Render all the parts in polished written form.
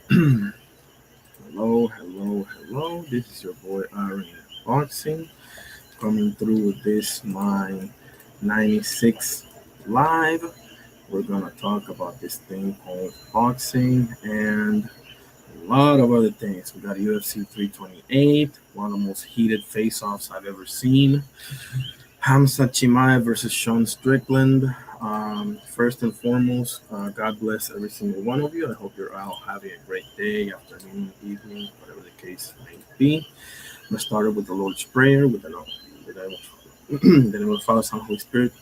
Hello, hello, hello. This is your boy Aleem Boxing coming through with this my 96 live. We're gonna talk about this thing called boxing and a lot of other things. We got UFC 328, one of the most heated face-offs I've ever seen. Hamza Chimaev versus Sean Strickland. First and foremost, God bless every single one of you. I hope you're all having a great day, afternoon, evening, whatever the case may be. I'm going to start with the Lord's Prayer with the name of the Father, Son, Holy Spirit.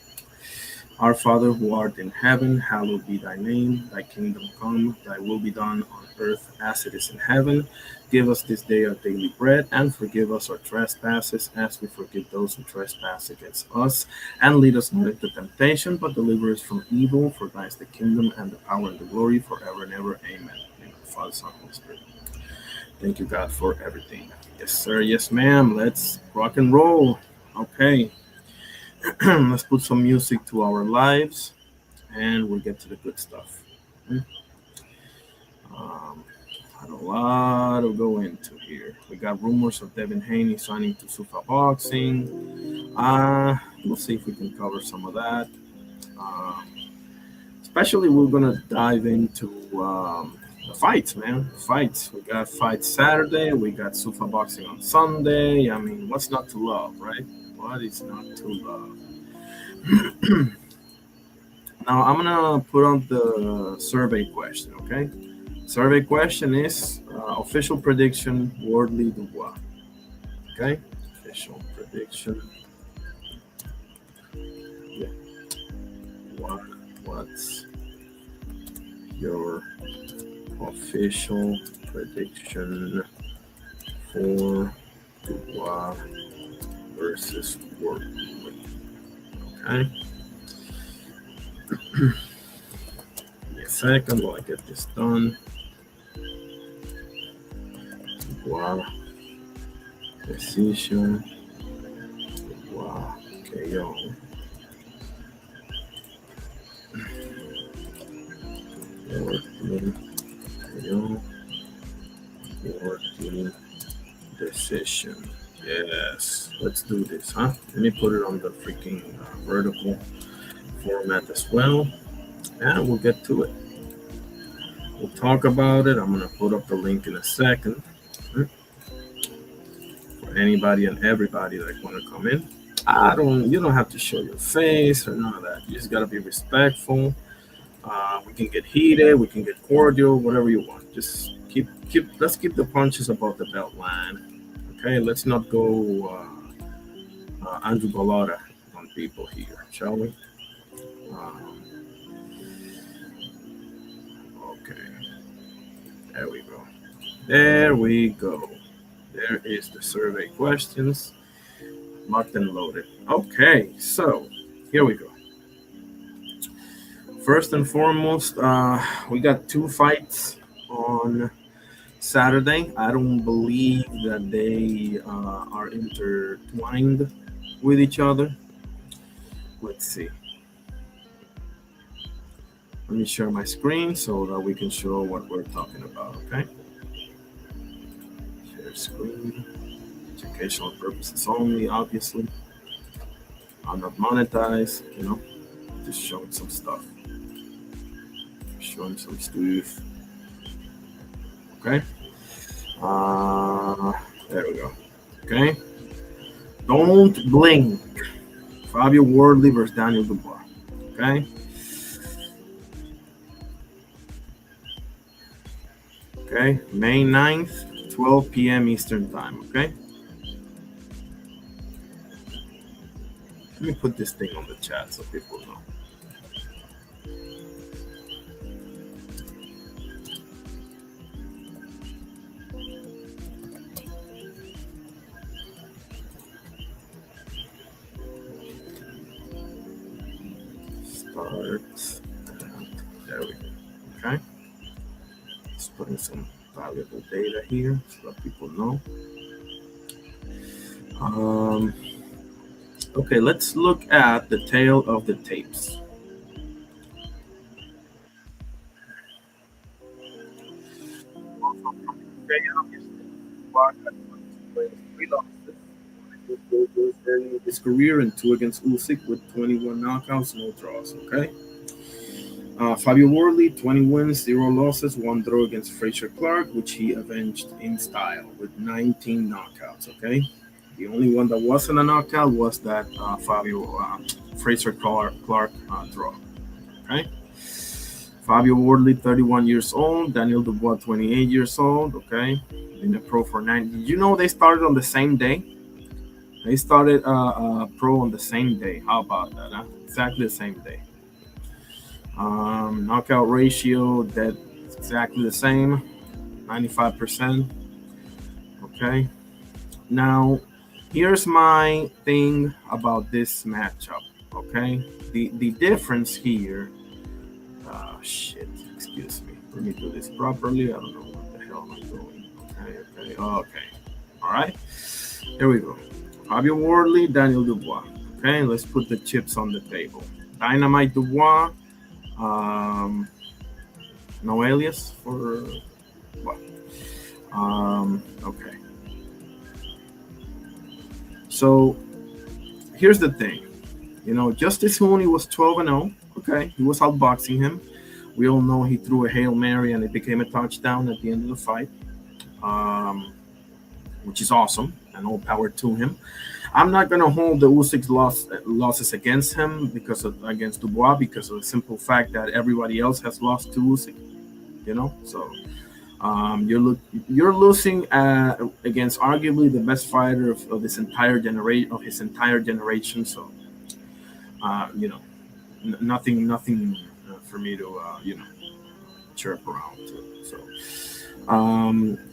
Our Father, who art in heaven, hallowed be thy name. Thy kingdom come, thy will be done on earth as it is in heaven. Give us this day our daily bread, and forgive us our trespasses as we forgive those who trespass against us. And lead us not into temptation, but deliver us from evil. For thine is the kingdom, and the power, and the glory, forever and ever. Amen. In the name of the Father, Son, Holy Spirit. Thank you, God, for everything. Yes, sir. Yes, ma'am. Let's rock and roll. Okay. Let's put some music to our lives, and we'll get to the good stuff. Had a lot to go into here. We got rumors of Devin Haney signing to Zuffa Boxing. We'll see if we can cover some of that. Especially, we're gonna dive into the fights, man. Fights. We got fights Saturday. We got Zuffa Boxing on Sunday. I mean, what's not to love, right? What is not to love? Now, I'm gonna put on the survey question, okay? Survey question is official prediction, Wardley Dubois. Okay? Official prediction. Yeah. What's your official prediction for Dubois versus Wardley? Okay. Give me a second while I get this done. Wow. Decision. Wow. KO. Working decision. Yes. Let's do this, huh? Let me put it on the freaking vertical format as well. And we'll get to it. We'll talk about it. I'm going to put up the link in a second. For anybody and everybody that want to come in. You don't have to show your face or none of that. You just got to be respectful. We can get heated, we can get cordial, whatever you want. Just let's keep the punches above the belt line. Okay, let's not go Andrew Golota on people here, shall we? Okay, there we go. There we go. There is the survey questions, locked and loaded. Okay, so here we go. First and foremost, we got two fights on Saturday. I don't believe that they are intertwined with each other. Let's see. Let me share my screen so that we can show what we're talking about, okay? Share screen. Educational purposes only, obviously. I'm not monetized, just showing some stuff. Showing some stuff. Okay. There we go. Okay. Don't blink. Fabio Wardley versus Daniel Dubois. Okay. Okay. May 9th, 12 p.m. Eastern Time. Okay. Let me put this thing on the chat so people know. There we go. Okay. Just putting some valuable data here so that people know. Okay, let's look at the tale of the tapes. Okay, obviously, Dubois had 22 wins, 3 losses. One early in his career and 2 against Usyk with 21 knockouts, no draws. Okay. Fabio Wardley, 20 wins, 0 losses, 1 draw against Fraser Clark, which he avenged in style with 19 knockouts. Okay. The only one that wasn't a knockout was that Fraser Clark draw. Okay. Fabio Wardley, 31 years old. Daniel Dubois, 28 years old. Okay. Been a pro for 9. Did you know they started on the same day? They started pro on the same day. How about that? Huh? Exactly the same day. Knockout ratio, that's exactly the same, 95%. Okay. Now, here's my thing about this matchup. Okay. The difference here. Shit. Excuse me. Let me do this properly. I don't know what the hell am I doing. Okay. All right. Here we go. Fabio Wardley, Daniel Dubois. Okay. Let's put the chips on the table. Dynamite Dubois. No alias for what? Okay. So here's the thing. Justice Hooney was 12-0. Okay, he was outboxing him. We all know he threw a Hail Mary and it became a touchdown at the end of the fight, which is awesome, and all power to him. I'm not going to hold the Usyk's losses against him against Dubois because of the simple fact that everybody else has lost to Usyk. So you're losing against arguably the best fighter of his entire generation. So nothing for me to chirp around.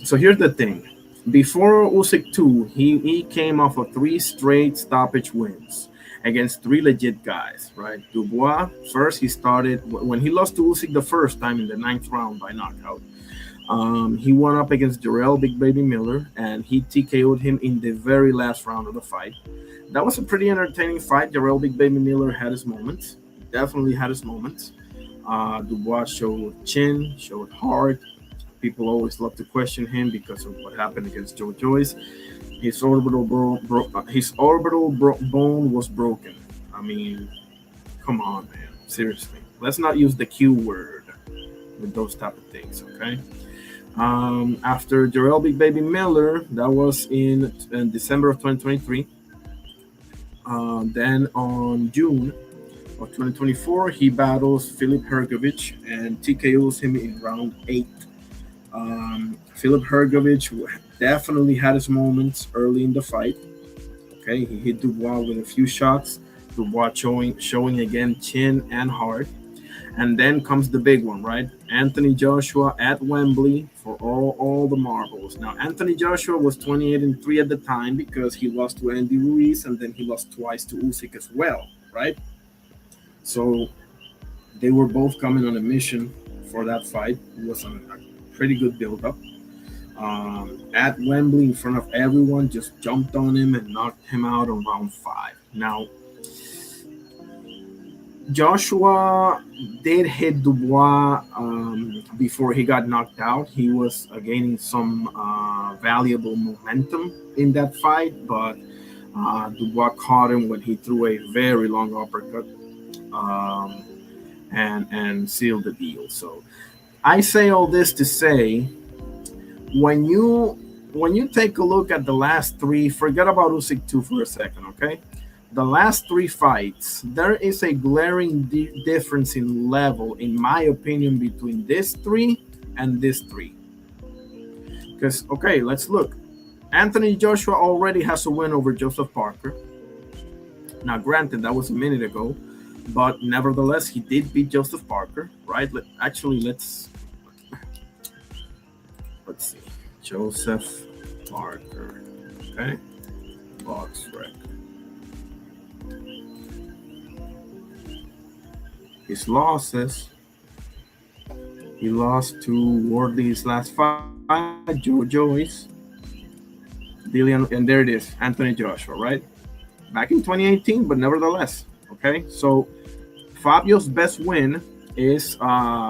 So here's the thing. Before Usyk 2, he came off of 3 straight stoppage wins against 3 legit guys, right? Dubois, first he started, when he lost to Usyk the first time in the 9th round by knockout, he went up against Jarrell Big Baby Miller, and he TKO'd him in the very last round of the fight. That was a pretty entertaining fight. Jarrell Big Baby Miller had his moments. Definitely had his moments. Dubois showed chin, showed heart. People always love to question him because of what happened against Joe Joyce. His orbital bone was broken. I mean, come on, man. Seriously. Let's not use the Q word with those type of things, okay? After Jarrell Big Baby Miller, that was in December of 2023. Then on June of 2024, he battles Filip Hrgović and TKOs him in round 8. Filip Hrgović definitely had his moments early in the fight. Okay, he hit Dubois with a few shots. Dubois showing again chin and heart. And then comes the big one, right? Anthony Joshua at Wembley for all the marbles. Now, Anthony Joshua was 28-3 at the time because he lost to Andy Ruiz and then he lost twice to Usyk as well, right? So they were both coming on a mission for that fight. It was a pretty good build-up. At Wembley, in front of everyone, just jumped on him and knocked him out on round 5. Now, Joshua did hit Dubois before he got knocked out. He was gaining some valuable momentum in that fight, but Dubois caught him when he threw a very long uppercut and sealed the deal. So I say all this to say, when you take a look at the last 3, forget about Usyk 2 for a second, okay? The last 3 fights, there is a glaring difference in level, in my opinion, between this 3 and this 3. Because, okay, let's look. Anthony Joshua already has a win over Joseph Parker. Now, granted, that was a minute ago, but nevertheless, he did beat Joseph Parker, right? Let's see. Joseph Parker, okay? Box rec. His losses. He lost to Wardley's last fight, Joe Joyce, Dillian, and there it is, Anthony Joshua, right? Back in 2018, but nevertheless, okay? So Fabio's best win is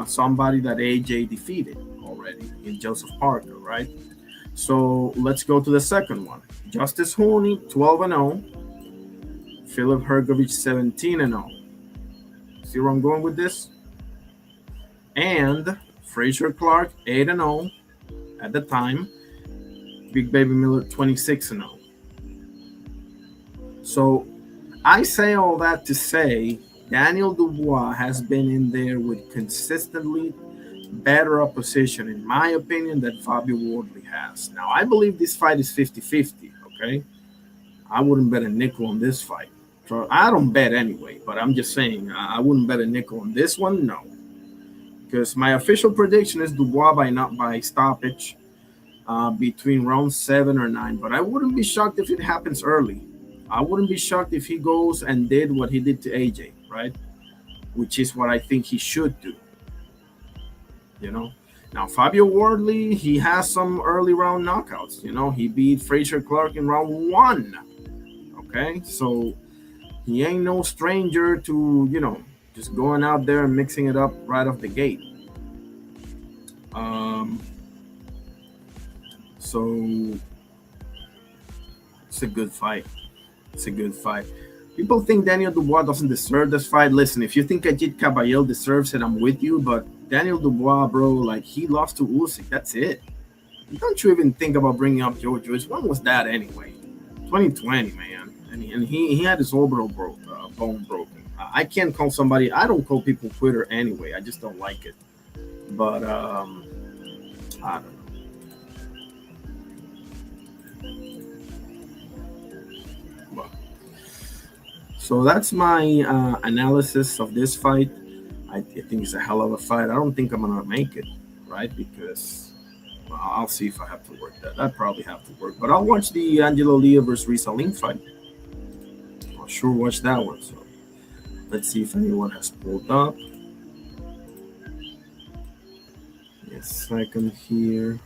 somebody that AJ defeated already in Joseph Parker, right? So let's go to the second one. Justice Hooney, 12-0. Philip Hergovich, 17-0. See where I'm going with this? And Frazier Clark, 8-0 at the time. Big Baby Miller, 26-0. So I say all that to say Daniel Dubois has been in there with consistently better opposition, in my opinion, than Fabio Wardley has. Now, I believe this fight is 50-50, okay? I wouldn't bet a nickel on this fight. I don't bet anyway, but I'm just saying I wouldn't bet a nickel on this one, no. Because my official prediction is Dubois by stoppage between round 7 or 9. But I wouldn't be shocked if it happens early. I wouldn't be shocked if he goes and did what he did to AJ, right? Which is what I think he should do. You know? Now, Fabio Wardley, he has some early round knockouts. You know, he beat Frazier Clark in round 1. Okay? So he ain't no stranger to, just going out there and mixing it up right off the gate. So it's a good fight. It's a good fight. People think Daniel Dubois doesn't deserve this fight. Listen, if you think Ajit Kabayel deserves it, I'm with you. But Daniel Dubois, bro, like, he lost to Usyk. That's it. Don't you even think about bringing up Joe Joyce. When was that anyway? 2020, man. And he had his orbital bone broken. I can't call somebody. I don't call people quitter anyway. I just don't like it. But I don't know. Well, so that's my analysis of this fight. I think it's a hell of a fight. I don't think I'm gonna make it, right? Because I'll see if I have to work that. I probably have to work, but I'll watch the Angelo Leo versus Rasslin fight. I'll sure watch that one. So let's see if anyone has pulled up. Yes, second here.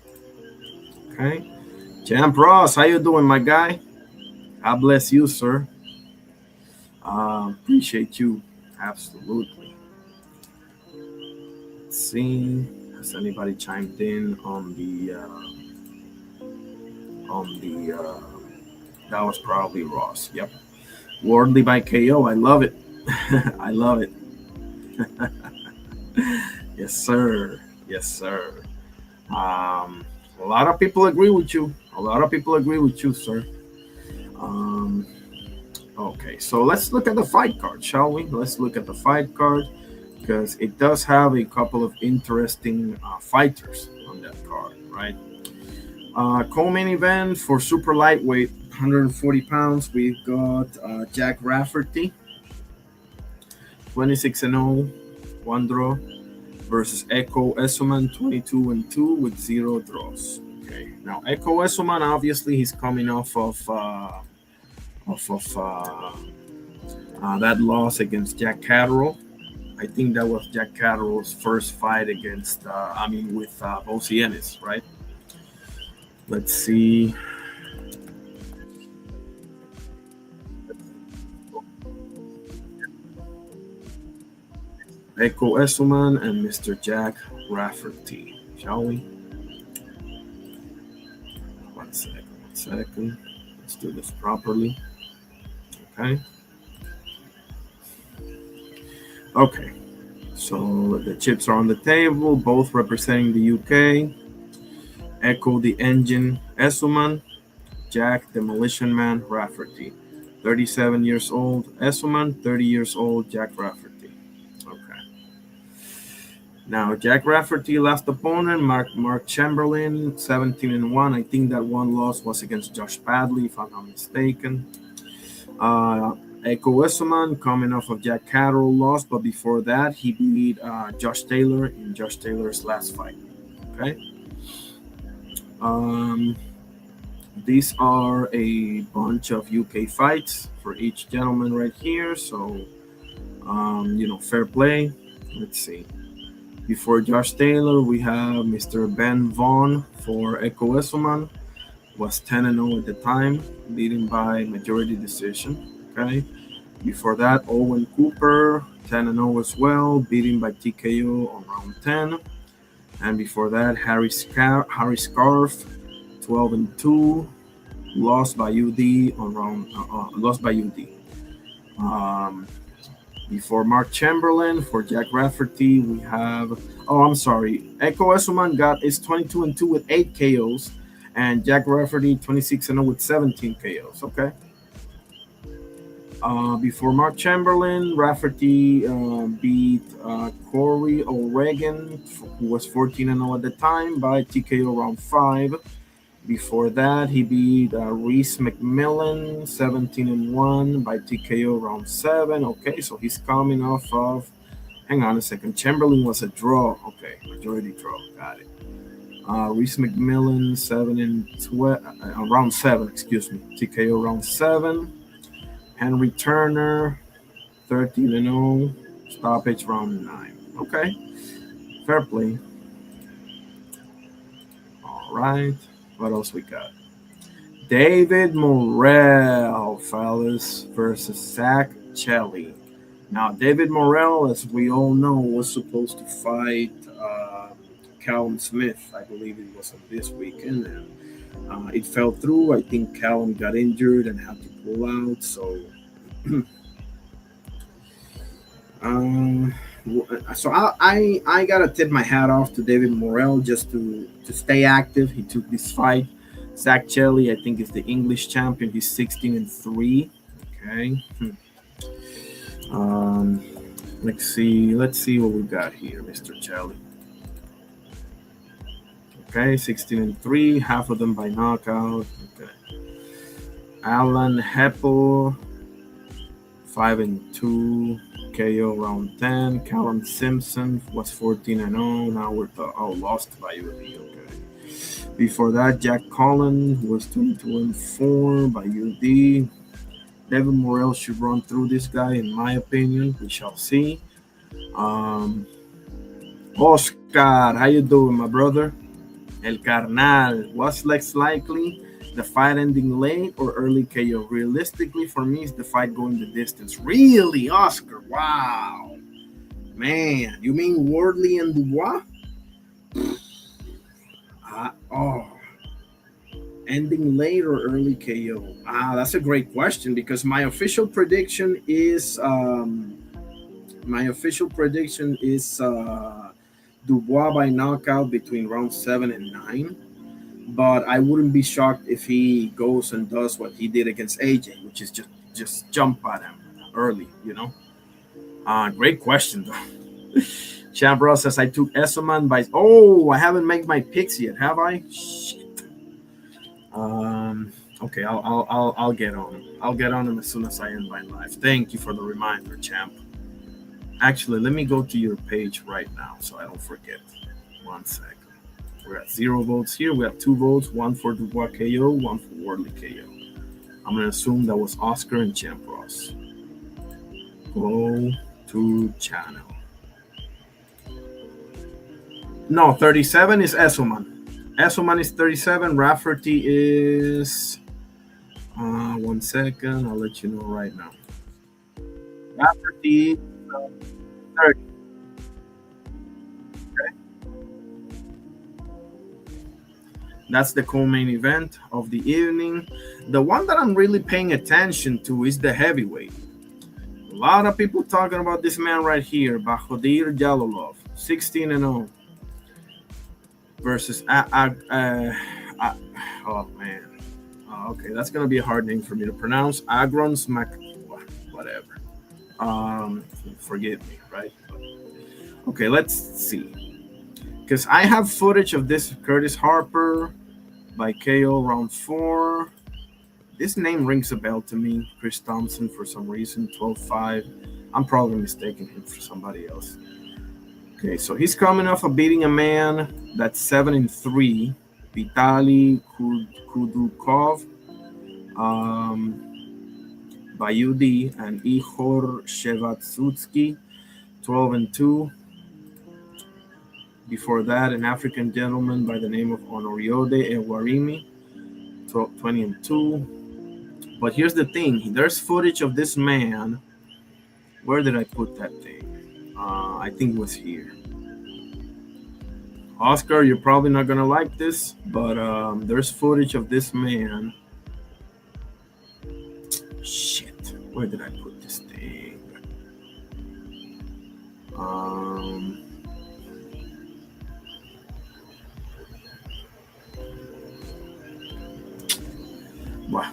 Okay, Champ Ross, how you doing, my guy? God bless you, sir. Appreciate you, absolutely. Let's see, has anybody chimed in on the? That was probably Ross. Yep. Wardley by KO. I love it. I love it. Yes, sir. Yes, sir. A lot of people agree with you. A lot of people agree with you, sir. Okay, so let's look at the fight card, shall we? Let's look at the fight card because it does have a couple of interesting fighters on that card, right? Co-main event for super lightweight, 140 pounds. We've got Jack Rafferty, 26-0, 1 draw, versus Echo Essuman, 22-2 with 0 draws. Okay, now Echo Essuman, obviously, he's coming off of that loss against Jack Catterall. I think that was Jack Catterall's first fight against, with Bosienis, right? Let's see. Echo Essuman and Mr. Jack Rafferty, shall we? One second. Let's do this properly. Okay. So the chips are on the table, both representing the UK. Echo the Engine Essuman, Jack Demolition Man Rafferty. 37 years old Essuman, 30 years old Jack Rafferty. Okay. Now Jack Rafferty last opponent, Mark Chamberlain, 17-1. I think that one loss was against Josh Padley, if I'm not mistaken. Echo Essuman coming off of Jack Catterall loss, but before that he beat Josh Taylor in Josh Taylor's last fight. Okay. These are a bunch of UK fights for each gentleman right here. So, fair play. Let's see. Before Josh Taylor, we have Mr. Ben Vaughn for Echo Essuman. Was 10-0 at the time, beaten by majority decision. Okay. Before that, Owen Cooper, 10-0 as well, beaten by TKO on round 10. And before that, Harry Scarf, 12-0 12-2, lost by UD on round. Lost by UD. Before Mark Chamberlain, for Jack Rafferty, we have. Oh, I'm sorry. Echo Esuman is 22-2 with 8 KOs, and Jack Rafferty 26-0 with 17 KOs. Okay. Before Mark Chamberlain, Rafferty beat Corey O'Regan, who was 14-0 at the time, by TKO round 5. Before that, he beat Reese McMillan, 17-1 by TKO round 7. Okay, so he's coming off of. Hang on a second. Chamberlain was a draw. Okay, majority draw. Got it. Reese McMillan, 7-12, round 7. Excuse me. TKO round 7. Henry Turner, 13-0, stoppage round 9. Okay, fair play. All right, what else we got? David Morrell, fellas, versus Zach Chelly. Now, David Morrell, as we all know, was supposed to fight Callum Smith. I believe it was on this weekend, and it fell through. I think Callum got injured and had to pull out, so so I gotta tip my hat off to David Morrell just to stay active. He took this fight. Zach Chelly, I think, is the English champion. He's 16-3. Okay. Let's see what we got here, Mr. Chelly. Okay, 16-3, half of them by knockout. Okay. Alan Heppel, 5-2, KO round 10. Callum Simpson was 14-0. Now we're lost by UD. Okay. Before that, Jack Collin was 22-4 by UD. David Morrell should run through this guy, in my opinion. We shall see. Oscar, how you doing, my brother? El Carnal, what's less likely? The fight ending late or early KO? Realistically, for me, it's the fight going the distance. Really, Oscar? Wow. Man, you mean Wardley and Dubois? Ending late or early KO? That's a great question, because my official prediction is Dubois by knockout between round 7 and 9. But I wouldn't be shocked if he goes and does what he did against AJ, which is just jump at him early, you know. Great question though. Champ Ross says I took Esselman by. Oh, I haven't made my picks yet, have I? Shit. Okay, I'll get on him. I'll get on him as soon as I end my live. Thank you for the reminder, champ. Actually, let me go to your page right now so I don't forget. 1 second. We're at 0 votes here. We have 2 votes, 1 for Dubois KO, 1 for Wardley KO. I'm going to assume that was Oscar and Champ Ross. Go to channel. No, 37 is Esselman. Esselman is 37. Rafferty is... 1 second. I'll let you know right now. Rafferty 30. That's the co-main event of the evening. The one that I'm really paying attention to is the heavyweight. A lot of people talking about this man right here, Bahodir Jalolov, 16-0, versus oh man. Okay, that's gonna be a hard name for me to pronounce. Agron Smack, whatever. Forgive me, right? Okay, let's see. Because I have footage of this Curtis Harper by KO round 4. This name rings a bell to me. Chris Thompson, for some reason, 12-5. I'm probably mistaking him for somebody else. Okay, so he's coming off of beating a man that's 7-3, Vitaly Kudukov by UD, and Ihor Shevatsutsky, 12-2. Before that, an African gentleman by the name of Honoriode Ewarimi, 20-2. But here's the thing. There's footage of this man. Where did I put that thing? I think it was here. Oscar, you're probably not gonna like this, but there's footage of this man. Shit, where did I put this thing? Well,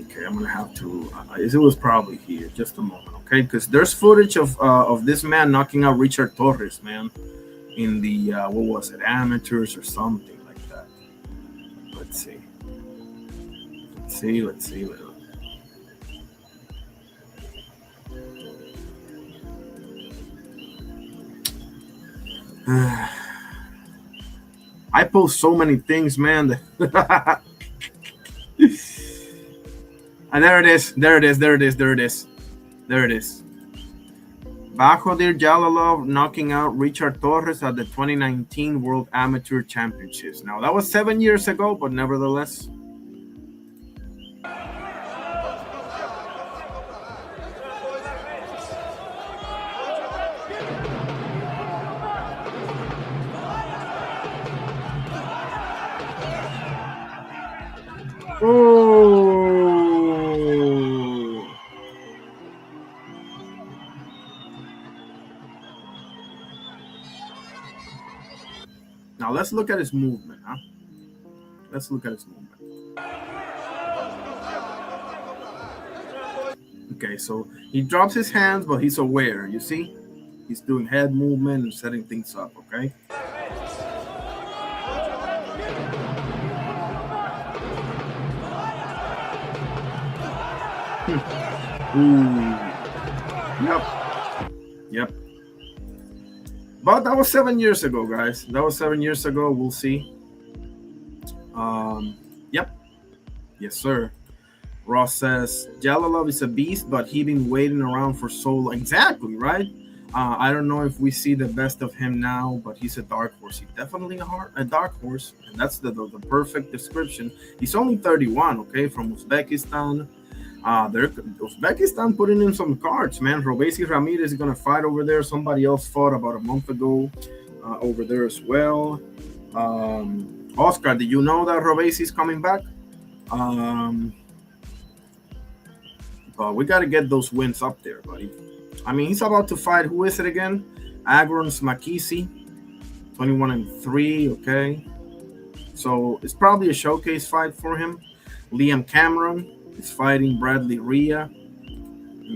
okay, I'm gonna have to. It was probably here. Just a moment, okay? Because there's footage of this man knocking out Richard Torres, man, in the what was it, amateurs or something like that. Let's see. Let's see. I post so many things, man. And there it is. Bahadur Jalolov knocking out Richard Torres at the 2019 World Amateur Championships. Now, that was 7 years ago, but nevertheless. Oh! Now let's look at his movement, huh? Let's look at his movement. Okay, so he drops his hands, but he's aware, you see? He's doing head movement and setting things up, okay? Ooh. Yep. But that was 7 years ago, guys. That was 7 years ago. We'll see. Yep. Yes, sir. Ross says, Jalolov is a beast, but he been waiting around for so long. Exactly, right? I don't know if we see the best of him now, but he's a dark horse. He's definitely a dark horse, and that's the perfect description. He's only 31, okay, from Uzbekistan. Uzbekistan putting in some cards, man. Robesi Ramirez is going to fight over there. Somebody else fought about a month ago over there as well. Oscar, did you know that Robesi is coming back? But we got to get those wins up there, buddy. I mean, he's about to fight. Who is it again? Agrons Makisi, 21-3. Okay, so it's probably a showcase fight for him. Liam Cameron is fighting Bradley Rhea.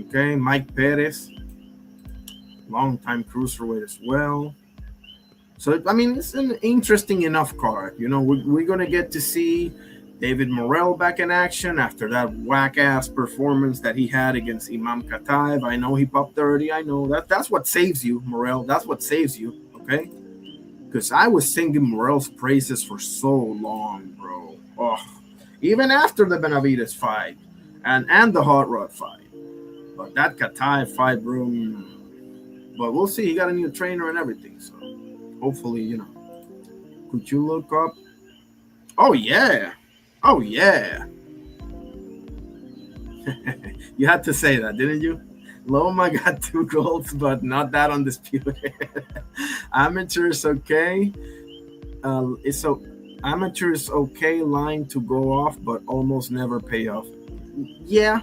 Okay, Mike Perez, long-time cruiserweight as well. So I mean, it's an interesting enough card. You know, we're gonna get to see David Morrell back in action after that whack-ass performance that he had against Imam Kataev. I know he popped 30. I know that's what saves you, Morrell. That's what saves you, okay? Because I was singing Morrell's praises for so long, bro. Oh, even after the Benavides fight and the Hot Rod fight. But that Kataev fight, bro. But we'll see. He got a new trainer and everything. So hopefully, you know. Could you look up? Oh, yeah. Oh, yeah. You had to say that, didn't you? Loma got 2 golds, but not that undisputed. Amateurs, okay. Amateurs, okay line to go off, but almost never pay off. Yeah.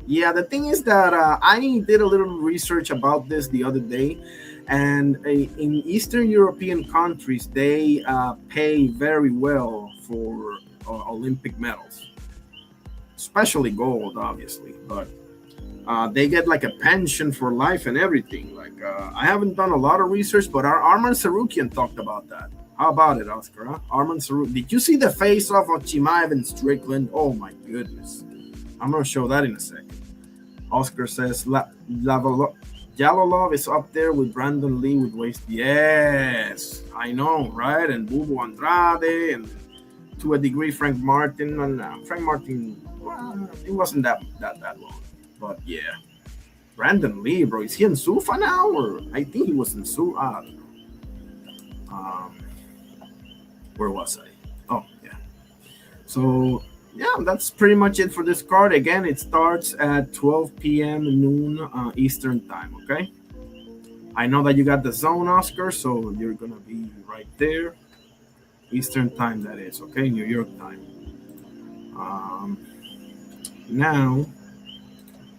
The thing is that I did a little research about this the other day. And in Eastern European countries, they pay very well for Olympic medals, especially gold, obviously. But they get like a pension for life and everything. Like I haven't done a lot of research, but our Arman Sarukian talked about that. How about it, Oscar? Huh? Arman Sarukian. Did you see the face-off of Chimaev and Strickland? Oh my goodness! I'm gonna show that in a second. Oscar says Jalolov is up there with Brandon Lee with waist. Yes, I know, right? And Bubu Andrade, and to a degree Frank Martin. And Frank Martin, well, it wasn't that long, but yeah. Brandon Lee, bro, is he in Zuffa now? Or I think he was in Zuffa. I don't know. Where was I? Oh, yeah. So yeah, that's pretty much it for this card. Again, it starts at 12 p.m. noon Eastern time, okay? I know that you got the zone, Oscar, so you're going to be right there. Eastern time, that is. Okay, New York time. Now,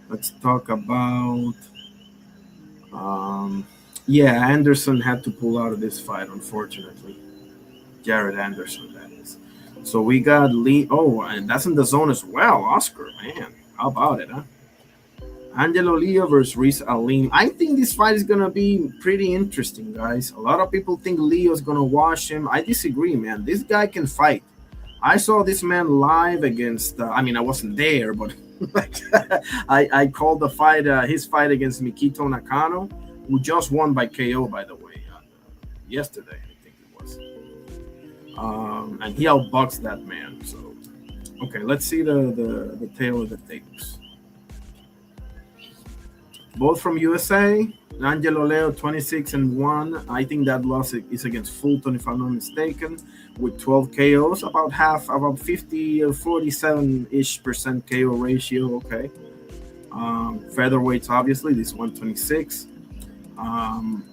let's talk about. Yeah, Anderson had to pull out of this fight, unfortunately. Jared Anderson, that is. So we got Lee. Oh, and that's in the zone as well. Oscar, man. How about it, huh? Angelo Leo versus Aleem. I think this fight is gonna be pretty interesting, guys. A lot of people think Leo's gonna wash him. I disagree, man. This guy can fight. I saw this man live against. I mean, I wasn't there, but like, I called the fight, his fight against Mikito Nakano, who just won by KO, by the way, yesterday. I think it was. And he outboxed that man. So, okay, let's see the tail of the tapes. Both from USA. Angelo Leo 26-1. I think that loss is against Fulton, if I'm not mistaken, with 12 KOs, about 50 or 47-ish% KO ratio. Okay. Featherweights, obviously, this 126. And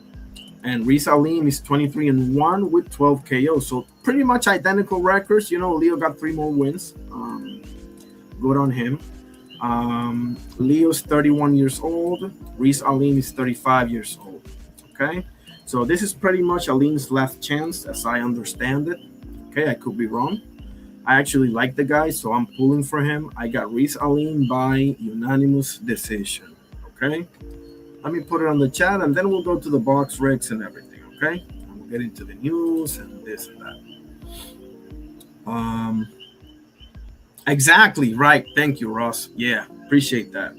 Aleem is 23-1 with 12 KOs. So pretty much identical records. You know, Leo got 3 more wins. Good on him. Leo's 31 years old. Aleem is 35 years old. Okay, so this is pretty much Aleem's last chance, as I understand it. Okay, I could be wrong. I actually like the guy, so I'm pulling for him. I got Aleem by unanimous decision. Okay, let me put it on the chat, and then we'll go to the box recs and everything. Okay, and we'll get into the news and this and that. Exactly right. Thank you, Ross. Yeah, appreciate that.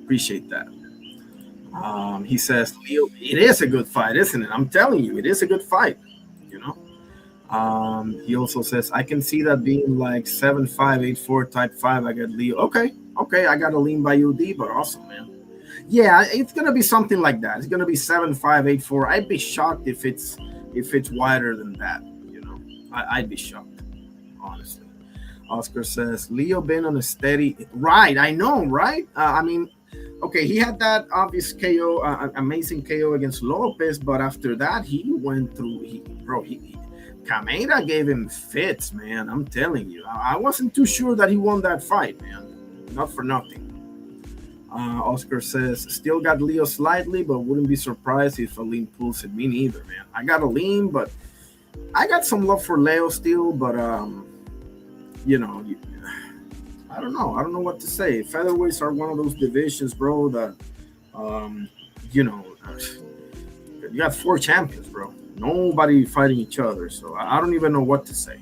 Appreciate that. He says, Leo, it is a good fight, isn't it? I'm telling you, it is a good fight. You know. He also says, I can see that being like 7-5, 8-4 type 5. I got Leo. Okay, I got to lean by UD, but awesome, man. Yeah, it's gonna be something like that. It's gonna be 7-5, 8-4. I'd be shocked if it's wider than that. You know, I'd be shocked, honestly. Oscar says, Leo been on a steady... Right, I know, right? I mean, okay, he had that obvious KO, amazing KO against Lopez, but after that, he went through... Kameda gave him fits, man. I'm telling you. I wasn't too sure that he won that fight, man. Not for nothing. Oscar says, still got Leo slightly, but wouldn't be surprised if Aleem pulls it. Me neither, man. I got Aleem, but I got some love for Leo still, but... you know, I don't know. I don't know what to say. Featherweights are one of those divisions, bro, that, you know, you got 4 champions, bro. Nobody fighting each other. So I don't even know what to say.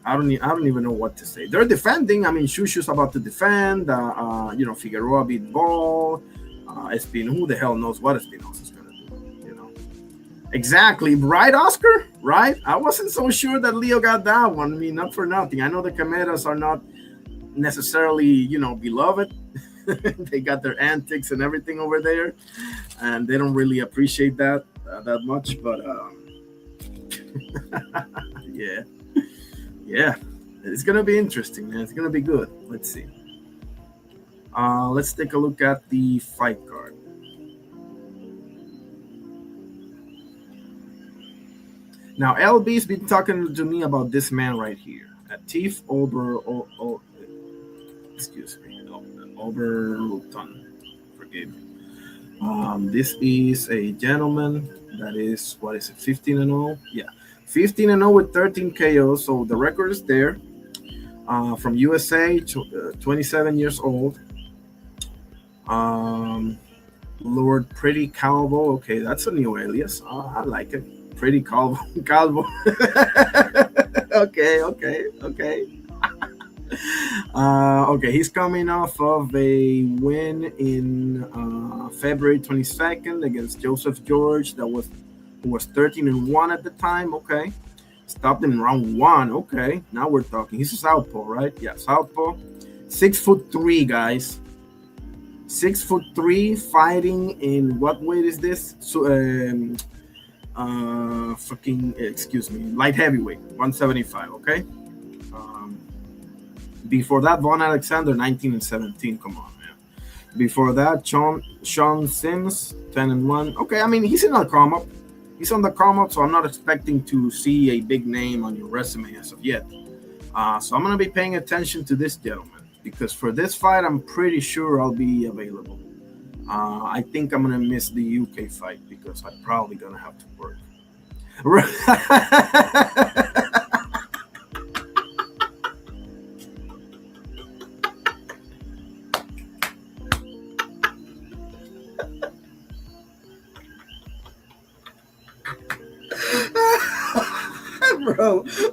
I don't even know what to say. They're defending. I mean, Shushu's about to defend. You know, Figueroa beat Ball. Who the hell knows what Espinosa's going to do, you know. Exactly. Right, Oscar? Right? I wasn't so sure that Leo got that one. I mean, not for nothing. I know the Cameras are not necessarily, you know, beloved. They got their antics and everything over there, and they don't really appreciate that much. But yeah, it's gonna be interesting, man. It's gonna be good. Let's see. Let's take a look at the fight card. Now, LB's been talking to me about this man right here, Atif Oberton. Forgive me. This is a gentleman that is, 15-0? Yeah, 15-0 with 13 KOs. So the record is there. From USA, 27 years old. Lord Pretty Calvo. Okay, that's a new alias. I like it. Pretty Calvo. Okay. Okay, he's coming off of a win in February 22nd against Joseph George, who was 13-1 at the time. Okay, stopped in round 1. Okay, now we're talking. He's a southpaw, right? Yeah, southpaw. 6'3", guys. 6'3", fighting in what weight is this? So, light heavyweight, 175. Okay. Before that, Von Alexander, 19-17. Come on, man. Before that, Sean Sims, 10-1. Okay, I mean, he's in a come up. He's on the come up, so I'm not expecting to see a big name on your resume as of yet. So I'm going to be paying attention to this gentleman because for this fight, I'm pretty sure I'll be available. I think I'm going to miss the UK fight because I'm probably going to have to work.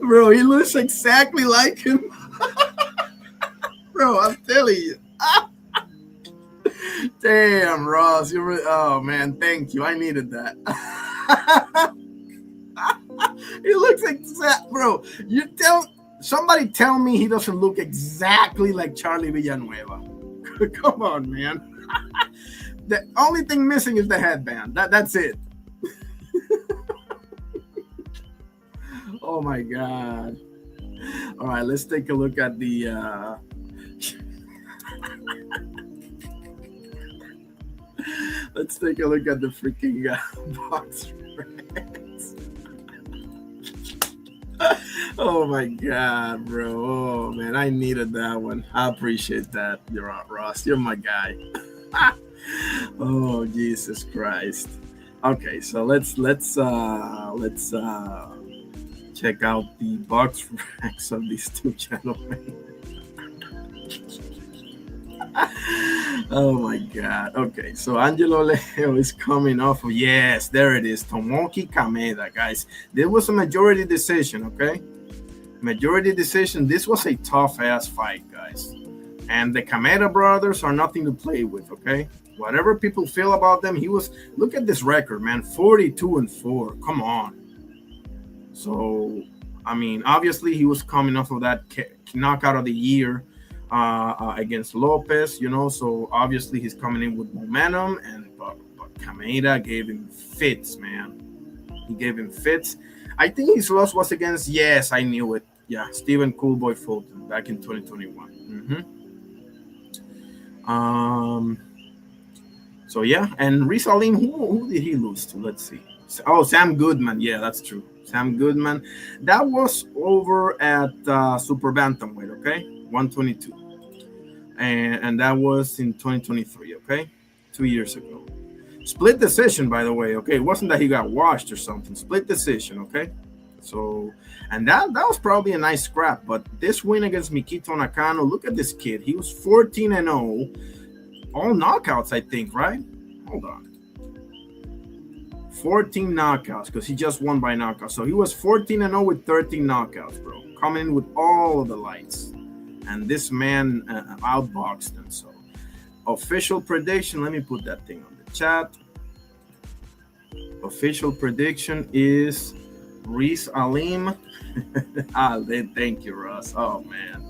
Bro, he looks exactly like him. Bro, I'm telling you. Damn, Ross, you're really, oh man, thank you. I needed that. He looks exact, bro. Somebody tell me he doesn't look exactly like Charlie Villanueva. Come on, man. The only thing missing is the headband. That's it. Oh my god. All right, let's take a look at the let's take a look at the freaking box racks. Oh my god, bro. Oh man, I needed that one. I appreciate that. You're out, Ross. You're my guy. Oh Jesus Christ. Okay, so let's check out the box racks of these two gentlemen. Oh my god. Okay, so Angelo Leo is coming off of, yes, there it is, Tomoki Kameda, guys. This was a majority decision, okay? Majority decision. This was a tough ass fight, guys. And the Kameda brothers are nothing to play with, okay? Whatever people feel about them, look at this record, man, 42-4. Come on. So, I mean, obviously he was coming off of that knockout of the year against Lopez, you know, so obviously he's coming in with momentum, but Kameda gave him fits, man. He gave him fits. I think his loss was against, yes, I knew it. Yeah, Stephen Coolboy Fulton back in 2021. So yeah, and Rasslin, who did he lose to? Let's see. Oh, Sam Goodman. Yeah, that's true. Sam Goodman. That was over at Super Bantamweight, okay? 122. And that was in 2023, okay? 2 years ago. Split decision, by the way, okay? It wasn't that he got washed or something. Split decision, okay? So, and that was probably a nice scrap. But this win against Mikito Nakano, look at this kid. He was 14-0. All knockouts, I think, right? Hold on. 14 knockouts because he just won by knockout. So he was 14-0 with 13 knockouts, bro. Coming in with all of the lights. And this man outboxed him. So, official prediction. Let me put that thing on the chat. Official prediction is Aleem. Thank you, Ross. Oh, man.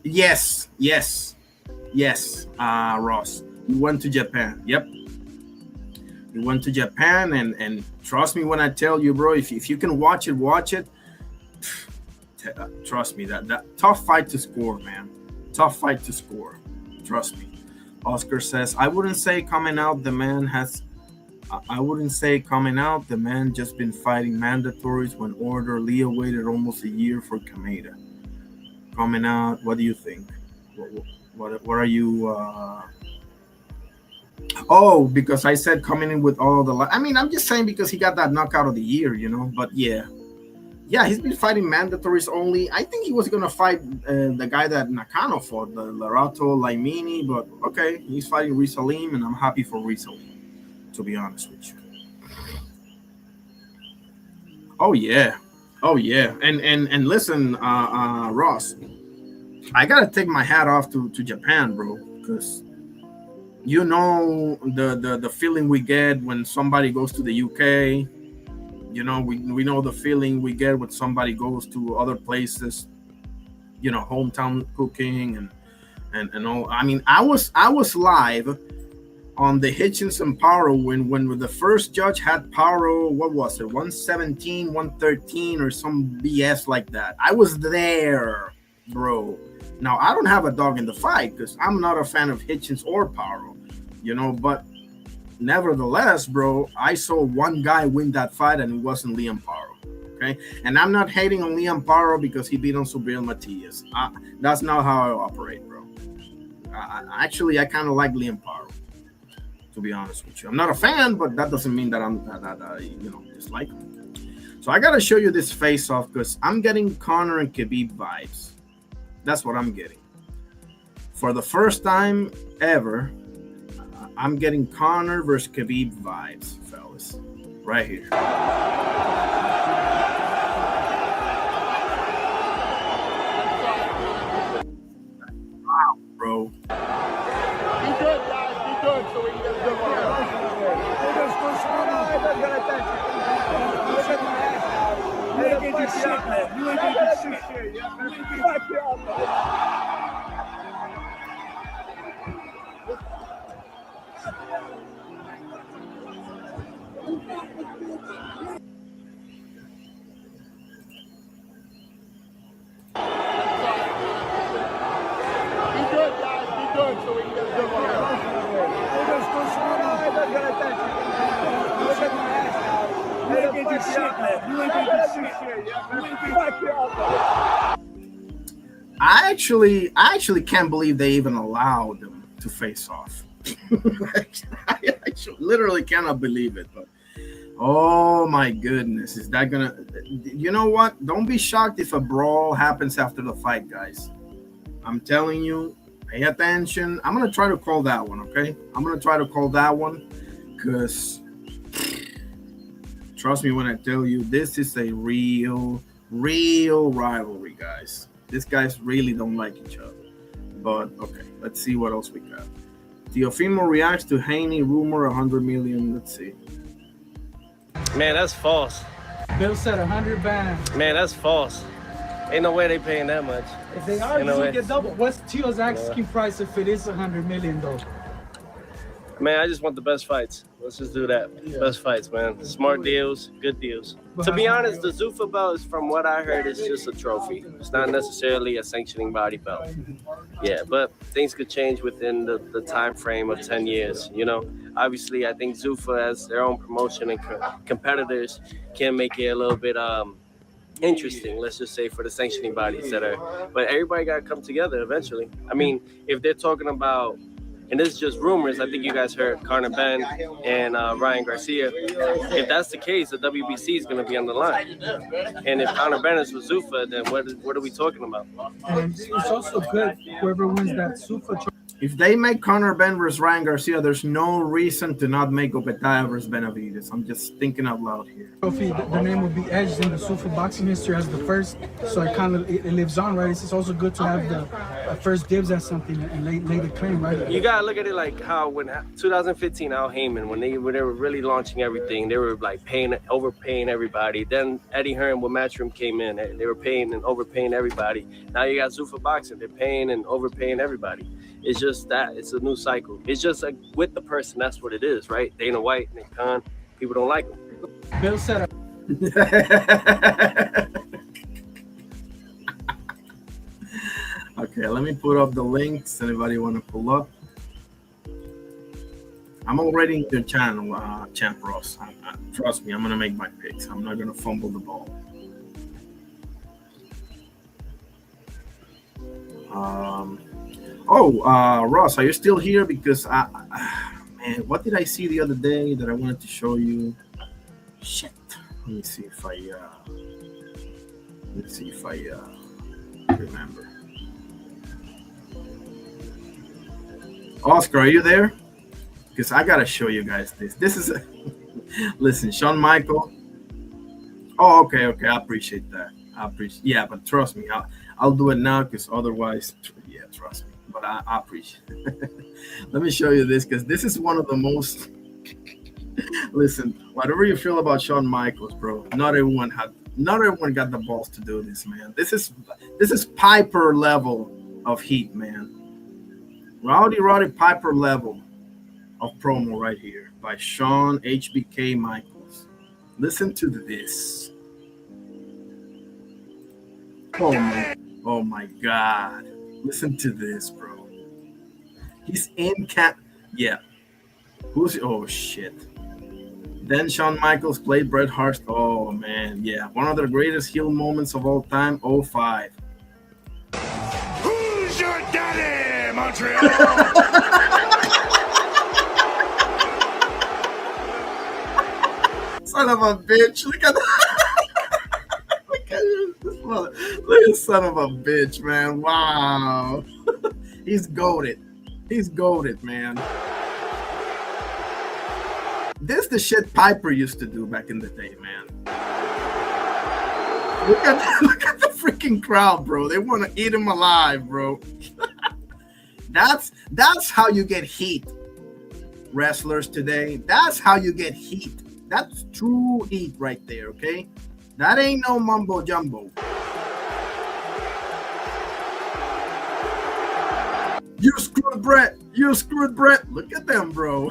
Yes. Ross. You went to Japan. Yep. You went to Japan, and trust me when I tell you, bro, if you can watch it. Trust me, that tough fight to score, man. Tough fight to score. Trust me. Oscar says, I wouldn't say coming out, the man just been fighting mandatories when Leo waited almost a year for Kameda. Coming out, what do you think? What are you... Oh, because I said coming in with all the... I mean, I'm just saying because he got that knockout of the year, you know? But yeah, he's been fighting mandatories only. I think he was going to fight the guy that Nakano fought, the Larato Laimini, but okay, he's fighting Rasslin, and I'm happy for Rasslin, to be honest with you. Oh yeah. And listen, Ross, I got to take my hat off to Japan, bro, because you know the feeling we get when somebody goes to the UK. You know, we know the feeling we get when somebody goes to other places, you know, hometown cooking and all. I mean, I was live on the Hitchens and Paro when the first judge had Paro, what was it, 117, 113 or some BS like that. I was there, bro. Now, I don't have a dog in the fight because I'm not a fan of Hitchens or Paro, you know, but nevertheless, bro, I saw one guy win that fight, and it wasn't Liam Paro. Okay, and I'm not hating on Liam Paro because he beat on Subriel Matias. That's not how I operate, bro. I kind of like Liam Paro, to be honest with you. I'm not a fan, but that doesn't mean that dislike him. So I gotta show you this face-off because I'm getting Conor and Khabib vibes. That's what I'm getting. For the first time ever, I'm getting Conor versus Khabib vibes, fellas. Right here. Wow, bro. Be good, guys. Be good so we can get a good one. You ain't getting shit, man. You ain't getting shit. So we can get a good one. You ain't getting shit, man. You ain't getting shit. I actually can't believe they even allowed them to face off. I actually literally cannot believe it. But oh my goodness, is that gonna? You know what? Don't be shocked if a brawl happens after the fight, guys. I'm telling you. Pay attention. I'm going to try to call that one, okay? I'm going to try to call that one because trust me when I tell you, this is a real rivalry, guys. These guys really don't like each other. But, okay, let's see what else we got. Teofimo reacts to Haney rumor 100 million. Let's see. Man, that's false. Bill said 100 bands. Man, that's false. Ain't no way they paying that much. If they are, you get double. What's Tio's asking price if it is 100 million though? Man, I just want the best fights. Let's just do that. Yeah. Best fights, man. Smart deals, good deals. To be honest, the Zuffa belt is, from what I heard, is just a trophy. It's not necessarily a sanctioning body belt. Yeah, but things could change within the time frame of 10 years, you know? Obviously, I think Zuffa, as their own promotion and competitors, can make it a little bit interesting, let's just say, for the sanctioning bodies that are, but everybody got to come together eventually. I mean, if they're talking about, and this is just rumors, I think you guys heard Conor Ben and Ryan Garcia. If that's the case, the WBC is going to be on the line. And if Conor Ben is with Zuffa, then what are we talking about? And it's also good, whoever wins that Zuffa. If they make Conor Ben versus Ryan Garcia, there's no reason to not make Opetaya versus Benavides. I'm just thinking out loud here. Trophy, the name will be edged in the Zuffa boxing history as the first, so it lives on, right? It's also good to have the first dibs at something and lay the claim, right? You gotta look at it like how when 2015 Al Heyman, when they were really launching everything, they were like overpaying everybody. Then Eddie Hearn when Matchroom came in, they were paying and overpaying everybody. Now you got Zuffa Boxing, they're paying and overpaying everybody. It's just that. It's a new cycle. It's just like with the person, that's what it is, right? Dana White, Nick Khan, people don't like him. Bill said Okay, let me put up the links. Anybody want to pull up? I'm already in your channel, Champ Ross. Trust me, I'm going to make my picks. I'm not going to fumble the ball. Ross, are you still here? Because man, what did I see the other day that I wanted to show you? Shit. Let me see if I remember. Oscar, are you there? Because I gotta show you guys this. This is listen, Shawn Michael. Oh, okay. I appreciate that. Yeah, but trust me, I'll do it now because otherwise, yeah, trust me. But I appreciate it. Let me show you this because this is one of the most. Listen, whatever you feel about Shawn Michaels, bro, not everyone got the balls to do this, man. This is Piper level of heat, man. Roddy Piper level of promo right here by Shawn HBK Michaels. Listen to this. Oh my God. Listen to this, bro. He's in cap. Yeah. Oh shit. Then Shawn Michaels played Bret Hart. Oh man, yeah, one of the greatest heel moments of all time. 05. Who's your daddy, Montreal? Son of a bitch! Look at that! Look at this mother. Look at this son of a bitch, man! Wow, he's goated. He's goated, man. This the shit Piper used to do back in the day, man. Look at the freaking crowd, bro. They want to eat him alive, bro. That's how you get heat, wrestlers today. That's how you get heat. That's true heat right there, okay? That ain't no mumbo jumbo. You screwed Brett. You screwed Brett. Look at them, bro.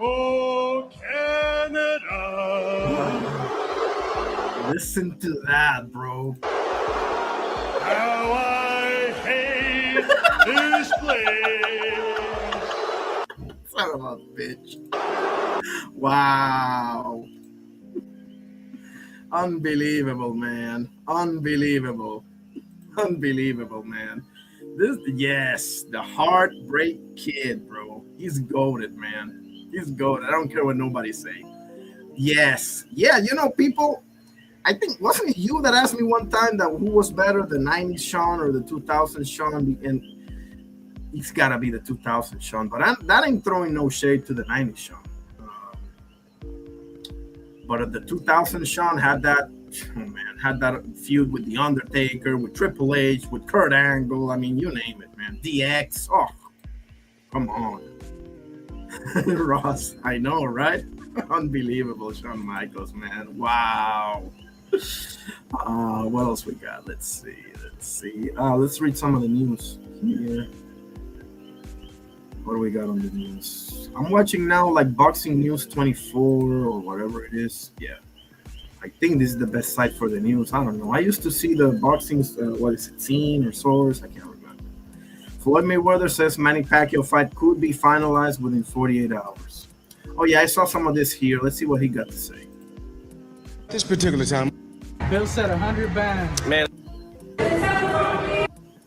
Oh, Canada. Listen to that, bro. How I hate this place. Son of a bitch. Wow. Unbelievable, man. Unbelievable. Unbelievable, man. Yes, the Heartbreak Kid, bro. He's goated, man. He's goated. I don't care what nobody say. Yes. Yeah, you know, people, I think, wasn't it you that asked me one time that who was better, the 90s Shawn or the 2000s Shawn? And it's got to be the 2000s Shawn. But that ain't throwing no shade to the 90s Shawn. But the 2000s Shawn had that, had that feud with The Undertaker, with Triple H, with Kurt Angle. I mean, you name it, man. DX. Oh, come on. Ross, I know, right? Unbelievable, Shawn Michaels, man. Wow. What else we got? Let's see. Let's read some of the news here. What do we got on the news? I'm watching now like Boxing News 24 or whatever it is. Yeah. I think this is the best site for the news. I don't know. I used to see the boxing, what is it, Scene or Source? I can't remember. Floyd Mayweather says Manny Pacquiao fight could be finalized within 48 hours. Oh, yeah, I saw some of this here. Let's see what he got to say. This particular time, Bill said 100 bands. Man,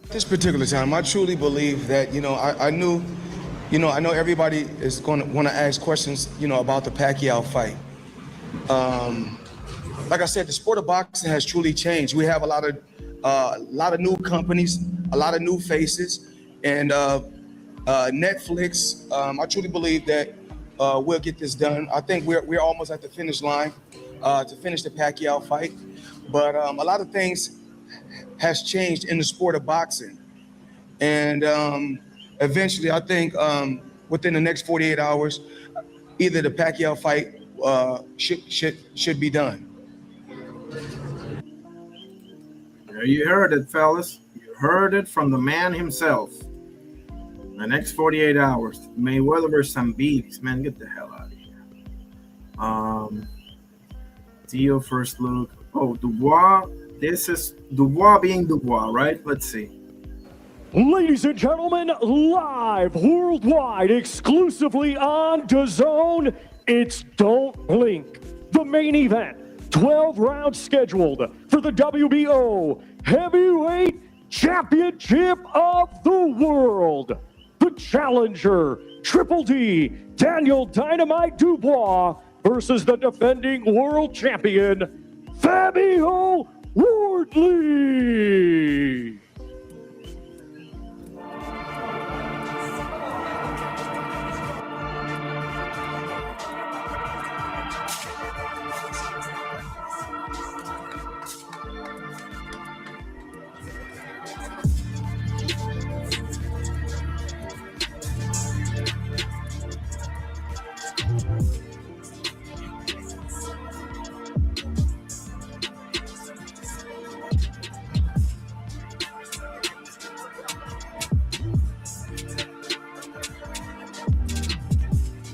this particular time, I truly believe that, I know everybody is going to want to ask questions, about the Pacquiao fight. Like I said, the sport of boxing has truly changed. We have a lot of new companies, a lot of new faces, and Netflix. I truly believe that we'll get this done. I think we're almost at the finish line to finish the Pacquiao fight, but a lot of things has changed in the sport of boxing, and eventually, I think within the next 48 hours, either the Pacquiao fight should be done. There you heard it, fellas. You heard it from the man himself. The next 48 hours. Mayweather versus Zambidis. Man, get the hell out of here. Theo first look. Oh, Dubois. This is Dubois being Dubois, right? Let's see. Ladies and gentlemen, live worldwide, exclusively on DAZN, it's Don't Blink, the main event. 12 rounds scheduled for the WBO Heavyweight Championship of the World. The challenger, Triple D, Daniel Dynamite Dubois versus the defending world champion, Fabio Wardley.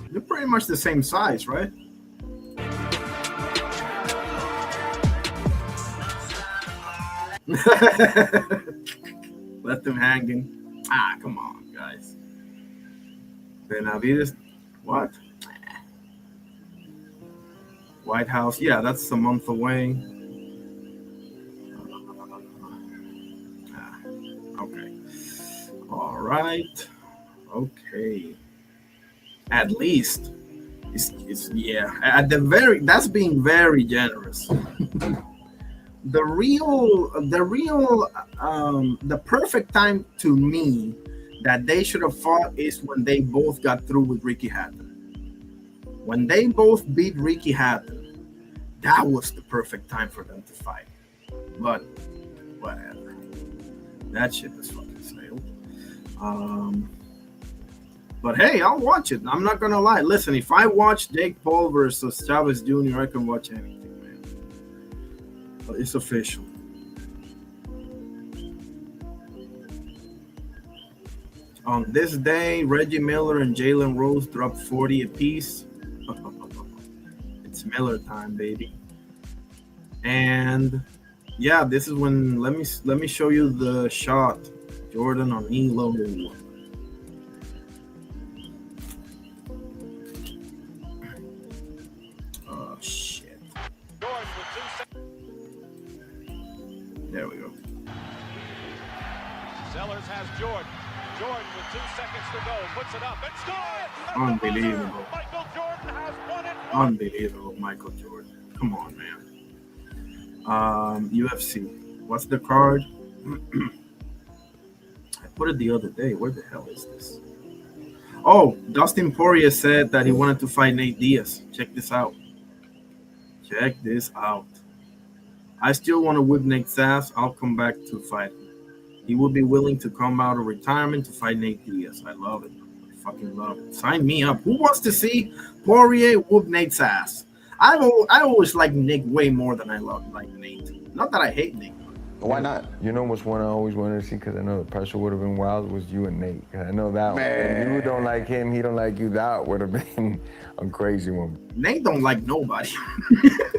They're pretty much the same size, right? Left him hanging. Come on, guys. Benavides, what? White House, yeah, that's a month away. Okay. All right. Okay. At least it's yeah. At the very, that's being very generous. The perfect time to me that they should have fought is when they both got through with Ricky Hatton. When they both beat Ricky Hatton, that was the perfect time for them to fight. But whatever. That shit is fucking stale. But hey, I'll watch it. I'm not gonna lie. Listen, if I watch Jake Paul versus Chavez Jr., I can watch anything, man. But it's official. On this day, Reggie Miller and Jalen Rose dropped 40 apiece. It's Miller time, baby. And yeah, this is when let me show you the shot. Jordan on Elo. Oh shit. There we go. Sellers has Jordan. Jordan with 2 seconds to go, puts it up and scores! Unbelievable. Michael Jordan has won it. Unbelievable, Michael Jordan. Come on, man. UFC. What's the card? I put it the other day. Where the hell is this? Oh, Dustin Poirier said that he wanted to fight Nate Diaz. Check this out. Check this out. I still want to whip Nate's ass. I'll come back to fight him. He would be willing to come out of retirement to fight Nate Diaz. I love it. I fucking love it. Sign me up. Who wants to see Poirier whoop Nate's ass? I always like Nick way more than I like Nate. Not that I hate Nate. Why not? You know what's one I always wanted to see, because I know the pressure would have been wild, was you and Nate. I know that one. And you don't like him, he don't like you. That would have been a crazy one. Nate don't like nobody.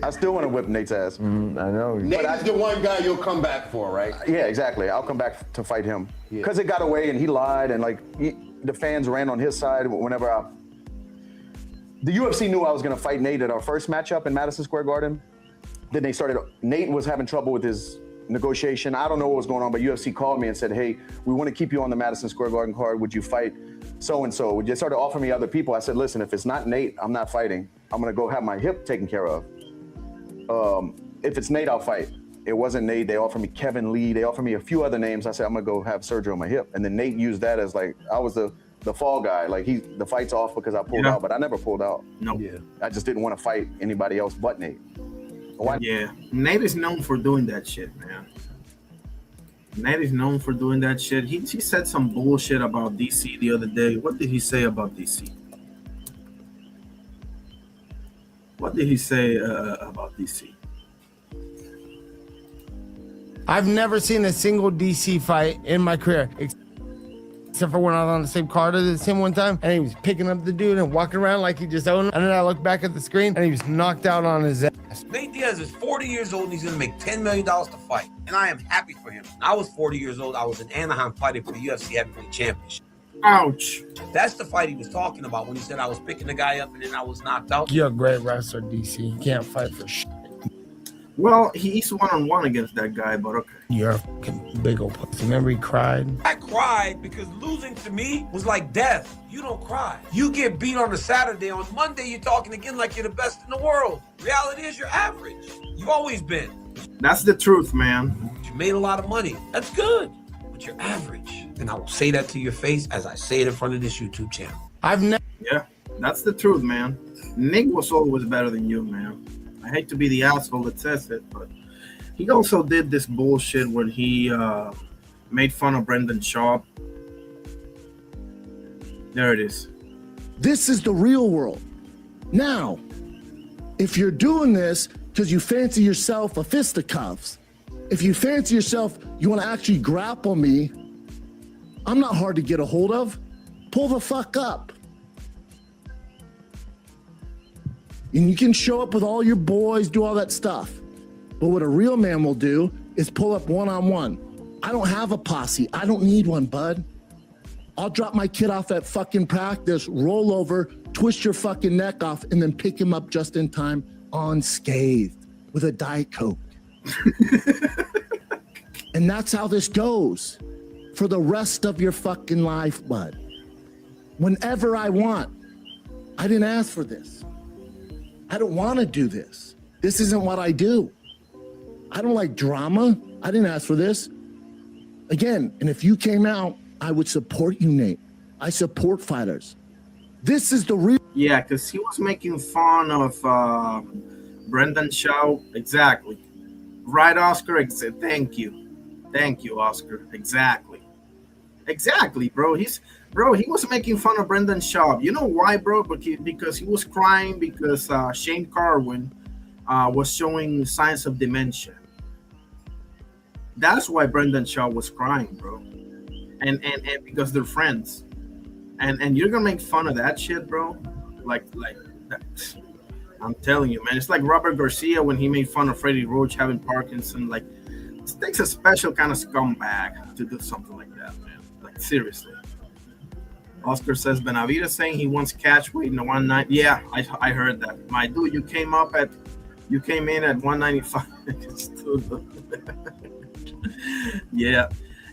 I still want to whip Nate's ass. I know. Nate is the one guy you'll come back for, right? Yeah, exactly. I'll come back to fight him. Because it got away and he lied, and like the fans ran on his side whenever the UFC knew I was going to fight Nate at our first matchup in Madison Square Garden. Then they started, Nate was having trouble with his negotiation. I don't know what was going on, but UFC called me and said, hey, we want to keep you on the Madison Square Garden card. Would you fight so-and-so? They started offering me other people. I said, listen, if it's not Nate, I'm not fighting. I'm going to go have my hip taken care of. If it's Nate, I'll fight. It wasn't Nate. They offered me Kevin Lee. They offered me a few other names. I said, I'm going to go have surgery on my hip. And then Nate used that as like, I was the fall guy. Like the fight's off because I pulled out, but I never pulled out. No. Yeah. I just didn't want to fight anybody else but Nate. Why? Yeah. Nate is known for doing that shit, man. Nate is known for doing that shit. He said some bullshit about DC the other day. What did he say about DC? What did he say about DC? I've never seen a single DC fight in my career, except for when I was on the same card as him one time, and he was picking up the dude and walking around like he just owned him. And then I looked back at the screen, and he was knocked out on his ass. Nate Diaz is 40 years old, and he's going to make $10 million to fight. And I am happy for him. I was 40 years old. I was in Anaheim fighting for the UFC Heavyweight Championship. Ouch. That's the fight he was talking about when he said I was picking the guy up and then I was knocked out. You're a great wrestler, DC. You can't fight for shit. Well, he's one-on-one against that guy, but okay. You're a fucking big old pussy. Remember he cried? I cried because losing to me was like death. You don't cry. You get beat on a Saturday. On Monday, you're talking again like you're the best in the world. Reality is you're average. You've always been. That's the truth, man. You made a lot of money. That's good. But you're average. And I will say that to your face as I say it in front of this YouTube channel. I've never... Yeah, that's the truth, man. Nick was always better than you, man. I hate to be the asshole that says it, but he also did this bullshit when he made fun of Brendan Schaub. There it is. This is the real world. Now, if you're doing this because you fancy yourself a fisticuffs, if you fancy yourself, you want to actually grapple me, I'm not hard to get a hold of. Pull the fuck up. And you can show up with all your boys, do all that stuff. But what a real man will do is pull up one-on-one. I don't have a posse. I don't need one, bud. I'll drop my kid off at fucking practice, roll over, twist your fucking neck off, and then pick him up just in time unscathed with a Diet Coke. And that's how this goes for the rest of your fucking life, bud. Whenever I want. I didn't ask for this. I don't want to do this. This isn't what I do. I don't like drama. I didn't ask for this. Again, and if you came out, I would support you, Nate. I support fighters. This is the real. Yeah, because he was making fun of Brendan Shaw. Exactly. Right, Oscar? Thank you. Thank you, Oscar. Exactly. Exactly, bro. He was making fun of Brendan Shaw. You know why, bro? Because he was crying because Shane Carwin was showing signs of dementia. That's why Brendan Shaw was crying, bro. And because they're friends. And you're gonna make fun of that shit, bro? Like that. I'm telling you, man. It's like Robert Garcia when he made fun of Freddie Roach having Parkinson. Like, it takes a special kind of scumbag to do something like that, man. Like, seriously. Oscar says Benavidez saying he wants catch weight in the 190. Yeah, I heard that. My dude, you came in at 195. Yeah.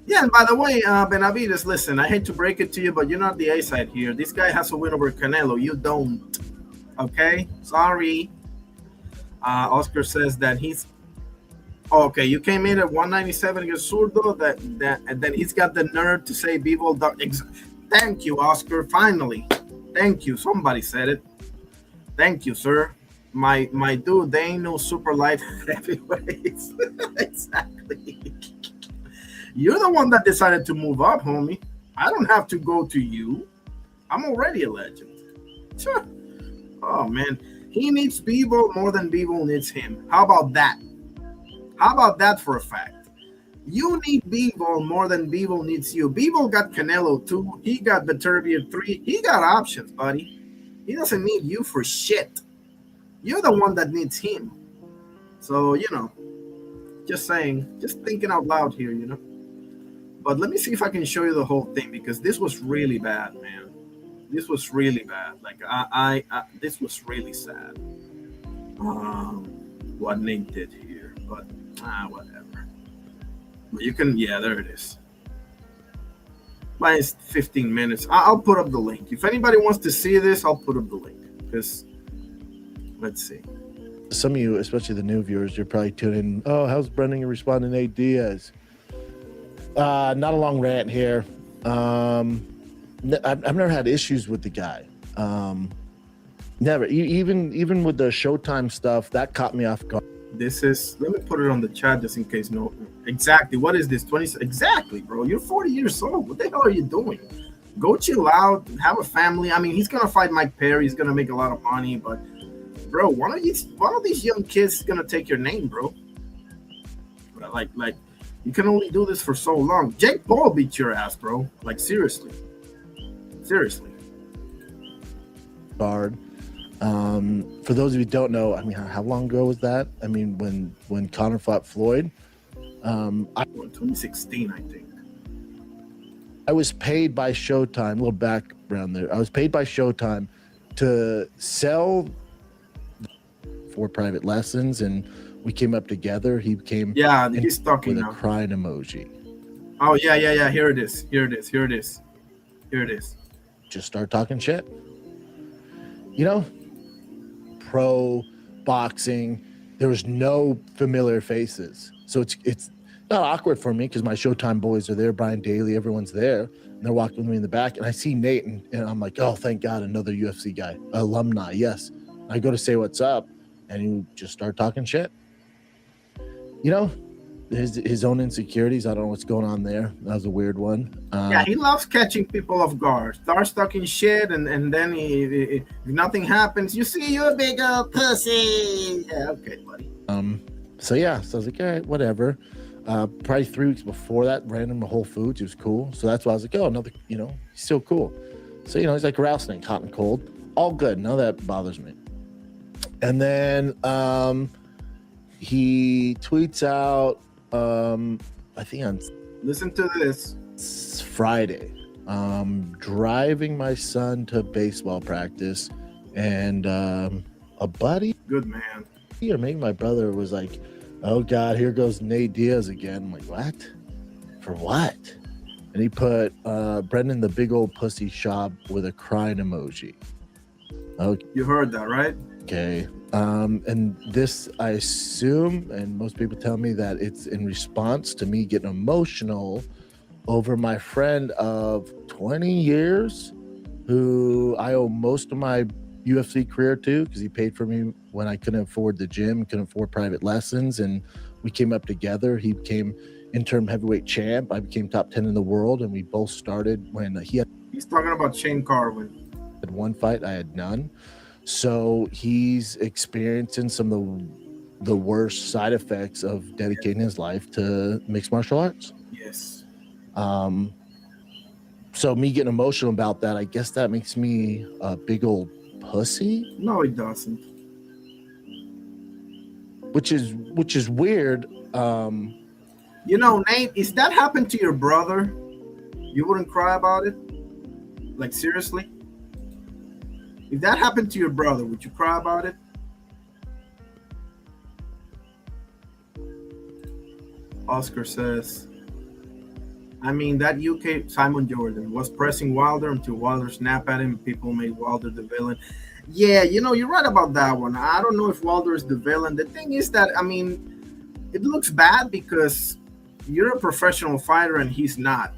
Yeah, and by the way, Benavidez, listen, I hate to break it to you, but you're not the A-side here. This guy has a win over Canelo. You don't. Okay? Sorry. Oscar says that he's... Okay, you came in at 197 against Zurdo, and then he's got the nerve to say Bivol... Thank you, Oscar. Finally. Thank you. Somebody said it. Thank you, sir. My dude, they ain't no super light heavyweights. Exactly. You're the one that decided to move up, homie. I don't have to go to you. I'm already a legend. Sure. Oh, man. He needs Bivol more than Bivol needs him. How about that? How about that for a fact? You need Bivol more than Bivol needs you. Bivol got Canelo 2. He got Beterbiev 3. He got options, buddy. He doesn't need you for shit. You're the one that needs him. So, just saying, just thinking out loud here, But let me see if I can show you the whole thing, because this was really bad, man. This was really bad. Like, this was really sad. What Nate did here, but whatever. But you can, yeah, there it is. Minus 15 minutes. I'll put up the link. If anybody wants to see this, I'll put up the link. Because, let's see. Some of you, especially the new viewers, you're probably tuning in. Oh, how's Brendan responding to Nate Diaz? Not a long rant here. I've never had issues with the guy. Never. Even with the Showtime stuff, that caught me off guard. This is, let me put it on the chat just in case. No, exactly. What is this? 20? Exactly, bro. You're 40 years old. What the hell are you doing? Go chill out. Have a family. I mean, he's gonna fight Mike Perry. He's gonna make a lot of money, but bro, one of these young kids is gonna take your name, bro. Like. You can only do this for so long. Jake Paul beat your ass, bro. Like, seriously. Seriously. Guard. For those of you who don't know, I mean, how long ago was that? I mean, when Conor fought Floyd? 2016, I think. I was paid by Showtime, a little background there. I was paid by Showtime to sell for private lessons, and we came up together. He came he's talking with now. A crying emoji. Oh, yeah. Here it is. Just start talking shit. Pro boxing, there was no familiar faces. So it's not awkward for me because my Showtime boys are there, Brian Daly, everyone's there. And they're walking with me in the back. And I see Nate, and I'm like, oh, thank God, another UFC guy. Alumni, yes. I go to say what's up, and you just start talking shit. His own insecurities. I don't know what's going on there. That was a weird one. He loves catching people off guard. Starts talking shit, and then if nothing happens, you see, you're a big old pussy. Yeah, okay, buddy. So I was like, all right, whatever. Probably 3 weeks before that, ran him to Whole Foods. It was cool. So that's why I was like, oh, another, he's still cool. So, he's like a rattlesnake, hot and cold. All good. None of that bothers me. And then he tweets out, I think on Listen to this. Friday, driving my son to baseball practice, and a buddy, Good man. or maybe my brother, was like, "Oh God, here goes Nate Diaz again." I'm like, "What? For what?" And he put Brendan the big old pussy shop with a crying emoji. Okay. You heard that, right? Okay. And this, I assume, and most people tell me that it's in response to me getting emotional over my friend of 20 years who I owe most of my UFC career to, because he paid for me when I couldn't afford the gym, couldn't afford private lessons, and we came up together. He became interim heavyweight champ. I became top 10 in the world, and we both started when He's talking about Shane Carwin. had one fight, I had none. So he's experiencing some of the worst side effects of dedicating his life to mixed martial arts. Yes. So me getting emotional about that, I guess that makes me a big old pussy. No, it doesn't. Which is weird. You know, Nate, if that happened to your brother, you wouldn't cry about it? Like, seriously? If that happened to your brother, would you cry about it? Oscar says, I mean, that UK Simon Jordan was pressing Wilder until Wilder snapped at him and people made Wilder the villain. Yeah, you know, you're right about that one. I don't know if Wilder is the villain. The thing is that, I mean, it looks bad because you're a professional fighter and he's not.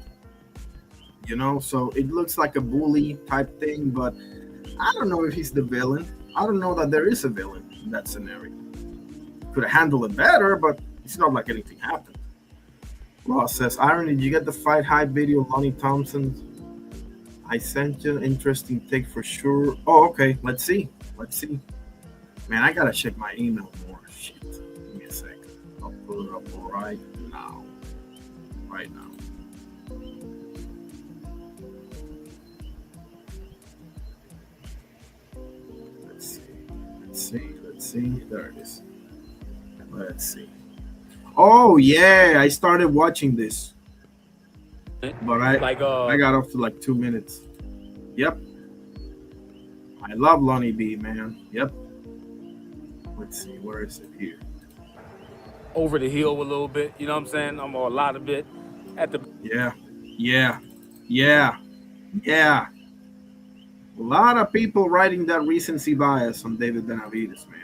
You know, so it looks like a bully type thing, but I don't know if he's the villain. I don't know that there is a villain in that scenario. Could have handled it better, but it's not like anything happened. Ross says, Irony, did you get the fight hype video of Lonnie Thompson? I sent you an interesting take for sure. Oh, okay. Let's see. Man, I gotta check my email more. Shit. Give me a second. I'll pull it up right now. Let's see. There it is. Let's see. Oh yeah, I started watching this, but I got off to like 2 minutes. Yep. I love Lonnie B, man. Yep. Let's see, where is it here? Over the hill a little bit, you know what I'm saying? I'm a lot of bit at the. Yeah. A lot of people writing that recency bias on David Benavidez, man.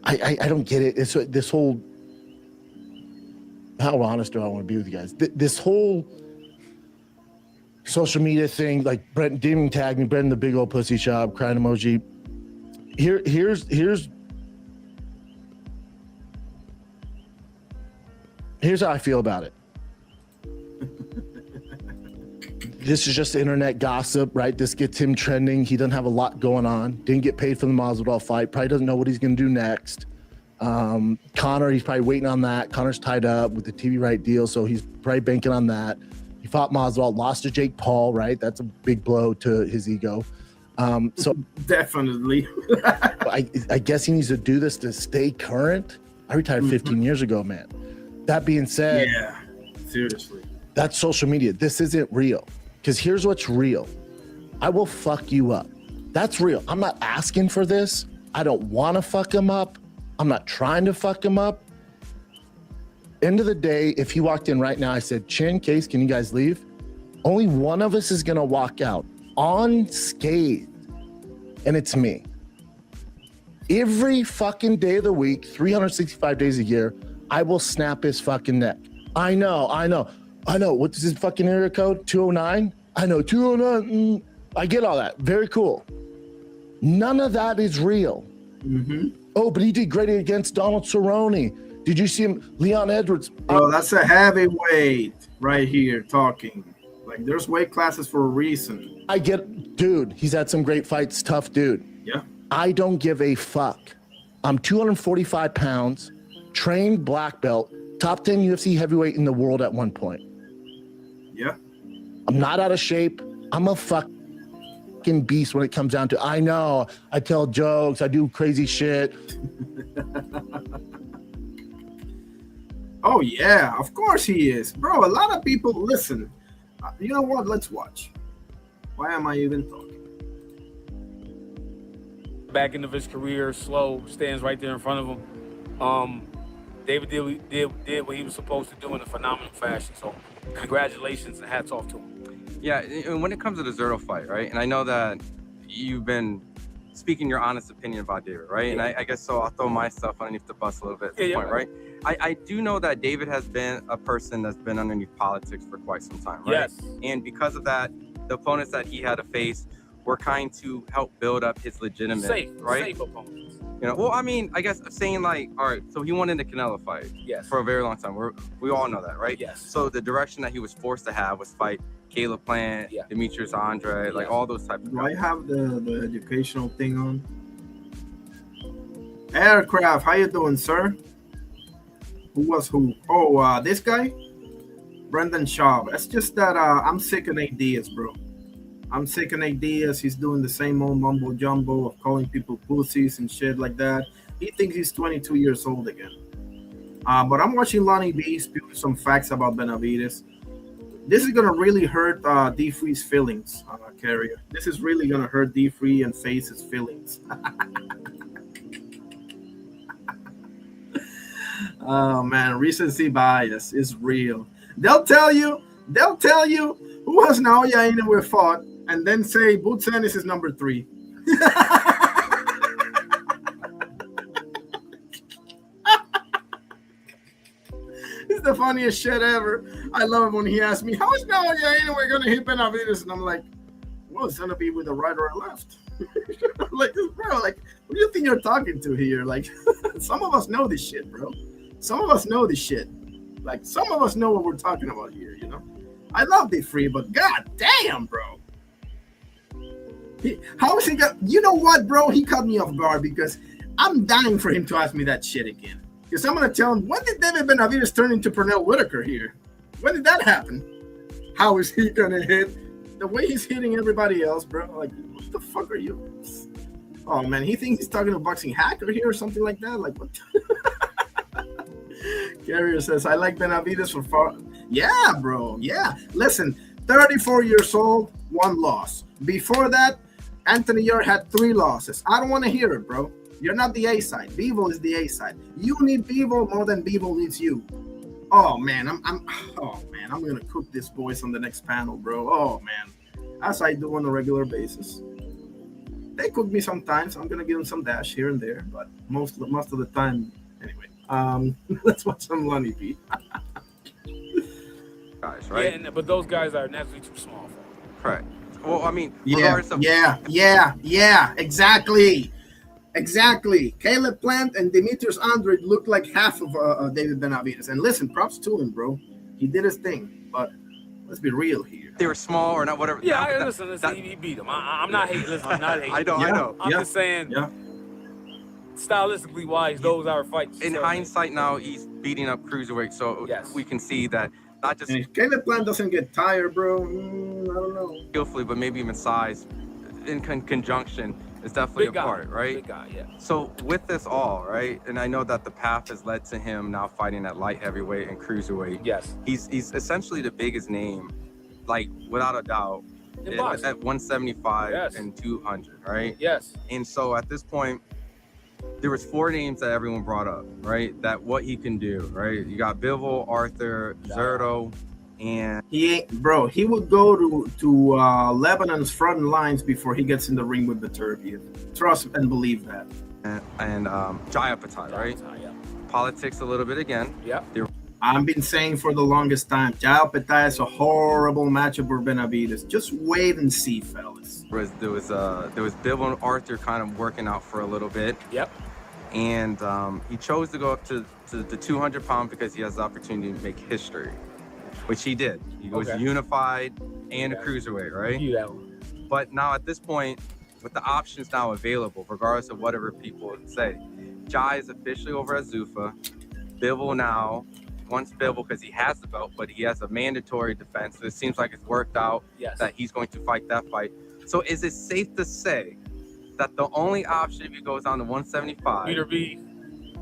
I don't get it. It's this whole, how honest do I want to be with you guys? This whole social media thing, like Brent Demon tagged me, Brendan the big old pussy shop, crying emoji. Here's how I feel about it. This is just internet gossip, right? This gets him trending. He doesn't have a lot going on. Didn't get paid for the Masvidal fight. Probably doesn't know what he's going to do next. Conor, he's probably waiting on that. Conor's tied up with the TV right deal, so he's probably banking on that. He fought Masvidal, lost to Jake Paul, right? That's a big blow to his ego. So definitely. I guess he needs to do this to stay current. I retired 15 years ago, man. That being said, yeah, seriously, that's social media. This isn't real. Because here's what's real. I will fuck you up. That's real. I'm not asking for this. I don't want to fuck him up. I'm not trying to fuck him up. End of the day, if he walked in right now, I said, Chin, Case, can you guys leave? Only one of us is going to walk out unscathed, and it's me. Every fucking day of the week, 365 days a year, I will snap his fucking neck. I know. What's his fucking area code? 209? I know, 209. I get all that. Very cool. None of that is real. Mm-hmm. Oh, but he did great against Donald Cerrone. Did you see him? Leon Edwards. Oh, that's a heavyweight right here talking. Like, there's weight classes for a reason. I get, dude, he's had some great fights. Tough dude. Yeah. I don't give a fuck. I'm 245 pounds, trained black belt, top 10 UFC heavyweight in the world at one point. Yeah. I'm not out of shape. I'm a fucking beast when it comes down to, I know, I tell jokes, I do crazy shit. Oh yeah, of course he is, bro. A lot of people listen. You know what? Let's watch. Why am I even talking? Back end of his career, slow, stands right there in front of him. David did what he was supposed to do in a phenomenal fashion. So congratulations and hats off to him. Yeah, and when it comes to the Zurdo fight, right? And I know that you've been speaking your honest opinion about David, right? And I guess so I'll throw myself underneath the bus a little bit at this point, right? I do know that David has been a person that's been underneath politics for quite some time, right? Yes. And because of that, the opponents that he had to face were kind to help build up his legitimate, right? Safe opponents. You know, well, I mean, I guess saying like, all right, so he wanted the Canelo fight for a very long time. We all know that, right? Yes. So the direction that he was forced to have was fight Caleb Plant, Demetrius Andre, like all those types of Do guys. I have the educational thing on? Aircraft, how you doing, sir? Who was who? Oh, this guy? Brendan Schaub. It's just that I'm sick of Nate Diaz, bro. I'm sick of Nate Diaz. He's doing the same old mumbo jumbo of calling people pussies and shit like that. He thinks he's 22 years old again. But I'm watching Lonnie B spew some facts about Benavidez. This is going to really hurt D Free's feelings, Carrier. This is really going to hurt D Free and Face's feelings. Oh, man. Recency bias is real. They'll tell you who has Naoya Inoue fought and then say Boots Ennis is number 3. It's the funniest shit ever. I love it when he asks me, how is Naoya Inoue going to hit Benavidez? And I'm like, well, it's going to be with a right or a left. Like, bro, like, what do you think you're talking to here? Like, some of us know this shit, bro. Some of us know this shit. Like, some of us know what we're talking about here, you know? I love D Free, but god damn, bro. How is he got? You know what, bro? He caught me off guard because I'm dying for him to ask me that shit again. Because I'm gonna tell him, when did David Benavidez turn into Pernell Whitaker here? When did that happen? How is he gonna hit the way he's hitting everybody else, bro? Like, what the fuck are you? Oh man, he thinks he's talking to boxing hacker here or something like that. Like, what? Carrier says, I like Benavidez for far. Yeah, bro. Yeah. Listen, 34 years old, 1 loss. Before that, Anthony Yarde had 3 losses. I don't want to hear it, bro. You're not the A side. Bivol is the A side. You need Bivol more than Bivol needs you. Oh man, I'm gonna cook this boys on the next panel, bro. Oh man, as I do on a regular basis. They cook me sometimes. I'm gonna give them some dash here and there, but most of the time, anyway. Let's watch some Lonnie B. Guys, right? Yeah, but those guys are naturally too small for him. Correct. Well, I mean, yeah, exactly. Caleb Plant and Demetrius Andre look like half of David Benavidez. And listen, props to him, bro. He did his thing, but let's be real here. They were small or not, whatever. Yeah, listen, he beat him. I'm not hating. Listen, I'm not hating. I know. I'm just saying, stylistically wise, those are fights. In hindsight, now he's beating up cruiserweight, so we can see that not just Caleb Plant doesn't get tired, bro. I don't know. skillfully, but maybe even size in conjunction is definitely Big a guy. part, right? Big guy, yeah. So with this all, right, and I know that the path has led to him now fighting at light heavyweight and cruiserweight. Yes. He's essentially the biggest name, like without a doubt, In at boxing. 175 and 200, right? Yes. And so at this point, there was 4 names that everyone brought up, right? That what he can do, right? You got Bivol, Arthur, Zurdo, and He ain't, bro. He would go to Lebanon's front lines before he gets in the ring with the Turkey. Trust and believe that. and Jaya Patai, right? Politics a little bit again. Yep. I've been saying for the longest time, Jao Petai is a horrible matchup for Benavidez. Just wait and see, fellas. There was Bivol and Arthur kind of working out for a little bit. Yep. And he chose to go up to the 200 pound because he has the opportunity to make history, which he did. He was unified and a cruiserweight, right? Yeah. But now at this point, with the options now available, regardless of whatever people say, Jai is officially over at Zuffa. Bivol now wants Bivol because he has the belt, but he has a mandatory defense. So it seems like it's worked out that he's going to fight that fight. So is it safe to say that the only option if he goes down to 175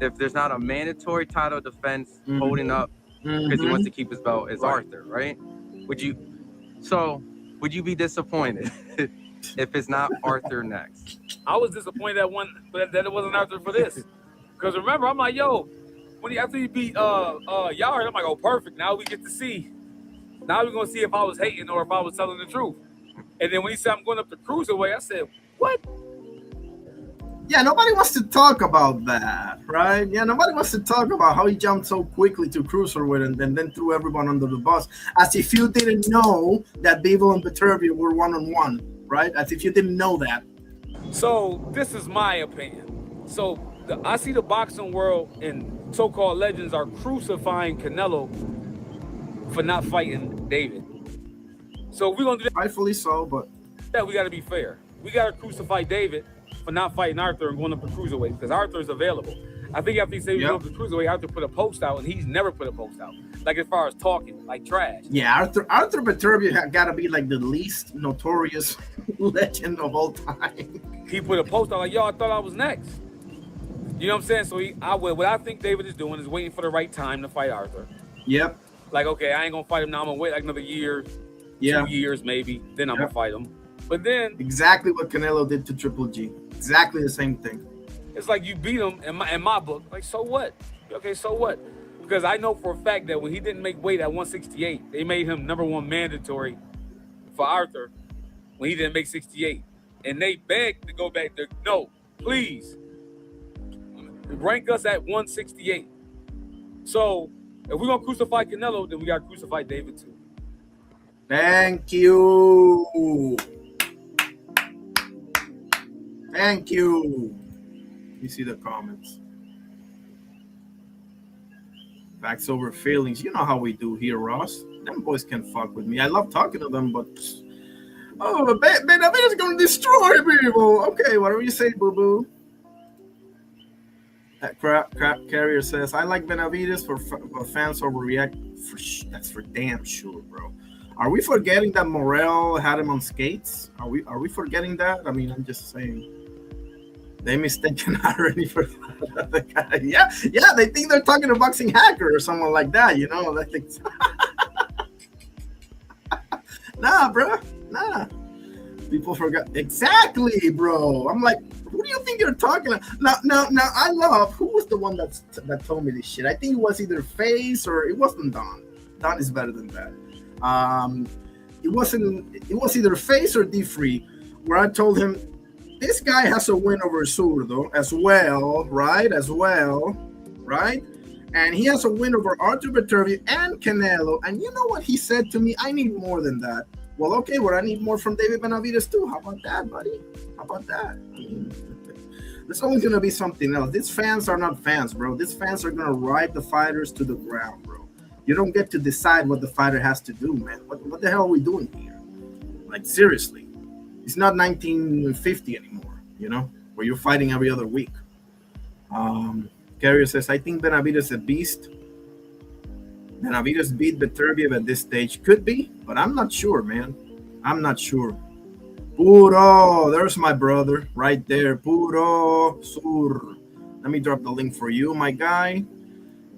if the's not a mandatory title defense holding up because he wants to keep his belt, is Arthur, right? Would you be disappointed if it's not Arthur next? I was disappointed that it wasn't Arthur for this. Because remember, I'm like, yo, after he beat Yard, I'm like, oh, perfect. Now we get to see. Now we're gonna see if I was hating or if I was telling the truth. And then when he said I'm going up to cruiserweight, I said, what? Yeah, nobody wants to talk about that, right? Yeah, nobody wants to talk about how he jumped so quickly to cruiserweight and then threw everyone under the bus, as if you didn't know that Bivol and Beterbiev were one-on-one, right? As if you didn't know that. So this is my opinion. So I see the boxing world and so-called legends are crucifying Canelo for not fighting David. So we're gonna do that. Rightfully so, but yeah, we gotta be fair. We gotta crucify David for not fighting Arthur and going up to cruiserweight because Arthur is available. I think after he said he was going to cruiserweight, Arthur put a post out, and he's never put a post out. Like as far as talking, like trash. Yeah, Arthur Beterbiev got to be like the least notorious legend of all time. He put a post out like, yo, I thought I was next. You know what I'm saying? So what I think David is doing is waiting for the right time to fight Arthur. Yep. Like, okay, I ain't gonna fight him now. I'm gonna wait like another year, 2 years maybe. Then I'm gonna fight him. But then exactly what Canelo did to Triple G. Exactly the same thing. It's like you beat him in my book. Like, so what? Okay, so what? Because I know for a fact that when he didn't make weight at 168, they made him #1 mandatory for Arthur when he didn't make 68. And they begged to go back there. No, please. Rank us at 168. So if we're gonna crucify Canelo, then we gotta crucify David too. Thank you. Thank you. You see the comments. Facts over feelings. You know how we do here, Ross. Them boys can fuck with me. I love talking to them, but Benavidez is gonna destroy people. Okay, whatever you say, boo-boo. That crap carrier says, I like Benavidez for fans overreact. That's for damn sure, bro. Are we forgetting that Morel had him on skates? Are we forgetting that? I mean, I'm just saying. They mistaken already for the other guy. Yeah, they think they're talking to Boxing Hacker or someone like that, you know? Nah, bro. Nah. People forgot. Exactly, bro. I'm like, who do you think you're talking about? Now, I love, who was the one that told me this shit? I think it was either Face or it wasn't Don. Don is better than that. It was either Face or D-Free, where I told him, this guy has a win over Zurdo as well, right? And he has a win over Arthur Beterbiev and Canelo. And you know what he said to me? I need more than that. Well, okay, I need more from David Benavidez too. How about that, buddy? How about that? I mean, there's always going to be something else. These fans are not fans, bro. These fans are going to ride the fighters to the ground, bro. You don't get to decide what the fighter has to do, man. What the hell are we doing here? Like, seriously. It's not 1950 anymore, you know, where you're fighting every other week. Carrier says, I think Benavidez is a beast. Benavidez beat Beterbiev at this stage. Could be, but I'm not sure, man. I'm not sure. Puro, there's my brother right there. Puro Sur. Let me drop the link for you, my guy.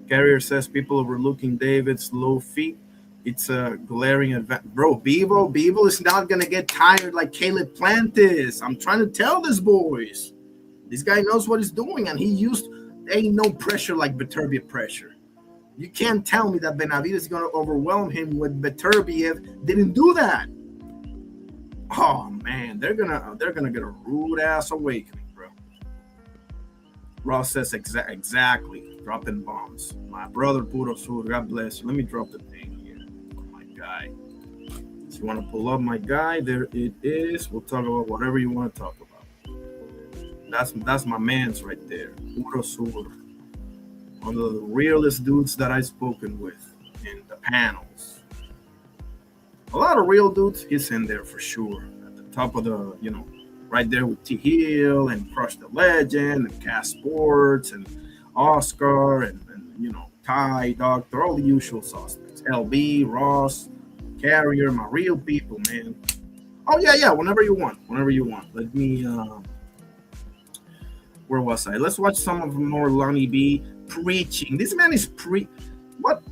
Carrier says people overlooking David's low feet. It's a glaring advantage. Bro, Bivol is not going to get tired like Caleb Plantis. I'm trying to tell these boys. This guy knows what he's doing, and ain't no pressure like Beterbiev pressure. You can't tell me that Benavidez is going to overwhelm him with Beterbiev. Didn't do that. Oh, man. They're gonna get a rude ass awakening, bro. Ross says exactly. Dropping bombs. My brother, Puro Sur, God bless you. Let me drop the thing. Guy. If you want to pull up my guy, there it is. We'll talk about whatever you want to talk about. That's my man's right there. Puro Sur. One of the realest dudes that I've spoken with in the panels. A lot of real dudes, he's in there for sure. At the top of the, right there with T. Hill and Crush the Legend and Cass Sports and Oscar and Ty, Doctor, all the usual suspects. LB, Ross, Carrier, my real people, man. Oh, yeah, whenever you want. Let me Where was I? Let's watch some of more Lonnie B preaching. This man is what?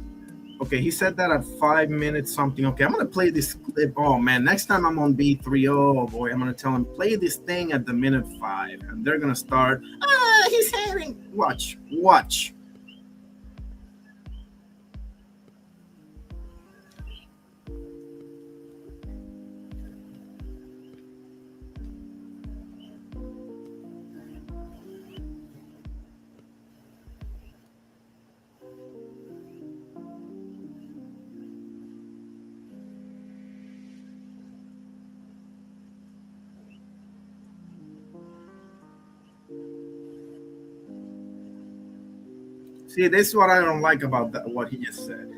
Okay, he said that at 5 minutes something. Okay, I'm gonna play this clip. Oh man, next time I'm on B3, oh boy, I'm gonna tell him play this thing at the minute 5, and they're gonna start. He's having. Watch. See, this is what I don't like about what he just said.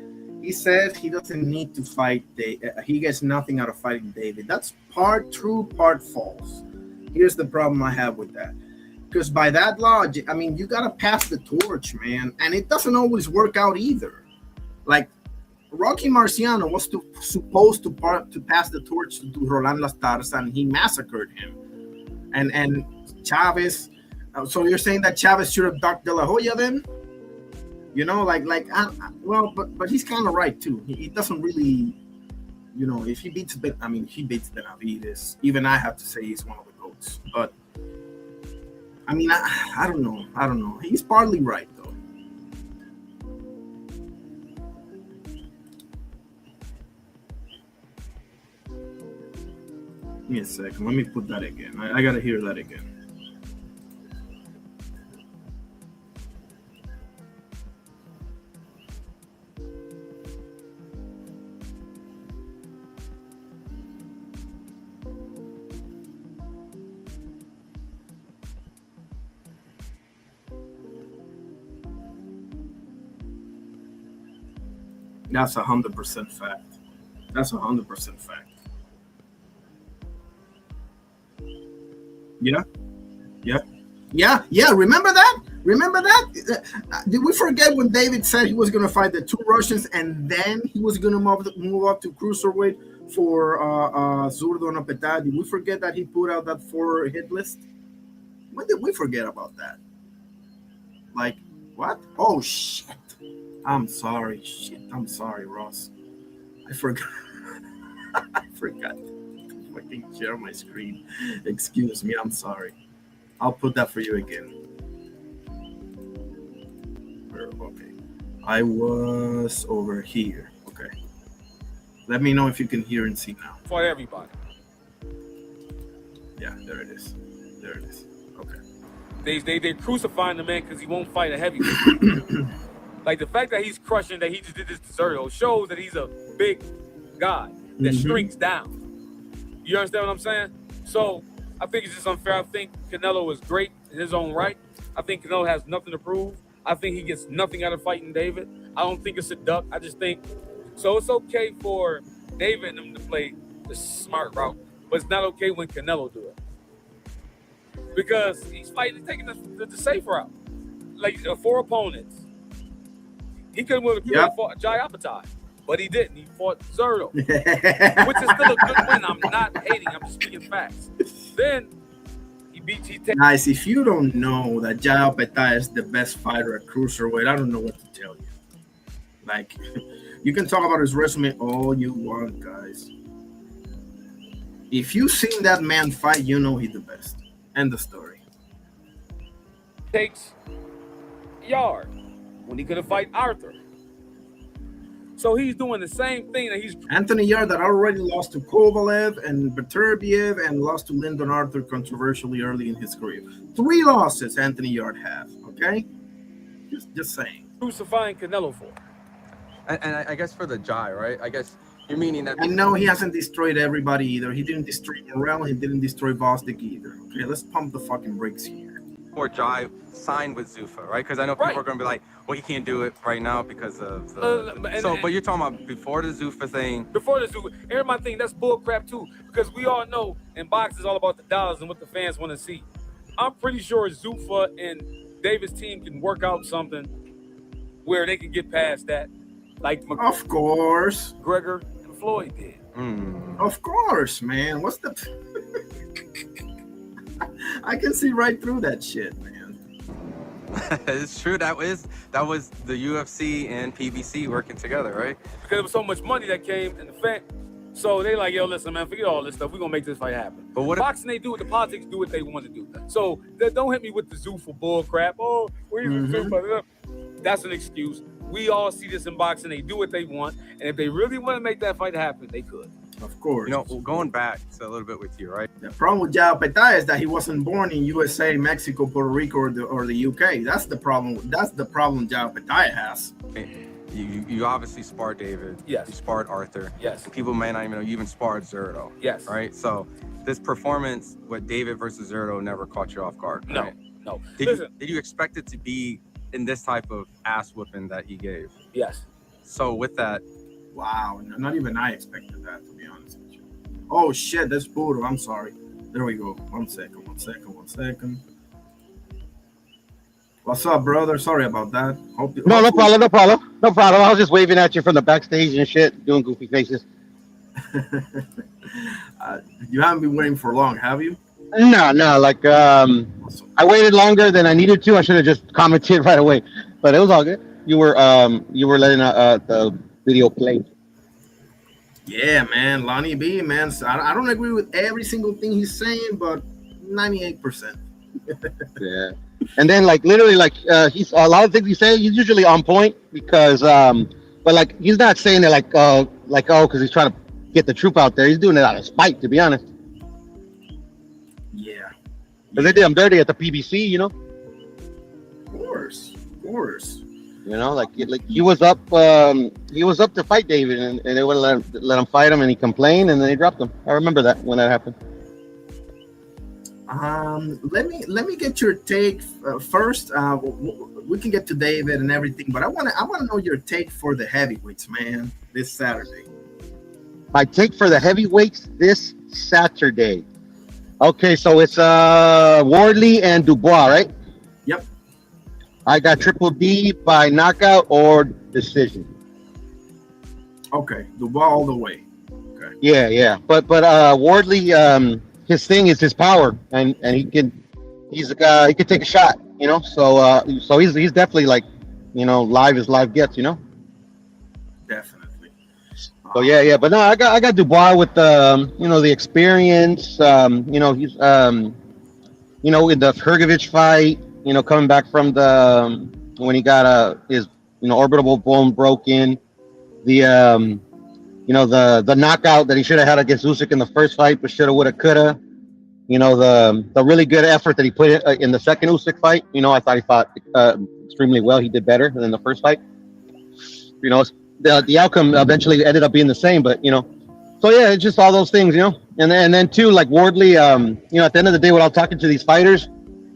He said he doesn't need to fight. He gets nothing out of fighting David. That's part true, part false. Here's the problem I have with that. Because by that logic, I mean, you got to pass the torch, man. And it doesn't always work out either. Like, Rocky Marciano was supposed to pass the torch to Roland Las Tarzas, and he massacred him. And Chavez, so you're saying that Chavez should have ducked De La Hoya then? You know, well, but he's kind of right too. He doesn't really, you know, if he beats he beats Benavidez. Even I have to say he's one of the GOATs. But I mean, I don't know. He's partly right though. Give me a second. Let me put that again. I gotta hear that again. That's 100% fact. That's 100% fact. Yeah. Remember that? Did we forget when David said he was going to fight the 2 Russians and then he was going to move up to cruiserweight for Zurdo and Opeta? Did we forget that he put out that 4 hit list? When did we forget about that? Like, what? Oh, shit. I'm sorry. I'm sorry, Ross. I forgot. I forgot to fucking share my screen. Excuse me. I'm sorry. I'll put that for you again. Okay. I was over here. Okay. Let me know if you can hear and see now. For everybody. Yeah, there it is. Okay. They're crucifying the man because he won't fight a heavyweight. Like, the fact that he's crushing, that he just did this to Zurdo, shows that he's a big guy that shrinks down. You understand what I'm saying? So, I think it's just unfair. I think Canelo is great in his own right. I think Canelo has nothing to prove. I think he gets nothing out of fighting David. I don't think it's a duck. I just think, so it's okay for David and them to play the smart route, but it's not okay when Canelo do it. Because he's taking the safe route. Like, 4 opponents. He could have fought Jai Apatow, but he didn't. He fought Zurdo, which is still a good win. I'm not hating. I'm just speaking facts. Then he beats. Guys, if you don't know that Jai Apatow is the best fighter at cruiserweight, I don't know what to tell you. Like, you can talk about his resume all you want, guys. If you've seen that man fight, you know he's the best. End the story. Takes Yard when he could have fight Arthur. So he's doing the same thing that he's... Anthony Yard that already lost to Kovalev and Beterbiev and lost to Lyndon Arthur controversially early in his career. 3 losses Anthony Yard has, okay? Just saying. Crucifying Canelo for. And I guess for the Jai, right? I guess you're meaning that... I know he hasn't destroyed everybody either. He didn't destroy Morel. He didn't destroy Vostok either. Okay, let's pump the fucking brakes here. Or Jai signed with Zuffa, right? Because I know people are going to be like, well, he can't do it right now because of the... But you're talking about before the Zuffa thing. Before the Zuffa. Here's my thing. That's bull crap, too. Because we all know in boxing, it's all about the dollars and what the fans want to see. I'm pretty sure Zuffa and David's team can work out something where they can get past that. Like of course. Gregor and Floyd did. Of course, man. What's the... I can see right through that shit, man. It's true. That was the UFC and PBC working together, right? Because there was so much money that came in the fan. So they like, yo, listen, man, forget all this stuff. We're gonna make this fight happen. But what boxing, they do it. The politics do what they want to do. So don't hit me with the Zuffa bull crap. Oh, we're Zuffa. That's an excuse. We all see this in boxing. They do what they want, and if they really want to make that fight happen, they could. Of course. You know, going back to a little bit with you, right? The problem with Jao Petaya is that he wasn't born in USA, Mexico, Puerto Rico, or the UK. That's the problem. That's the problem Jao Petaya has. You obviously sparred David. Yes. You sparred Arthur. Yes. And people may not even know you even sparred Zurdo. Yes. Right? So this performance with David versus Zurdo never caught you off guard, right? No. Did you expect it to be in this type of ass whooping that he gave? Yes. So with that, wow, not even I expected that, to be honest with you. Oh shit, that's brutal. I'm sorry. There we go. One second. What's up, brother? Sorry about that. No problem. I was just waving at you from the backstage and shit, doing goofy faces. You haven't been waiting for long, have you? No. Like, I waited longer than I needed to. I should have just commented right away, but it was all good. You were letting the video play. Yeah, man. Lonnie B, man. I don't agree with every single thing he's saying, but 98%. Yeah. And then, like, literally, like, he's a lot of things he says. He's usually on point because, but like, he's not saying it like, because he's trying to get the truth out there. He's doing it out of spite, to be honest. Yeah. But they did him dirty at the PBC, you know. Of course. You know, like he was up to fight David, and they wouldn't let him fight him, and he complained, and then they dropped him. I remember that when that happened. Let me get your take first. We can get to David and everything, but I want to know your take for the heavyweights, man, this Saturday. My take for the heavyweights this Saturday. Okay, so it's Wardley and Dubois, right? Yep. I got Triple D by knockout or decision. Okay, Dubois all the way. Okay. Yeah. But Wardley, his thing is his power, and he's a guy, he can take a shot, you know. So he's definitely, like, you know, live as live gets, you know. Definitely. So yeah. But no, I got Dubois with you know, the experience. You know, he's you know, in the Hrgovic fight, you know, coming back from the when he got his, you know, orbital bone broken, the you know, the knockout that he should have had against Usyk in the first fight, but shoulda, woulda, coulda. You know, the really good effort that he put in the second Usyk fight. You know, I thought he fought extremely well. He did better than the first fight. You know, the outcome eventually ended up being the same, but, you know. So yeah, it's just all those things, you know. And then too, like Wardley, you know, at the end of the day, without talking to these fighters,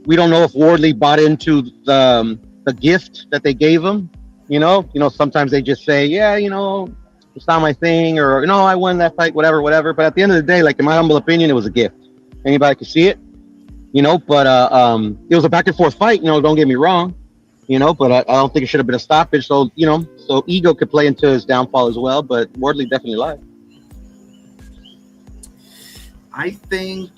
we don't know if Wardley bought into the gift that they gave him. You know, sometimes they just say, yeah, you know, it's not my thing, or, you know, I won that fight, whatever. But at the end of the day, like, in my humble opinion, it was a gift. Anybody could see it, you know. But it was a back and forth fight, you know. Don't get me wrong, you know. But I don't think it should have been a stoppage. So, you know, so ego could play into his downfall as well. But Wardley definitely lied. I think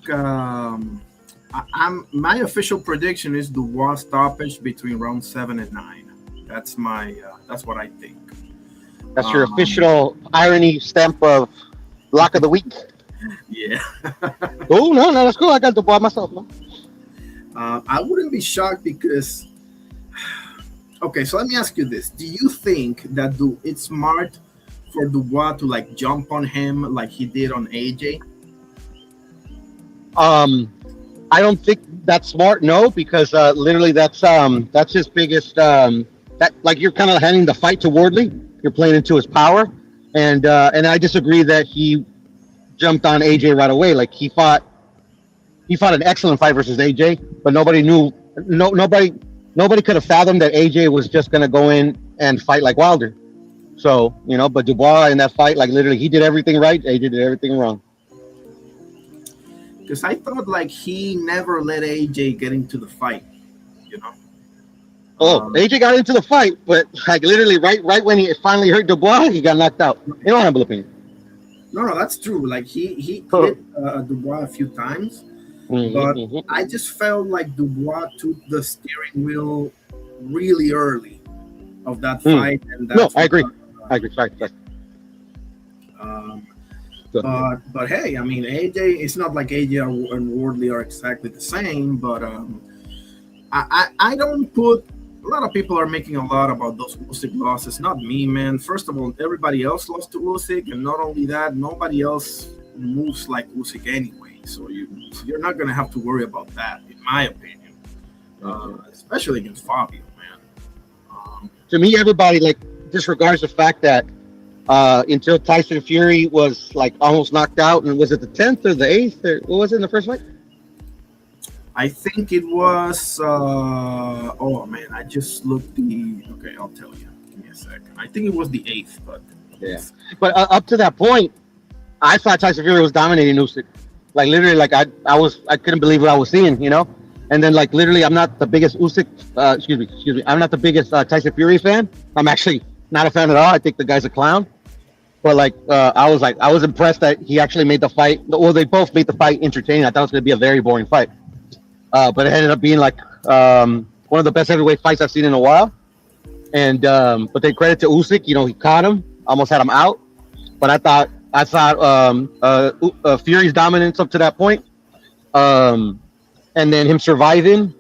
my official prediction is Dubois stoppage between round 7 and 9. That's what I think. That's your official irony stamp of lock of the week. Yeah. Oh no, that's cool. I got Dubois myself, man. I wouldn't be shocked because. Okay, so let me ask you this: do you think that it's smart for Dubois to, like, jump on him like he did on AJ? I don't think that's smart. No, because literally that's his biggest. That, like, you're kind of handing the fight to Wardley. You're playing into his power, and I disagree that he jumped on AJ right away. Like, he fought an excellent fight versus AJ, but nobody could have fathomed that AJ was just gonna go in and fight like Wilder. So, you know, but Dubois in that fight, like, literally, he did everything right. AJ did everything wrong. Because I thought, like, he never let AJ get into the fight, you know. AJ got into the fight, but, like, literally right when he finally hurt Dubois, he got knocked out. In my humble opinion. No, that's true. Like, he hit Dubois a few times, But I just felt like Dubois took the steering wheel really early of that fight. And No, I agree. I agree. Sorry. But hey, I mean, AJ, it's not like AJ and Wardley are exactly the same, but I don't put. A lot of people are making a lot about those Usyk losses. Not me, man. First of all, everybody else lost to Usyk, and not only that, nobody else moves like Usyk anyway. So you're not gonna have to worry about that, in my opinion. Especially against Fabio, man. To me, everybody like disregards the fact that until Tyson Fury was like almost knocked out, and was it the 10th or the 8th or what was it in the first fight? I think it was. Oh man, I just looked Okay, I'll tell you. Give me a second. I think it was the 8th, but yeah. But up to that point, I thought Tyson Fury was dominating Usyk. Like literally, like I couldn't believe what I was seeing, you know. And then like literally, I'm not the biggest Usyk. Excuse me. I'm not the biggest Tyson Fury fan. I'm actually not a fan at all. I think the guy's a clown. But like I was impressed that he actually made the fight. Well, they both made the fight entertaining. I thought it was going to be a very boring fight. But it ended up being like one of the best heavyweight fights I've seen in a while. And but they credit to Usyk, you know, he caught him, almost had him out. But I thought Fury's dominance up to that point, and then him surviving,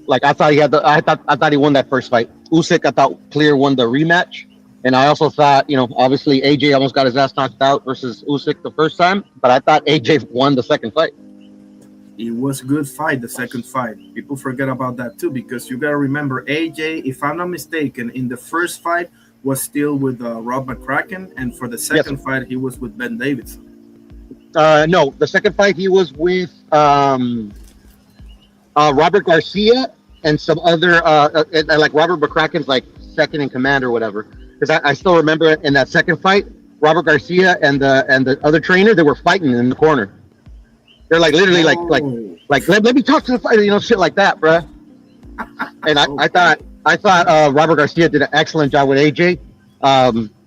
like I thought he won that first fight. Usyk, I thought clear won the rematch, and I also thought, you know, obviously AJ almost got his ass knocked out versus Usyk the first time, but I thought AJ won the second fight. It was a good fight, the second fight. People forget about that too, because you got to remember AJ, if I'm not mistaken, in the first fight was still with Rob McCracken, and for the second fight, he was with Ben Davidson. No, the second fight he was with Robert Garcia and some other, like Robert McCracken's like second in command or whatever. Because I still remember in that second fight, Robert Garcia and the other trainer, they were fighting in the corner. They're like literally like let me talk to the fighter, you know, shit like that, bruh. And I thought Robert Garcia did an excellent job with AJ,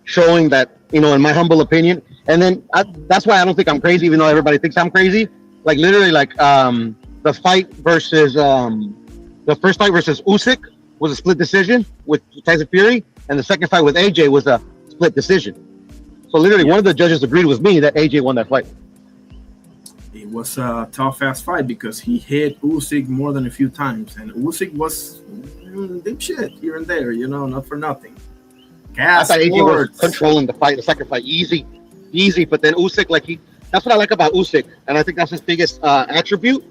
showing that, you know, in my humble opinion. And then that's why I don't think I'm crazy, even though everybody thinks I'm crazy. Like literally, like the fight versus the first fight versus Usyk was a split decision with Tyson Fury, and the second fight with AJ was a split decision. So literally, one of the judges agreed with me that AJ won that fight. It was a tough-ass fight because he hit Usyk more than a few times, and Usyk was dipshit here and there, you know, not for nothing. I thought AJ was controlling the fight, the second fight, easy. But then Usyk, that's what I like about Usyk, and I think that's his biggest attribute,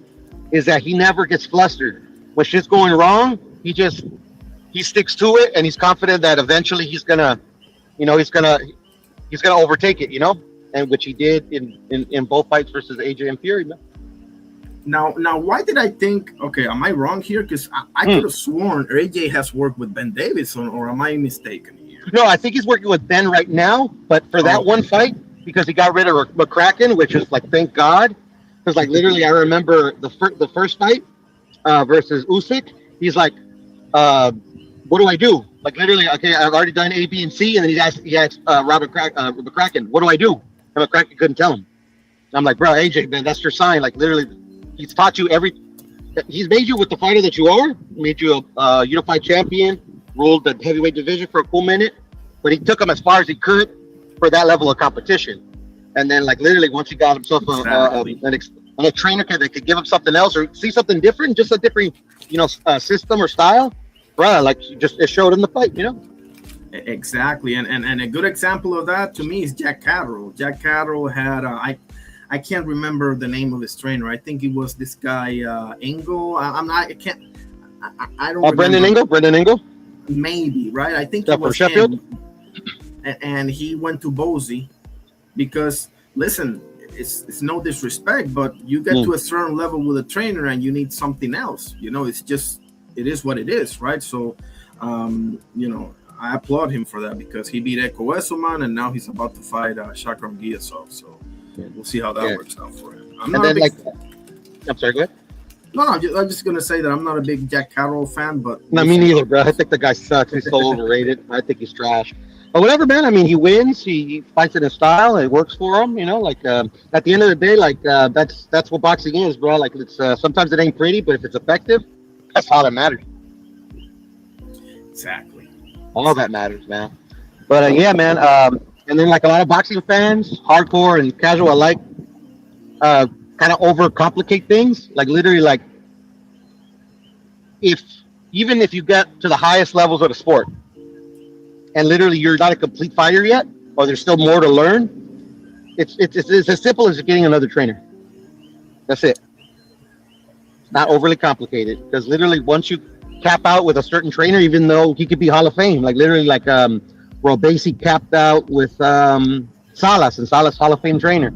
is that he never gets flustered. When shit's going wrong, he sticks to it, and he's confident that eventually he's gonna overtake it, you know. And which he did in both fights versus AJ and Fury, man. Now, why did I think? Okay, am I wrong here? Because I could have sworn AJ has worked with Ben Davidson, or am I mistaken here? No, I think he's working with Ben right now. But for that one fight, because he got rid of McCracken, which is like, thank God. Because like literally, I remember the first fight versus Usyk. He's like, what do I do? Like literally, okay, I've already done A, B, and C, and then he asked Robert McCracken, what do I do? And McCracken couldn't tell him. I'm like, bro, AJ, man, that's your sign. Like literally, he's taught you he's made you with the fighter that you are, made you a unified champion, ruled the heavyweight division for a cool minute, but he took him as far as he could for that level of competition. And then like literally, once he got himself a trainer that could give him something else or see something different, just a different, you know, system or style, bro, like it showed in the fight, you know. Exactly, and a good example of that to me is Jack Catterall. Jack Catterall had I can't remember the name of his trainer. I think it was this guy Engel. I don't. Brendan Engel. Maybe, right? I think it was Sheffield. And he went to Boise because listen, it's no disrespect, but you get to a certain level with a trainer and you need something else. You know, it is what it is, right? So, you know, I applaud him for that because he beat Eko Esselman and now he's about to fight Shakur Giyasov. So we'll see how that works out for him. I'm sorry, go ahead. No, I'm just gonna say that I'm not a big Jack Catterall fan, but no, me neither, bro. I think the guy sucks. He's so overrated. I think he's trash. But whatever, man. I mean, he wins. He fights in his style. It works for him. You know, like at the end of the day, like that's what boxing is, bro. Like it's sometimes it ain't pretty, but if it's effective, that's all that matters. Exactly. All that matters, man. But yeah, man. And then like a lot of boxing fans, hardcore and casual alike, kind of overcomplicate things. Like literally, like even if you get to the highest levels of the sport, and literally you're not a complete fighter yet, or there's still more to learn, it's as simple as getting another trainer. That's it. It's not overly complicated, because literally once you cap out with a certain trainer, even though he could be Hall of Fame, like literally like Robesi capped out with Salas, and Salas Hall of Fame trainer.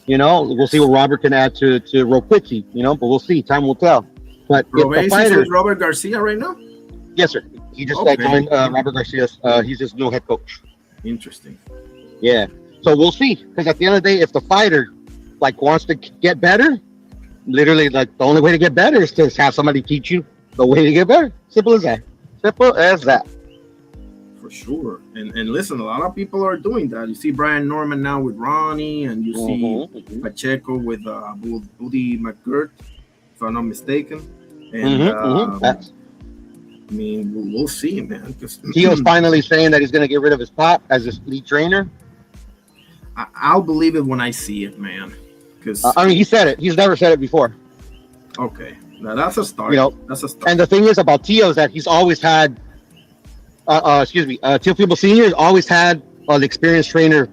You know, we'll see what Robert can add to Roquizzi, you know, but we'll see. Time will tell. But Robesi is Robert Garcia right now? Yes, sir. He just joined Robert Garcia's. He's his new head coach. Interesting. Yeah. So we'll see. Because at the end of the day, if the fighter like wants to get better, literally like the only way to get better is to have somebody teach you the way to get better. Simple as that. Simple as that. For sure. And listen, a lot of people are doing that. You see Brian Norman now with Ronnie, and you see Pacheco with Buddy McGirt, if I'm not mistaken. And I mean, we'll see, man. Tio's finally saying that he's going to get rid of his pop as his lead trainer. I'll believe it when I see it, man. Because I mean, he said it. He's never said it before. Okay, now that's a start. You know, that's a start. And the thing is about Tio is that he's always had, Teofimo Senior has always had an experienced trainer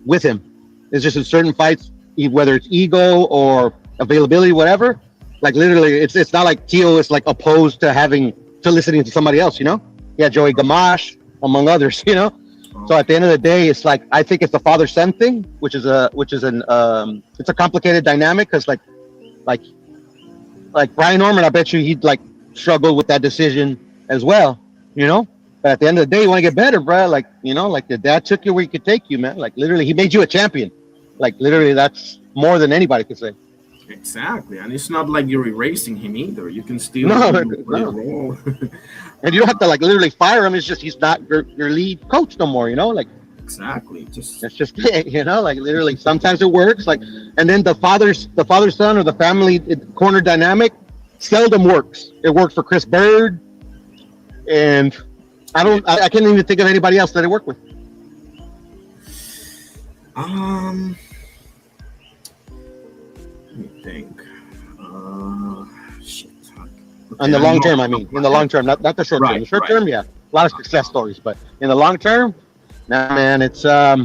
with him. It's just in certain fights, whether it's ego or availability, whatever. Like literally, it's not like Tio is like opposed to listening to somebody else, you know? Yeah, Joey Gamache, among others, you know? So at the end of the day, it's like, I think it's the father-son thing, which is it's a complicated dynamic, because like Brian Norman, I bet you he'd like struggle with that decision as well, you know? But at the end of the day, you want to get better, bro. Like, you know, like the dad took you where he could take you, man. Like literally, he made you a champion. Like literally, that's more than anybody could say. Exactly, and it's not like you're erasing him either. You can still role. And you don't have to like literally fire him. It's just he's not your lead coach no more. You know, like exactly. That's just it. You know, like literally. Sometimes it works. Like, and then the father son or the family corner dynamic seldom works. It worked for Chris Bird, and I can't even think of anybody else that it worked with. Let me think. Shit. In the long term, I mean. In the long term, not the short term. The short term, yeah. A lot of success stories. But in the long term, nah, man, it's... I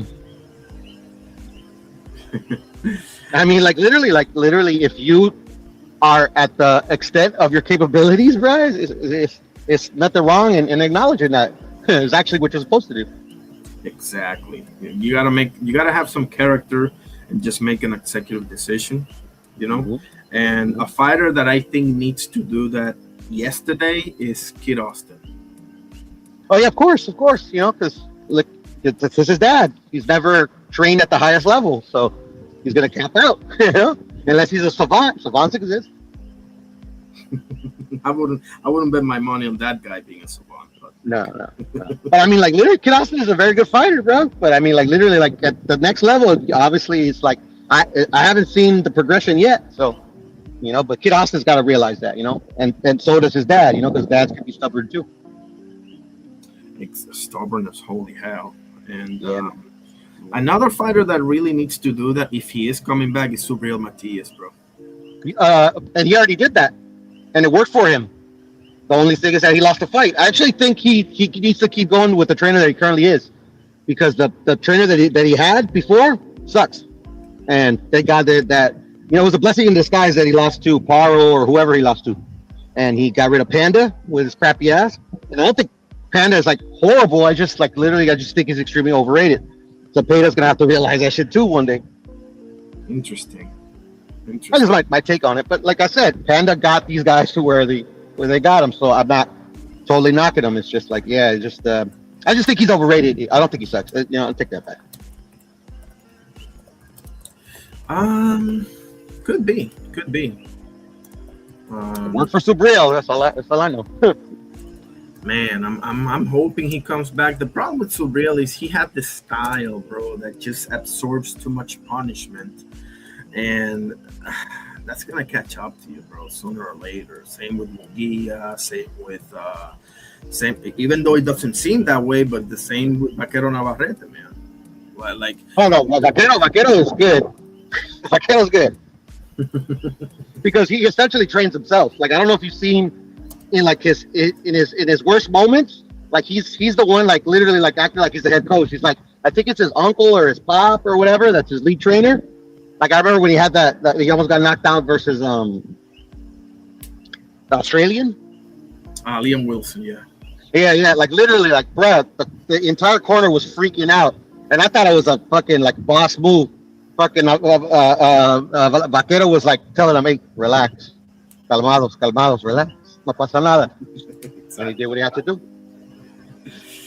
mean, like literally, if you are at the extent of your capabilities, bro, it's nothing wrong in acknowledging that. It's actually what you're supposed to do. Exactly. You gotta have some character and just make an executive decision. You know, and a fighter that I think needs to do that yesterday is Kid Austin. Oh yeah, of course, you know, because look, it's his dad. He's never trained at the highest level, so he's gonna cap out, you know, unless he's a savant. Savants exist. I wouldn't bet my money on that guy being a savant. But. No. But I mean, like literally, Kid Austin is a very good fighter, bro. But I mean, like literally, like at the next level, obviously, it's like. I haven't seen the progression yet, so you know. But Kid Austin's got to realize that, you know, and so does his dad, you know, because dads can be stubborn too. It's stubborn as holy hell. And another fighter that really needs to do that if he is coming back is Subriel Matias, bro. And he already did that, and it worked for him. The only thing is that he lost the fight. I actually think he needs to keep going with the trainer that he currently is, because the trainer that he had before sucks. And thank God that you know, it was a blessing in disguise that he lost to Paro or whoever he lost to, and he got rid of Panda with his crappy ass. And I don't think Panda is like horrible. I just think he's extremely overrated. So Panda's gonna have to realize that shit too one day. Interesting. That's just my take on it. But like I said, Panda got these guys to where they got them. So I'm not totally knocking them. It's just like I just think he's overrated. I don't think he sucks. You know, I'll take that back. Could be. Work for Subriel. That's all I know. Man, I'm hoping he comes back. The problem with Subriel is he had this style, bro, that just absorbs too much punishment, and that's gonna catch up to you, bro, sooner or later. Same with Munguia, same with even though it doesn't seem that way, but the same with Vaquero Navarrete, man. Like, oh no, Vaquero is good. Vaquero's good because he essentially trains himself. Like, I don't know if you've seen in like his worst moments, like he's the one like literally like acting like he's the head coach. He's like, I think it's his uncle or his pop or whatever that's his lead trainer. Like, I remember when he had that he almost got knocked out versus the Australian, Liam Wilson. Yeah. Like, literally, like, bruh, the entire corner was freaking out, and I thought it was a fucking like boss move. Fucking Vaquero was like telling him, "Hey, relax, calmados, relax, no pasa nada." And he did what he had to do.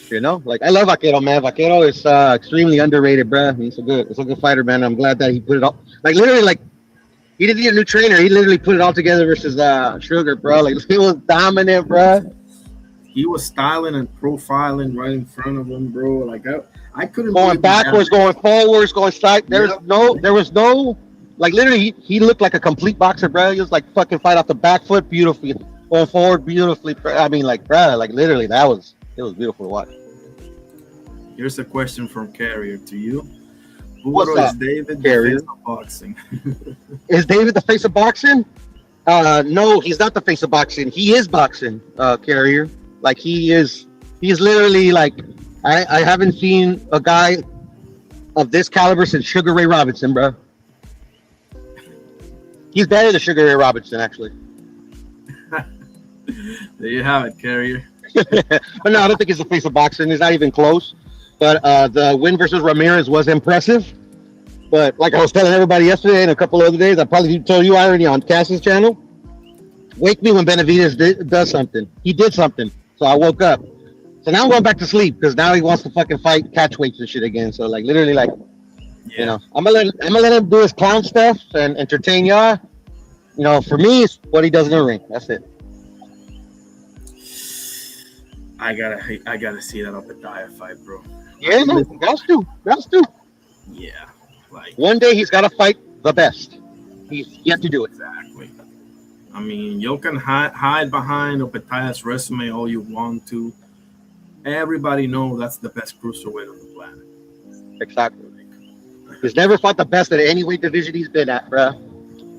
You know, like, I love Vaquero, man. Vaquero is extremely underrated, bro. He's a good fighter, man. I'm glad that he put it all. Like, literally, like, he didn't need a new trainer. He literally put it all together versus Sugar, bro. Like, he was dominant, bro. He was styling and profiling right in front of him, bro. Like, I couldn't going backwards, going forwards, going side. There was no, like, literally, he looked like a complete boxer, bro. He was like fucking fight off the back foot beautifully, going forward beautifully. I mean, like, bro, like, literally, it was beautiful to watch. Here's a question from Carrier to you. What's is up, David Carrier? The face of boxing? Is David the face of boxing? No, he's not the face of boxing. He is boxing, Carrier. Like, he's literally like, I haven't seen a guy of this caliber since Sugar Ray Robinson, bro. He's better than Sugar Ray Robinson, actually. There you have it, Carrier. But no, I don't think he's the face of boxing. He's not even close. But the win versus Ramirez was impressive. But like I was telling everybody yesterday and a couple other days, I probably told you already on Cass's channel, wake me when Benavidez does something. He did something. So I woke up. So now I'm going back to sleep because now he wants to fucking fight catch weights and shit again. So, like, literally, like, you know, I'm gonna let him do his clown stuff and entertain y'all. You know, for me, it's what he does in the ring. That's it. I gotta see that Opetaya fight, bro. Yeah, no, that's to. Yeah, like, one day he's got to fight the best. He's yet to do it. Exactly. I mean, you can hide behind Opetaya's resume all you want to. Everybody knows that's the best cruiserweight on the planet. Exactly. He's never fought the best at any weight division he's been at, bro.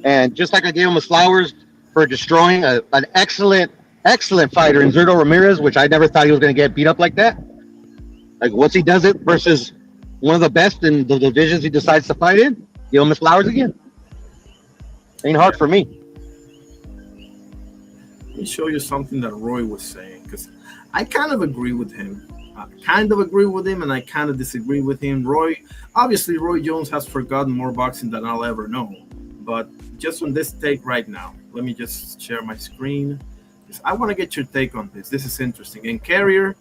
And just like I gave him his flowers for destroying an excellent fighter in Zurdo Ramirez, which I never thought he was going to get beat up like that. Like, once he does it versus one of the best in the divisions he decides to fight in, give him his flowers again. Ain't hard for me. Let me show you something that Roy was saying, because I kind of agree with him. And I kind of disagree with him. Obviously, Roy Jones has forgotten more boxing than I'll ever know. But just on this take right now, let me just share my screen. I want to get your take on this. This is interesting. And Carrier,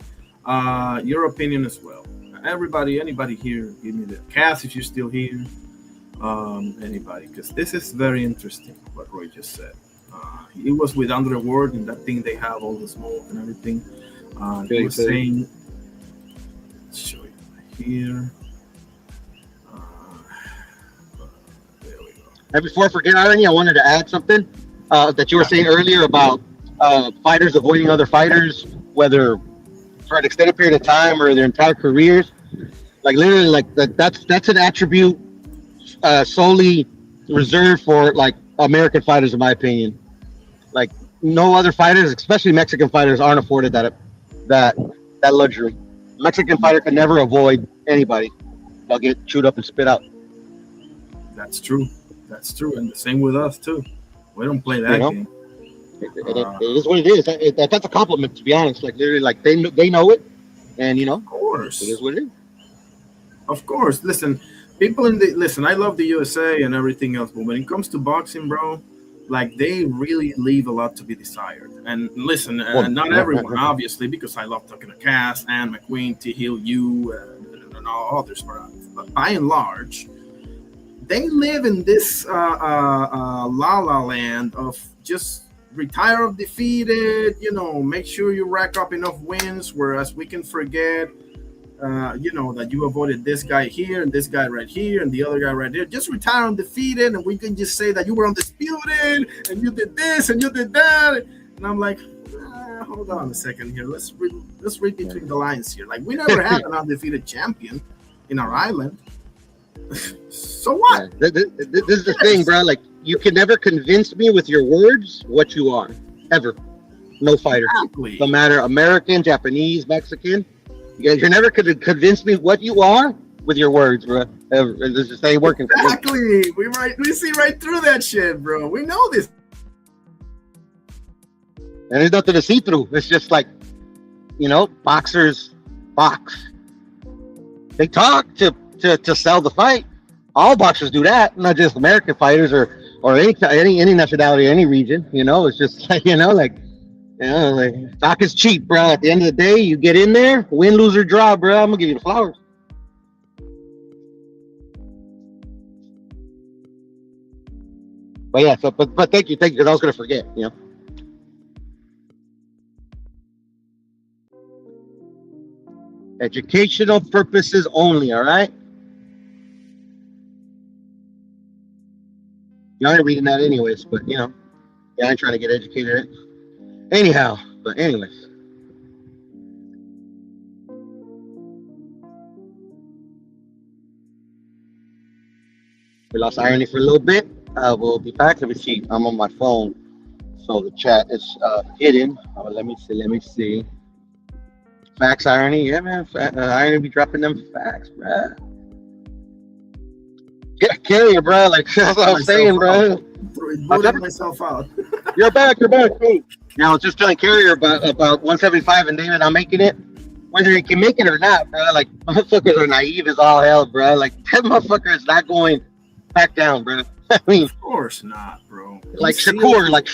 your opinion as well. Anybody here, give me the Cass if you're still here. Anybody, because this is very interesting what Roy just said. He was with Andre Ward and that thing they have all the smoke and everything. He was saying, let's show you here. There we go. And before I forget, Irony, I wanted to add something that you were saying earlier about fighters avoiding other fighters, whether for an extended period of time or their entire careers. Like, literally, like, that's an attribute solely reserved for, like, American fighters, in my opinion. Like, no other fighters, especially Mexican fighters, aren't afforded that luxury. Mexican fighter can never avoid anybody. They'll get chewed up and spit out. That's true. And the same with us too. We don't play that game. It is what it is. That's a compliment, to be honest. Like, literally, like, they know it, and of course, it is what it is. Of course. Listen, I love the USA and everything else, but when it comes to boxing, bro, like, they really leave a lot to be desired. And listen, not everyone, obviously, because I love talking to Cass and McQueen, T. Hill, you, and all others, but by and large, they live in this la la land of just retire undefeated. You know, make sure you rack up enough wins, whereas we can forget. You know, that you avoided this guy here and this guy right here and the other guy right there. Just retire undefeated, and we can just say that you were undisputed and you did this and you did that. And I'm like, hold on a second here. Let's read between the lines here. Like, we never had an undefeated champion in our island. So what? Yeah. This is the thing, bro. Like, you can never convince me with your words what you are, ever. No fighter. Exactly. No matter American, Japanese, Mexican. You're never going to convince me what you are with your words, bro. Ever. This just ain't working. Exactly. We see right through that shit, bro. We know this. And there's nothing to see through. It's just like, you know, boxers box. They talk to sell the fight. All boxers do that, not just American fighters or any nationality, any region. You know, it's just like, like talk is cheap, bro. At the end of the day, you get in there, win, lose, or draw, bro. I'm gonna give you the flowers. But yeah, but thank you, because I was gonna forget, you know. Educational purposes only, all right? Y'all ain't reading that anyways, but you know, yeah, I ain't trying to get educated. Anyhow, but anyways. We lost irony for a little bit. We'll be back. Let me see. I'm on my phone, so the chat is hidden. Let me see. Facts, irony, yeah, man. Irony be dropping them facts, bro. Get carrier, bro. Like that's what I'm saying, bro. Booted myself out. You're back. Cool. Now, just telling Carrier about 175 and David, I'm making it. Whether he can make it or not, bro. Like, motherfuckers are naive as all hell, bro. Like, that motherfucker is not going back down, bro. I mean, of course not, bro. Like Shakur, like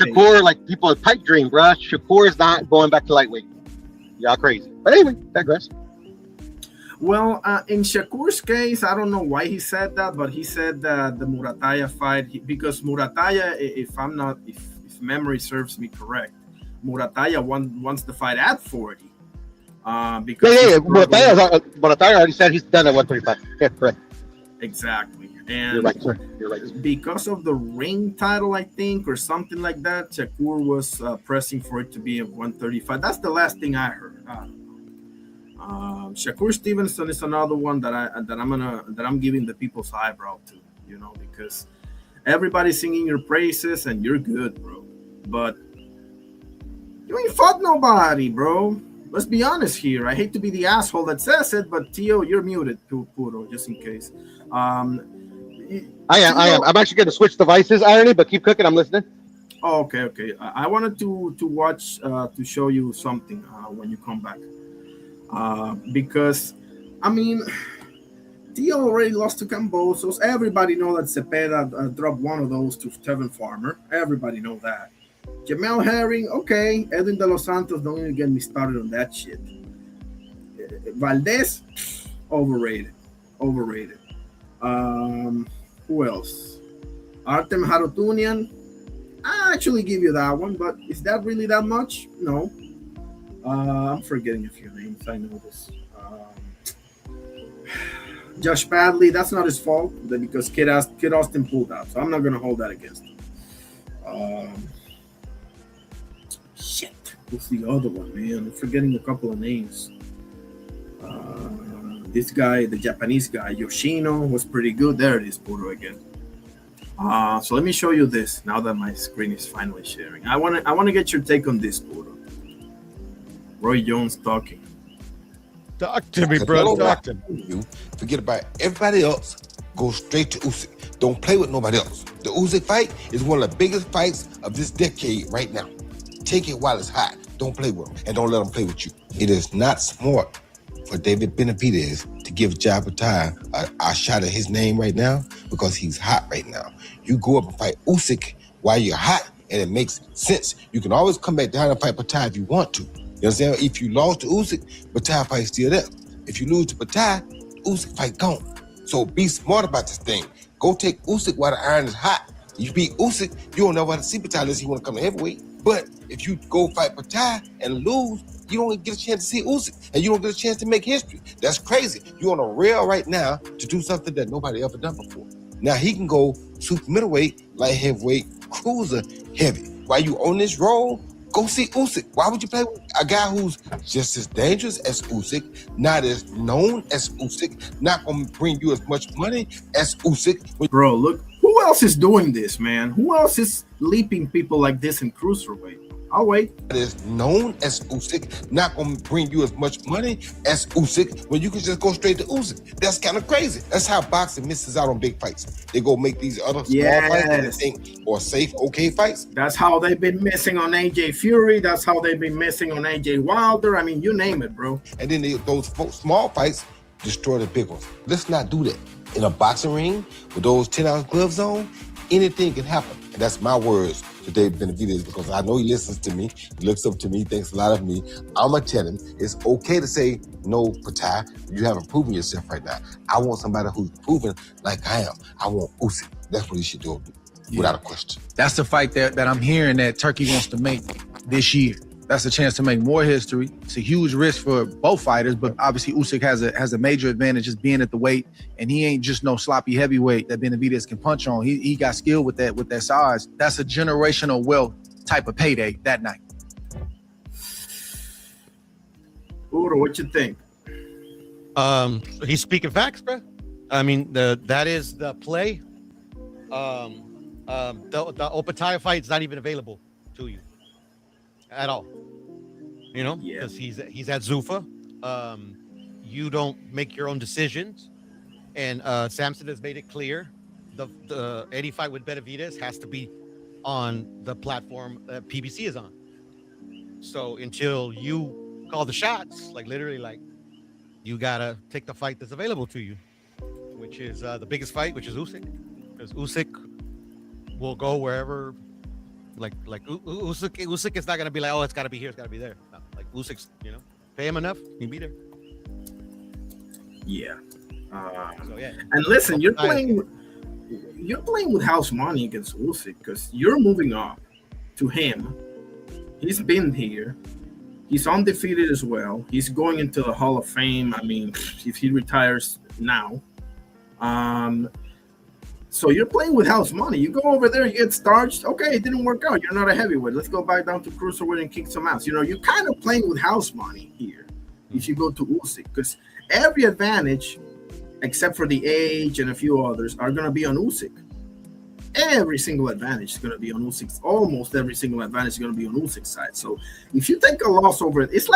people at pipe dream, bro. Shakur is not going back to lightweight. Y'all crazy. But anyway, digress. Well, in Shakur's case, I don't know why he said that, but he said that the Mutratalla fight, because Mutratalla, if memory serves me correct, Mutratalla wants the fight at 40. Because Mutratalla already said he's done at 135. Yeah, correct. Exactly. And you're right, sir. You're right. Because of the ring title, I think, or something like that, Shakur was pressing for it to be at 135. That's the last thing I heard. Shakur Stevenson is another one that I'm giving the people's eyebrow to, you know, because everybody's singing your praises and you're good, bro. But you ain't fought nobody, bro. Let's be honest here. I hate to be the asshole that says it, but Tio, you're muted, Puro, just in case. I am. I'm actually going to switch devices, irony, but keep cooking. I'm listening. Oh, okay. I wanted to watch to show you something when you come back, because I mean, Tio already lost to Cambosos. Everybody know that Cepeda dropped one of those to Tevin Farmer. Everybody know that. Jamel Herring, okay. Edwin De Los Santos, don't even get me started on that shit. Valdez, overrated. Who else? Artem Harutunian. I actually give you that one, but is that really that much? No. I'm forgetting a few names. I know this. Josh Padley, that's not his fault because Kid Austin pulled out, so I'm not going to hold that against him. Shit. What's the other one, man? I'm forgetting a couple of names. This guy, the Japanese guy, Yoshino, was pretty good. There it is, Puro again. So let me show you this now that my screen is finally sharing. I want to get your take on this, Puro. Roy Jones talking. Talk to me, bro. Talk to me. Forget about everybody else. Go straight to Usyk. Don't play with nobody else. The Usyk fight is one of the biggest fights of this decade right now. Take it while it's hot. Don't play with him, and don't let him play with you. It is not smart for David Benavidez to give Jabatai a shot at his name right now because he's hot right now. You go up and fight Usyk while you're hot, and it makes sense. You can always come back down and fight Batai if you want to. You understand? If you lost to Usyk, Batai fight still there. If you lose to Batai, Usyk fight gone. So be smart about this thing. Go take Usyk while the iron is hot. You beat Usyk, you don't know how to see Batai unless you want to come to heavyweight. But if you go fight Patai and lose, you don't get a chance to see Usyk, and you don't get a chance to make history. That's crazy. You're on a rail right now to do something that nobody ever done before. Now he can go super middleweight, light heavyweight, cruiser heavy. While you on this roll, go see Usyk. Why would you play with a guy who's just as dangerous as Usyk, not as known as Usyk, not gonna bring you as much money as Usyk? Bro, look, who else is doing this, man? Who else is leaping people like this in cruiserweight? I'll wait. That is known as Usyk, not gonna bring you as much money as Usyk when you can just go straight to Usyk. That's kind of crazy. That's how boxing misses out on big fights. They go make these other small fights that they think are safe, okay fights. That's how they've been missing on AJ Fury. That's how they've been missing on AJ Wilder. I mean, you name it, bro. And then those small fights destroy the big ones. Let's not do that. In a boxing ring with those 10-ounce gloves on, anything can happen. And that's my words to Dave Benavidez, because I know he listens to me, he looks up to me, he thinks a lot of me. I'm gonna tell him it's okay to say no, Patai. You haven't proven yourself right now. I want somebody who's proven like I am. I want Usyk. That's what he should do, without a question. That's the fight that I'm hearing that Turkey wants to make this year. That's a chance to make more history. It's a huge risk for both fighters, but obviously Usyk has a major advantage just being at the weight, and he ain't just no sloppy heavyweight that Benavidez can punch on. He got skill with that size. That's a generational wealth type of payday that night. Udo, what you think? He's speaking facts, bro. I mean, that is the play. The Opataya fight is not even available to you at all, you know, because he's at Zuffa. You don't make your own decisions, and Samson has made it clear the any fight with Benavidez has to be on the platform that PBC is on. So until you call the shots, like literally, like you gotta take the fight that's available to you, which is the biggest fight, which is Usyk, because Usyk will go wherever. Like Usyk is not gonna be like, oh, it's gotta be here, it's gotta be there. No, like Usyk's, you know, pay him enough, he'll be there. Yeah. So, yeah. And listen, you're playing with house money against Usyk because you're moving up to him. He's been here. He's undefeated as well. He's going into the Hall of Fame. I mean, if he retires now. So you're playing with house money. You go over there, you get starched. Okay, it didn't work out. You're not a heavyweight. Let's go back down to cruiserweight and kick some ass. You know, you're kind of playing with house money here if you go to Usyk, because every advantage, except for the age and a few others, are going to be on Usyk. Every single advantage is going to be on Usyk's. Almost every single advantage is going to be on Usyk's side. So if you take a loss over it, it's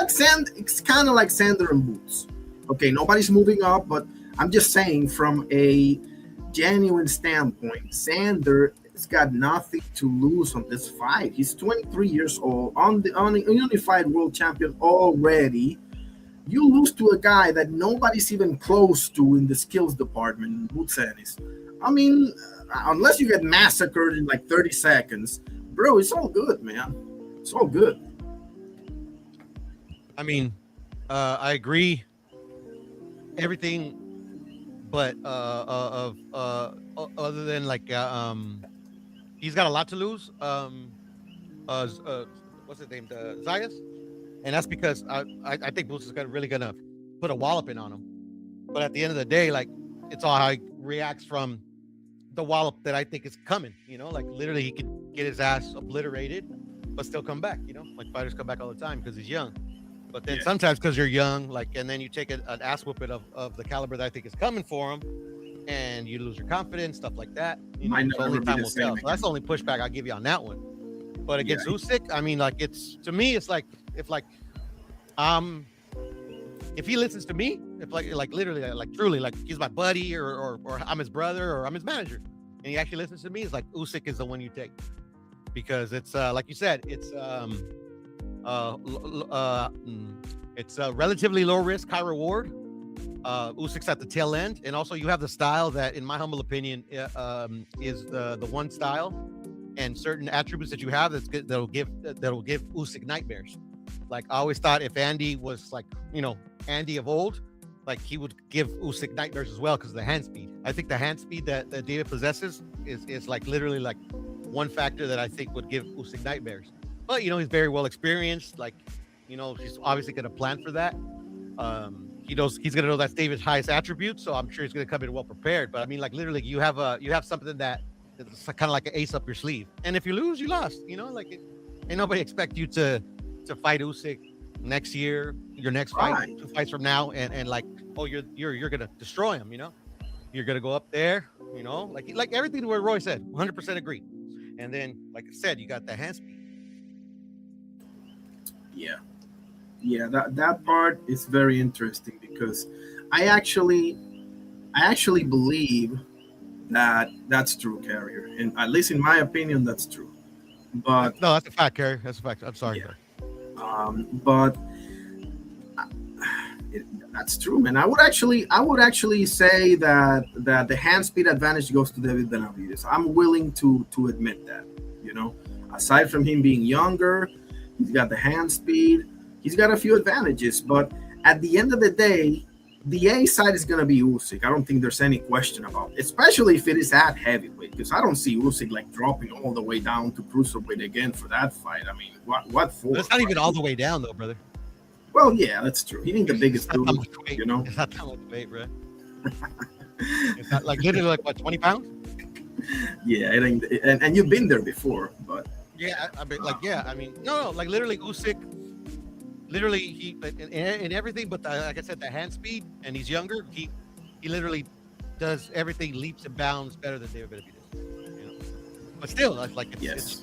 kind of like Sander and Boots. Okay, nobody's moving up, but I'm just saying from a genuine standpoint, Sander has got nothing to lose on this fight. He's 23 years old, on the unified world champion already. You lose to a guy that nobody's even close to in the skills department, Butsenis. I mean, unless you get massacred in like 30 seconds, bro, it's all good, man. It's all good. I mean, I agree. Everything. But other than like he's got a lot to lose. What's his name? Zayas, and that's because I think Boots is really gonna put a walloping on him. But at the end of the day, like it's all how he reacts from the wallop that I think is coming. You know, like literally he could get his ass obliterated, but still come back. You know, like fighters come back all the time because he's young. But then sometimes because you're young, like, and then you take an ass whooping of the caliber that I think is coming for him, and you lose your confidence, stuff like that. You know, only time will tell. So that's the only pushback I'll give you on that one. But against Usyk, I mean, like, it's to me, it's like if he listens to me, if like literally, like truly, like he's my buddy or I'm his brother or I'm his manager, and he actually listens to me, it's like Usyk is the one you take, because it's like you said, it's a relatively low risk, high reward. Usyk's at the tail end, and also you have the style that, in my humble opinion, is the one style and certain attributes that you have that'll give Usyk nightmares. Like I always thought, if Andy was like, you know, Andy of old, like he would give Usyk nightmares as well because of the hand speed. I think the hand speed that David possesses is like literally like one factor that I think would give Usyk nightmares. but you know, he's very well experienced. Like, you know, he's obviously going to plan for that. He knows he's going to know that's David's highest attribute, so I'm sure he's going to come in well prepared. But I mean, like literally, you have something that's kind of like an ace up your sleeve. And if you lose, you lost. You know, like ain't nobody expect you to fight Usyk next year, your next fight, 2 fights from now, and like, oh, you're going to destroy him. You know, you're going to go up there. You know, like everything where Roy said, 100% agree. And then, like I said, you got the hand speed. Yeah, that part is very interesting because I actually believe that that's true, Carrier, and at least in my opinion, that's true. But no, that's a fact, Carrier. That's a fact. I'm sorry. Yeah. But that's true, man. I would actually say that the hand speed advantage goes to David Benavidez. I'm willing to admit that. You know, aside from him being younger, he's got the hand speed. He's got a few advantages, but at the end of the day, the A side is going to be Usyk. I don't think there's any question about it, especially if it is at heavyweight, because I don't see Usyk like dropping all the way down to cruiserweight again for that fight. I mean, what for? But it's not even all the way down, though, brother. Well, yeah, that's true. He ain't the biggest dude, you know? It's not that much weight, bro. It's not like literally like, what, 20 pounds? Yeah, it ain't, and you've been there before, but... Yeah, I mean, no, like literally Usyk, literally he in everything, but like I said, the hand speed, and he's younger. He literally does everything leaps and bounds better than David Benavidez. You know, but still, it's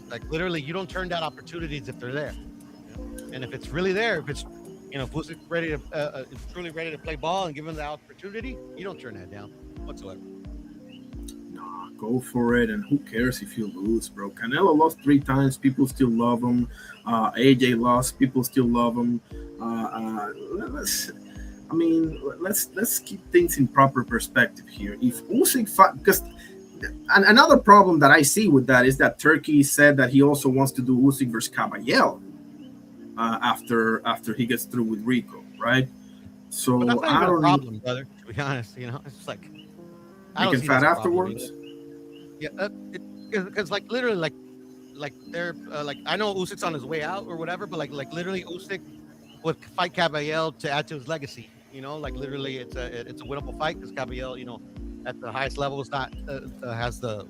like literally you don't turn down opportunities if they're there. You know? And if it's really there, if it's if Usyk's ready to truly ready to play ball and give him the opportunity, you don't turn that down whatsoever. Go for it, and who cares if you lose, bro? Canelo lost 3 times, people still love him. AJ lost, people still love him. Let's keep things in proper perspective here. If Usyk fight, because another problem that I see with that is that Turkey said that he also wants to do Usyk versus Kabayel after he gets through with Rico, right? So but that's not even a problem, brother. To be honest, it's just like I can fight afterwards. Yeah, because like literally, like they're like I know Usyk's on his way out or whatever, but like literally Usyk would fight Kabayel to add to his legacy. Like literally, it's a winnable fight because Kabayel, at the highest level is not has the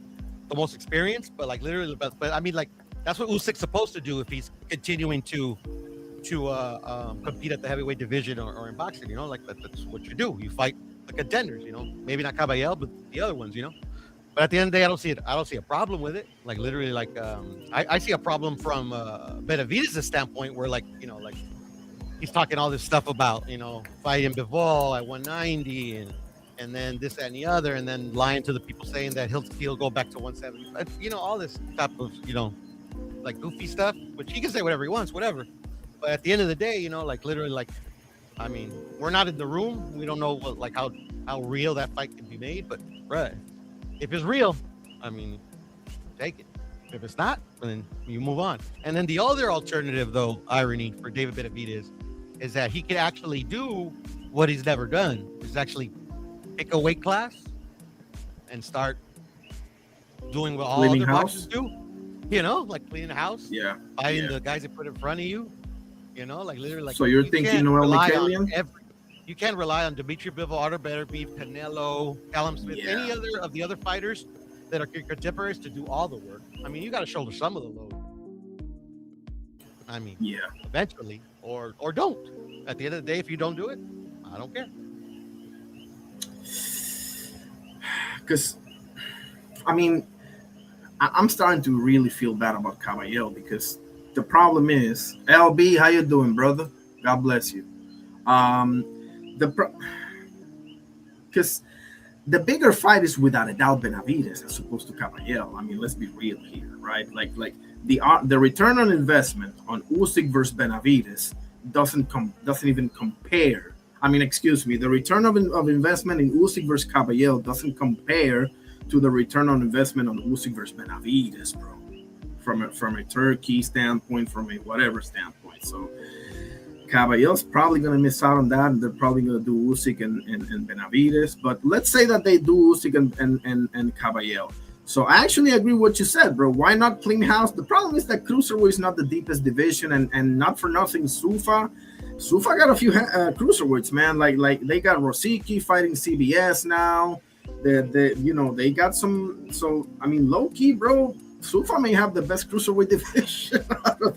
most experience, but like literally, but I mean like that's what Usyk's supposed to do if he's continuing to compete at the heavyweight division or in boxing. Like that's what you do. You fight the contenders. Maybe not Kabayel, but the other ones. But at the end of the day, I don't see a problem with it. Like literally, like I see a problem from Benavidez' standpoint, where like he's talking all this stuff about fighting Bivol at 190 and then this that, and the other, and then lying to the people saying that he'll go back to 170. All this type of like goofy stuff, which he can say whatever he wants, whatever. But at the end of the day, like literally, like I mean, we're not in the room. We don't know how real that fight can be made. But right. If it's real, I mean, take it. If it's not, then you move on. And then the other alternative, though, irony for David Benavidez is that he can actually do what he's never done, is actually pick a weight class and start doing what all other boxers do. Like cleaning the house. Yeah. Fighting the guys that put in front of you. Like literally. Like, so you're thinking Noel Mikalian? You can't rely on Dimitri Bivol, Artur Beterbiev, Canelo, Callum Smith, any other of the other fighters that are contemporaries to do all the work. I mean, you got to shoulder some of the load. I mean, eventually, or don't. At the end of the day, if you don't do it, I don't care. Because, I mean, I'm starting to really feel bad about Kabayel because the problem is, LB, how you doing, brother? God bless you. Because the bigger fight is without a doubt Benavidez as opposed to Kabayel. I mean, let's be real here, right? Like the return on investment on Usyk versus Benavidez doesn't even compare. I mean, excuse me, the return of investment in Usyk versus Kabayel doesn't compare to the return on investment on Usyk versus Benavidez, bro. From a Turkey standpoint, from a whatever standpoint, so. Kabayel's probably going to miss out on that, and they're probably going to do Usyk and Benavidez. But let's say that they do Usyk and Kabayel. So I actually agree with what you said, bro. Why not clean house? The problem is that cruiserweight is not the deepest division, and not for nothing, Zuffa got a few cruiserweights, man. Like they got Rosicki fighting CBS now. They got some. So I mean, low key, bro. Zuffa may have the best cruiserweight division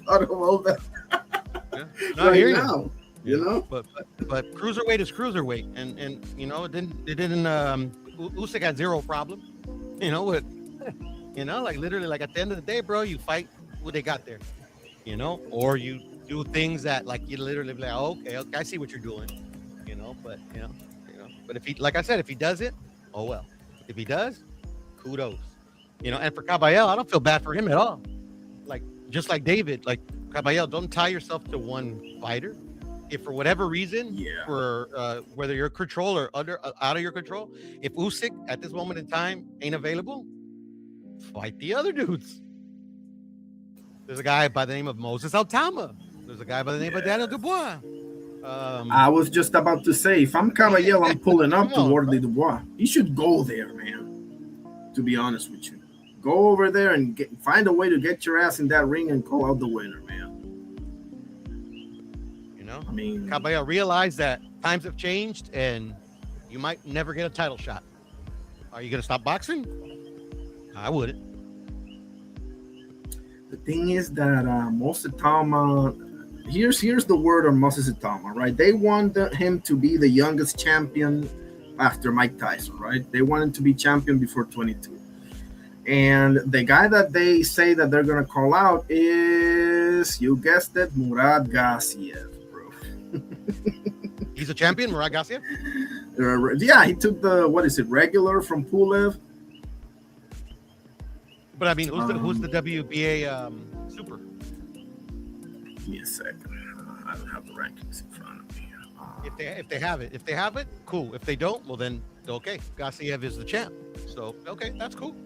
out of all that right now. You know, but cruiserweight is cruiserweight, and it didn't Usyk had zero problem, like literally, like at the end of the day, bro, you fight who they got there, or you do things that like you literally be like, oh, okay, I see what you're doing, but if he, like I said, if he does it, oh well, if he does, kudos, and for Kabayel, I don't feel bad for him at all, like just like David, like Kabayel, don't tie yourself to one fighter. If for whatever reason, for whether you're control or out of your control, if Usyk at this moment in time ain't available, fight the other dudes. There's a guy by the name of Moses Itauma. There's a guy by the name of Daniel Dubois. I was just about to say, if I'm Kabayel, I'm pulling up to Wardley Dubois. You should go there, man. To be honest with you, go over there and find a way to get your ass in that ring and call out the winner, man. I mean, Kabayel realized that times have changed and you might never get a title shot. Are you going to stop boxing? I wouldn't. The thing is that Moses Itauma, here's the word on Moses Itauma, right? They want him to be the youngest champion after Mike Tyson, right? They want him to be champion before 22. And the guy that they say that they're going to call out is, you guessed it, Murat Gassiev. He's a champion, Murat Gassiev? Yeah, he took the, regular from Pulev. But I mean, who's the WBA super? Give me a second. I don't have the rankings in front of me. If they have it, cool. If they don't, well then okay. Gassiev is the champ. So okay, that's cool.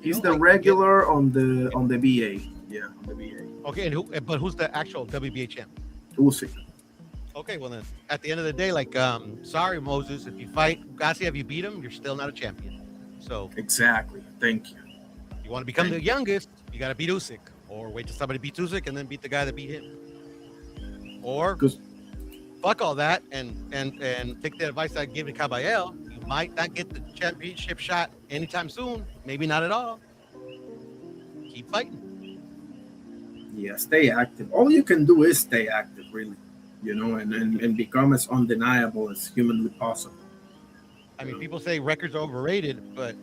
He's the regular on the BA. Yeah, on the BA. Okay, but who's the actual WBA champ? Usyk. Okay, well then, at the end of the day, like, sorry, Moses, if you fight Gassiev, you beat him, you're still not a champion. So exactly. Thank you. You want to become the youngest, you got to beat Usyk, or wait till somebody beats Usyk and then beat the guy that beat him, or fuck all that and take the advice I give to Kabayel. You might not get the championship shot anytime soon, maybe not at all. Keep fighting. Yeah, stay active. All you can do is stay active, really. And become as undeniable as humanly possible. I mean, people say records are overrated, but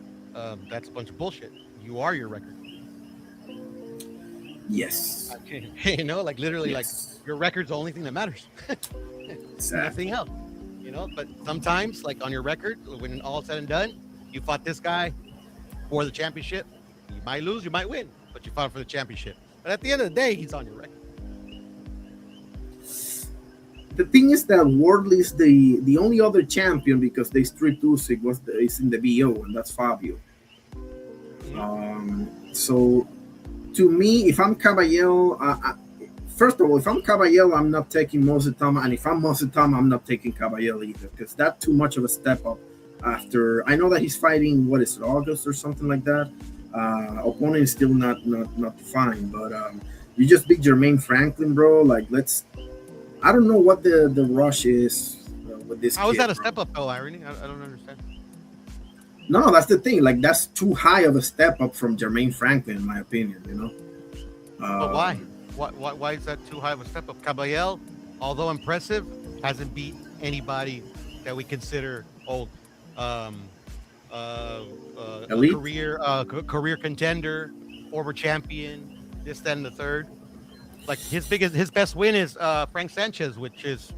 that's a bunch of bullshit. You are your record. Yes. Like literally, like your record's the only thing that matters. Exactly. Nothing else. But sometimes, like on your record, when all said and done, you fought this guy for the championship. You might lose, you might win, but you fought for the championship. But at the end of the day, he's on your record. The thing is that Wardley is the only other champion because they stripped Usyk is in the BO, and that's Fabio. So to me, if I'm Kabayel, first of all, if I'm Kabayel, I'm not taking Moses Itauma, and if I'm Moses Itauma, I'm not taking Kabayel either, because that's too much of a step up. After I know that he's fighting, August or something like that. Opponent is still not defined, but you just beat Jermaine Franklin, bro. Like I don't know what the rush is with this. How is that a step up, though, Irony? I don't understand. No, that's the thing. Like, that's too high of a step up from Jermaine Franklin, in my opinion. But why? Why is that too high of a step up? Kabayel, although impressive, hasn't beat anybody that we consider old. Elite? Career contender, former champion, this, that, and the third. Like his best win is Frank Sanchez, which is,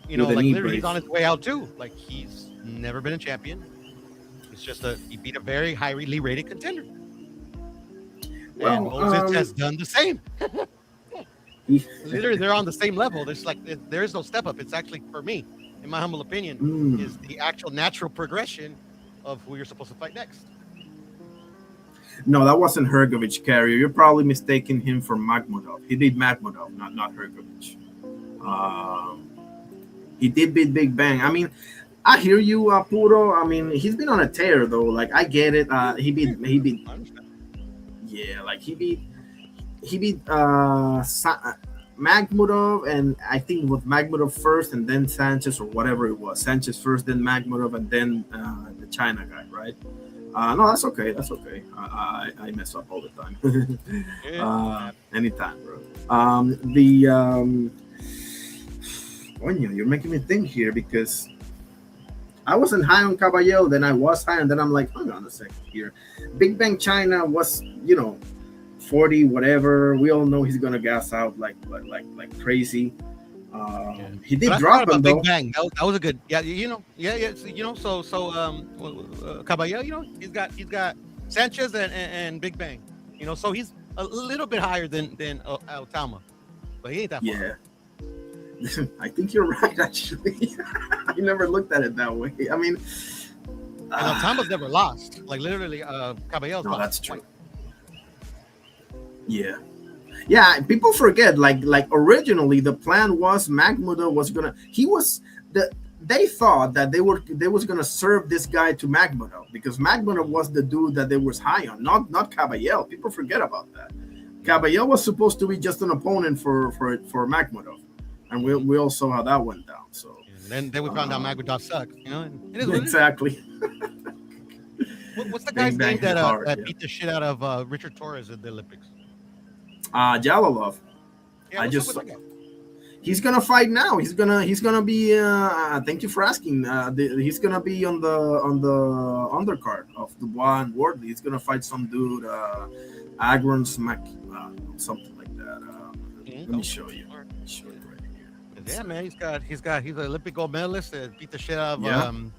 like literally he's on his way out too. Like he's never been a champion. It's just he beat a very highly rated contender. Well, and Moses has done the same. Literally, they're on the same level. There is no step up. It's actually, for me, in my humble opinion, is the actual natural progression of who you're supposed to fight next. No, that wasn't Hrgović, Carrier. You're probably mistaking him for Magmadov. He beat Magmadov, not Hrgović. He did beat Big Bang. I mean, I hear you, Puro. I mean, he's been on a tear though. Like I get it. He beat. Yeah, like he beat Magmudov, and I think with Magmudov first, and then Sanchez or whatever it was. Sanchez first, then Magmudov, and then the China guy, right? No, that's okay. That's okay. I mess up all the time. Anytime, bro. You're making me think here because I wasn't high on Kabayel, then I was high, and then I'm like, hang on a second here. Big Bang China was, 40 whatever. We all know he's gonna gas out like crazy. He did drop him though. Big Bang. That was a good. Yeah. Kabayel. He's got Sanchez and Big Bang. So he's a little bit higher than Itauma, but he ain't that far. Yeah. I think you're right. Actually, I never looked at it that way. I mean, Itauma's never lost. Like literally, Kabayel's lost. That's true. Yeah. People forget. Like originally, the plan was Magmudov was gonna. They thought that they was gonna serve this guy to Magmudov because Magmudov was the dude that they was high on, not Kabayel. People forget about that. Kabayel was supposed to be just an opponent for Magmudov, and we all saw how that went down. So then we found out Magmudov sucks. Exactly. What's the guy's name that beat the shit out of Richard Torres at the Olympics? Jalalov. Yeah, he's gonna fight now. He's gonna be. Thank you for asking. He's gonna be on the undercard of Dubois and Wardley. He's gonna fight some dude, Agron Smack, something like that. Let me show you. Right here. Yeah, man, he's an Olympic gold medalist that beat the shit out of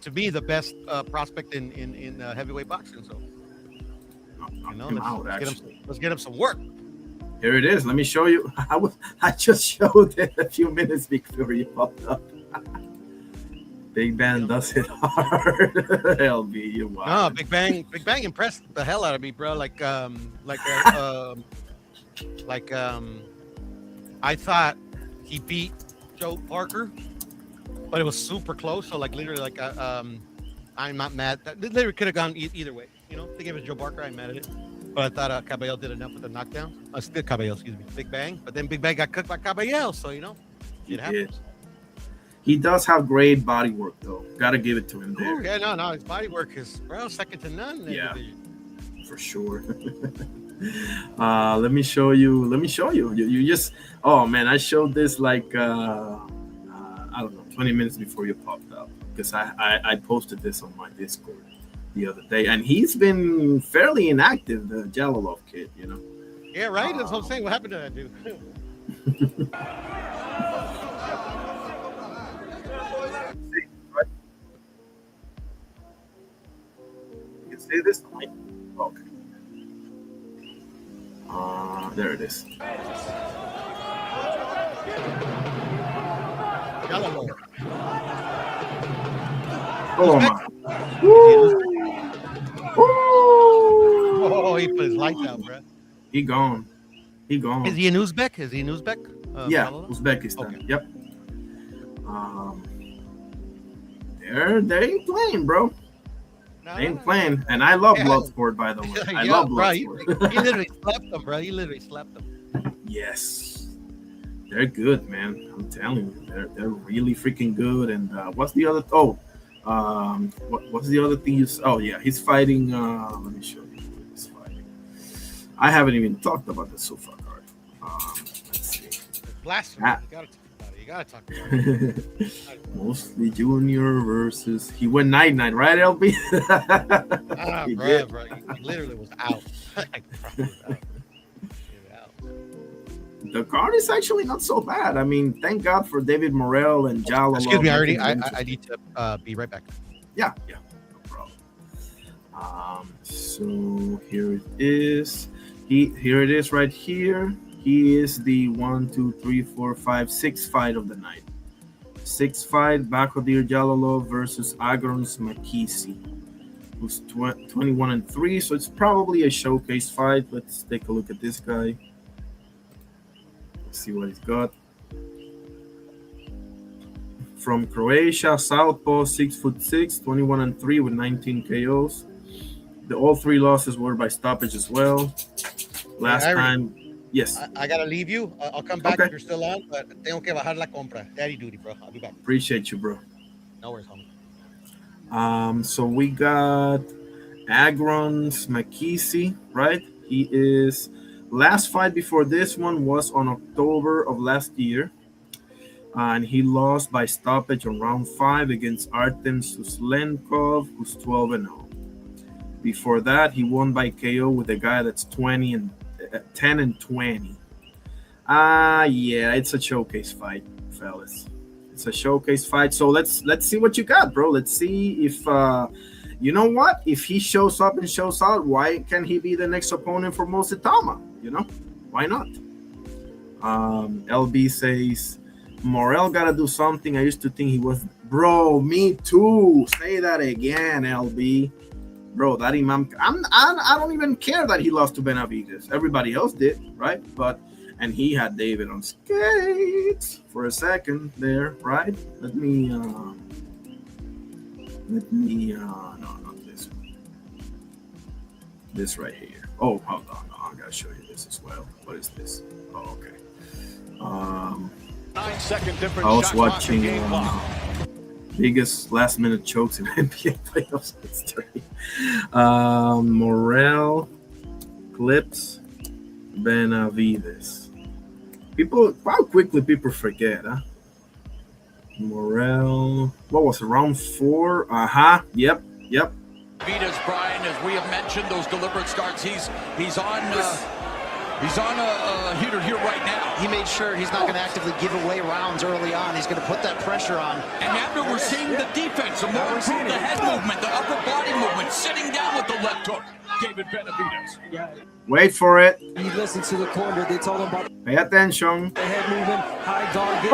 to be the best prospect in heavyweight boxing. So let's get him some work. Here it is. Let me show you. I just showed it a few minutes before you popped up. Big Bang does it hard. LB, you wow. No, Big Bang impressed the hell out of me, bro. I thought he beat Joe Parker, but it was super close. So literally, I'm not mad. That literally could have gone either way. They gave it to Joe Parker. I'm mad at it. But I thought Kabayel did enough with the knockdown. Still Kabayel, excuse me. Big Bang. But then Big Bang got cooked by Kabayel. So, it happens. He does have great body work, though. Got to give it to him there. Ooh, yeah, no. His body work is, second to none. Yeah, for sure. Let me show you. You just, oh, man, I showed this I don't know, 20 minutes before you popped up. Because I posted this on my Discord the other day, and he's been fairly inactive, the Jalalov kid, Yeah, right. That's what I'm saying. What happened to that dude? You can see this? Okay. There it is. Jalalov. Oh my. Oh, he put his lights out, bro. He gone. Is he in Uzbek? Yeah, Uzbekistan. Okay. Yep. They ain't playing, bro. They ain't playing. And I love Bloodsport, by the way. I love Bloodsport. He literally slapped them, bro. He literally slapped them. Yes. They're good, man. I'm telling you. They're really freaking good. And what's the other... what's the other thing? He's fighting. Let me show you who he's fighting. I haven't even talked about the Zuffa card. Let's see. Blasphemy. You gotta talk about it. Mostly junior versus. He went 9-9, right, LB? Bro. He literally was out. The card is actually not so bad. I mean, thank God for David Morrell and Jalalov. Excuse me, I need to be right back. Yeah, no problem. So here it is. Here it is right here. He is the 6th fight of the night. 6th fight, Bakodir Jalalov versus Agrons Makisi, who's 21-3. So it's probably a showcase fight. Let's take a look at this guy. See what he's got. From Croatia, southpaw, 6'6", 21-3 with 19 KOs. All 3 losses were by stoppage as well. Last time, yes. I gotta leave you. I'll come back if you're still on, but tengo que bajar la compra. Daddy duty, bro. I'll be back. Appreciate you, bro. No worries, homie. So we got Agron Makisi, right? He is last fight before this one was on October of last year. And he lost by stoppage on round 5 against Artem Suslenkov, who's 12-0. Before that, he won by KO with a guy that's 10-20. Yeah, it's a showcase fight, fellas. It's a showcase fight. So let's see what you got, bro. Let's see if you know what? If he shows up and shows out, why can't he be the next opponent for Itauma? You know, why not? LB says Morel gotta do something. I used to think he was, bro. Me too. Say that again, LB. Bro, that Imam. I don't even care that he lost to Benavides. Everybody else did, right? And he had David on skates for a second there, right? Let me no, not this one. This right here. Oh, hold on. No, I gotta show you this as well. What is this? Oh, okay. 9-second difference. I was watching biggest last-minute chokes in NBA playoffs history. Morel, Clips, Benavides. How quickly people forget, huh? Morel, what was it, round 4? Yep. Vitas, Brian, as we have mentioned, those deliberate starts. He's on a heater here right now. He made sure he's not going to actively give away rounds early on. He's going to put that pressure on. And after we're seeing the defense, the more improved the head movement, the upper body movement, sitting down with the left hook. David Benavides. Wait for it. He listened to the corner. They told him about Pay attention. the head movement, high guard.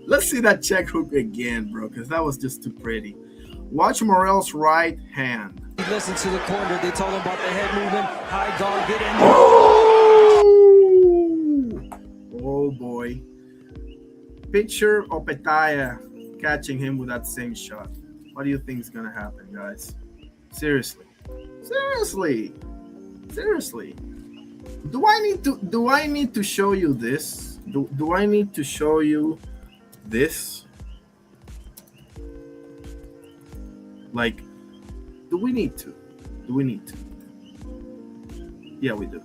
Let's see that check hook again, bro, because that was just too pretty. Watch Morel's right hand. He listened to the corner. They told him about the head movement, high guard, get in. Oh boy. Picture Opetaya catching him with that same shot. What do you think is gonna happen, guys? Seriously. Do I need to show you this? Do I need to show you this? Like, do we need to? Yeah, we do.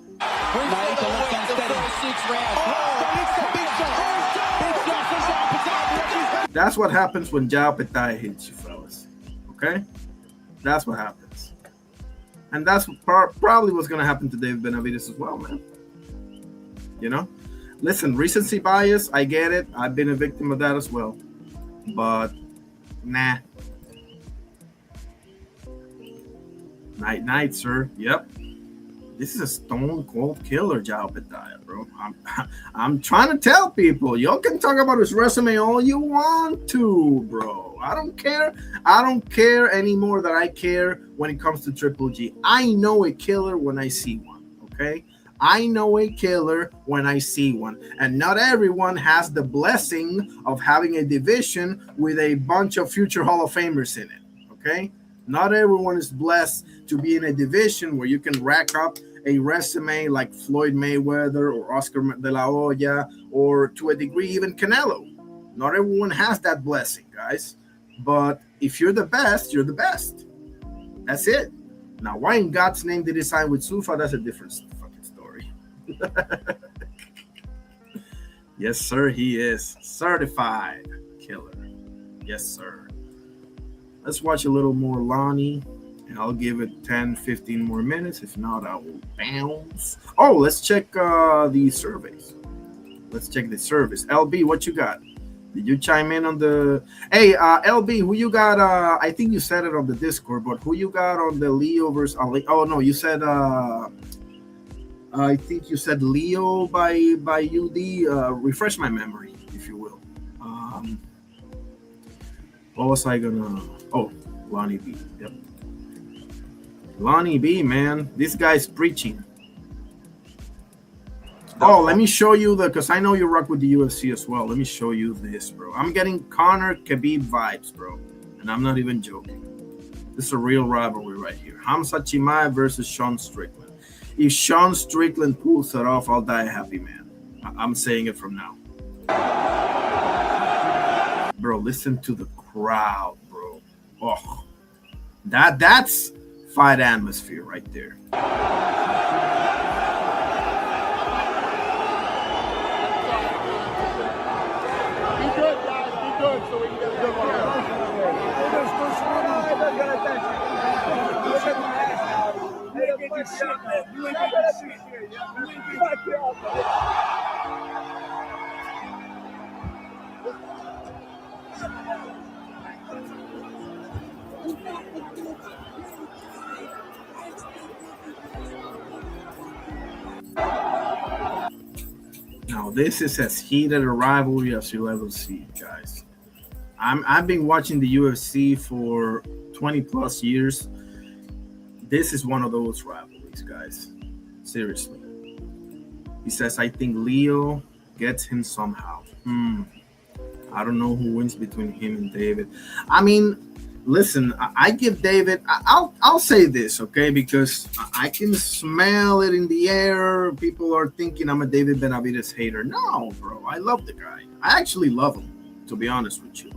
That's what happens when Jao Petai hits you, fellas. Okay? That's what happens. And that's probably what's going to happen to David Benavides as well, man. You know? Listen, recency bias, I get it. I've been a victim of that as well. But, nah. Night, sir. Yep. This is a stone cold killer, Jao Petai, bro. I'm trying to tell people, y'all can talk about his resume all you want to, bro. I don't care. I don't care anymore that I care when it comes to Triple G. I know a killer when I see one, okay? I know a killer when I see one. And not everyone has the blessing of having a division with a bunch of future Hall of Famers in it, okay? Not everyone is blessed to be in a division where you can rack up a resume like Floyd Mayweather or Oscar De La Hoya, or to a degree even Canelo. Not everyone has that blessing, guys. But if you're the best, you're the best. That's it. Now, why in God's name did he sign with Zuffa? That's a different fucking story. Yes, sir, he is certified killer. Yes, sir. Let's watch a little more Lonnie. And I'll give it 10, 15 more minutes. If not, I will bounce. Oh, let's check the surveys. Let's check the service. LB, what you got? Did you chime in on the... Hey, LB, who you got? I think you said it on the Discord, but who you got on the Leo versus... Oh, no, you said... I think you said Leo by UD. Refresh my memory, if you will. What was I gonna... Oh, Lonnie B. Yep. Lonnie B, man, this guy's preaching. Oh, let me show you because I know you rock with the UFC as well. Let me show you this, bro. I'm getting Conor Khabib vibes, bro. And I'm not even joking. This is a real rivalry right here. Hamza Chimaev versus Sean Strickland. If Sean Strickland pulls it off, I'll die a happy man. I'm saying it from now. Bro, listen to the crowd, bro. Oh, that's fight atmosphere right there. Be good, guys. Be good so we can get a good one. Now, this is as heated a rivalry as you'll ever see, guys. I've been watching the UFC for 20 plus years. This is one of those rivalries, guys. Seriously. He says, I think Leo gets him somehow. I don't know who wins between him and David. I mean, listen, I give David, I'll say this, okay? Because I can smell it in the air. People are thinking I'm a David Benavidez hater. No, bro, I love the guy. I actually love him, to be honest with you.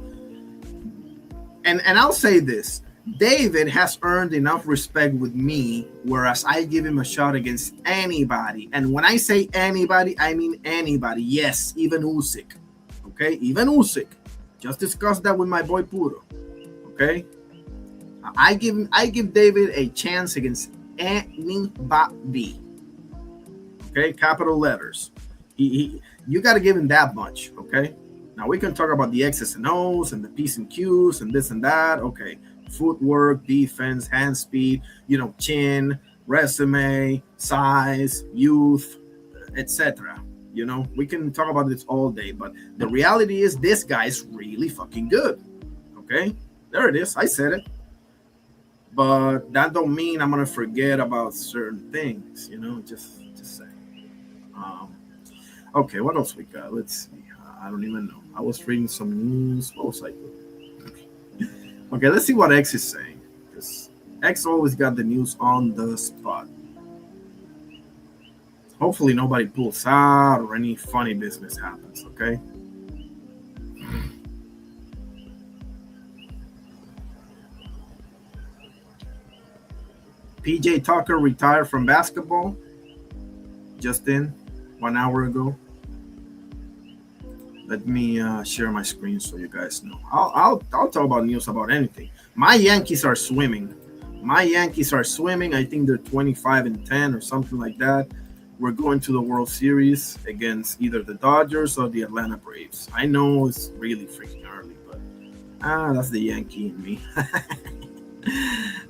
And I'll say this. David has earned enough respect with me, whereas I give him a shot against anybody. And when I say anybody, I mean anybody. Yes, even Usyk. Okay, even Usyk. Just discussed that with my boy Puro. Okay, I give David a chance against anybody. Okay, capital letters. You got to give him that much. Okay, now we can talk about the X's and O's and the P's and Q's and this and that. Okay, footwork, defense, hand speed, chin, resume, size, youth, etc. We can talk about this all day, but the reality is this guy's really fucking good. Okay, there it is. I said it. But that don't mean I'm gonna forget about certain things, just saying. Okay, what else we got? Let's see. I don't even know. I was reading some news. What was I doing? Okay, let's see what X is saying. Because X always got the news on the spot. Hopefully nobody pulls out or any funny business happens, okay? PJ Tucker retired from basketball just in 1 hour ago. Let me share my screen so you guys know. I'll talk about news about anything. My Yankees are swimming. I think they're 25-10 or something like that. We're going to the World Series against either the Dodgers or the Atlanta Braves. I know it's really freaking early, but that's the Yankee in me.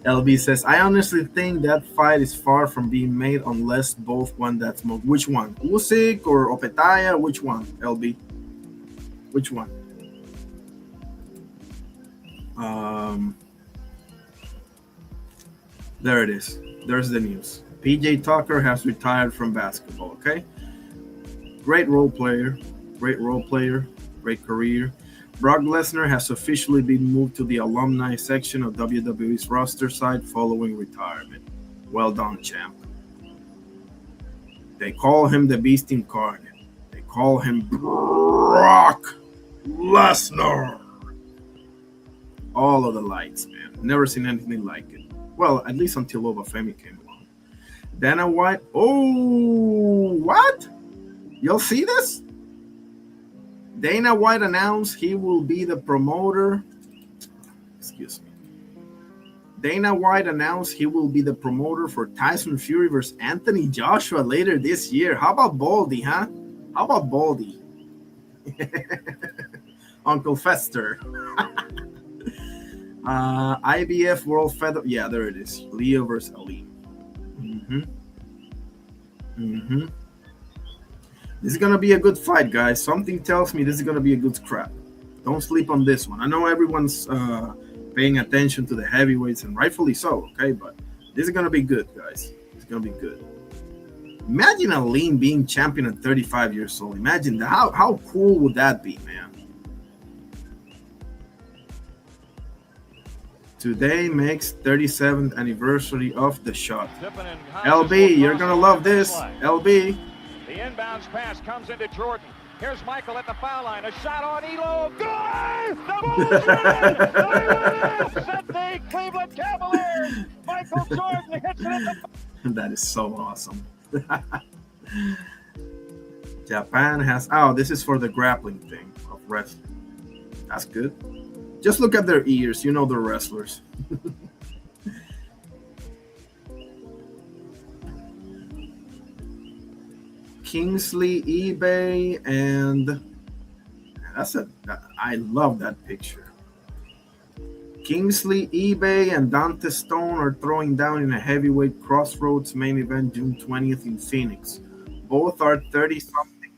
LB says, I honestly think that fight is far from being made unless both won that smoke. Which one? Usyk or Opetaya? Which one, LB? Which one? There it is. There's the news. PJ Tucker has retired from basketball, okay? Great role player, great career. Brock Lesnar has officially been moved to the alumni section of WWE's roster side following retirement. Well done, champ. They call him the Beast Incarnate. They call him Brock Lesnar. All of the lights, man. Never seen anything like it. Well, at least until Obafemi came along. Dana White. Oh, what? You'll see this? Dana White announced he will be the promoter. Excuse me. Dana White announced he will be the promoter for Tyson Fury versus Anthony Joshua later this year. How about Baldy, huh? How about Baldy? Uncle Fester. IBF World Fedor. Yeah, there it is. Leo versus Aleem. This is going to be a good fight, guys. Something tells me this is going to be a good scrap. Don't sleep on this one. I know everyone's paying attention to the heavyweights, and rightfully so, okay? But this is going to be good, guys. It's going to be good. Imagine Aleem being champion at 35 years old. Imagine that. How cool would that be, man? Today makes 37th anniversary of the shot. LB, you're gonna love this. LB. The inbounds pass comes into Jordan. Here's Michael at the foul line. A shot on Elo. Good! The set the Cleveland Cavaliers. Michael Jordan hits it at the... That is so awesome. Japan has... Oh, this is for the grappling thing of wrestling. That's good. Just look at their ears. You know they're wrestlers. Kingsley, eBay, and I love that picture. Kingsley, eBay, and Dante Stone are throwing down in a heavyweight Crossroads main event June 20th in Phoenix. Both are 30-something.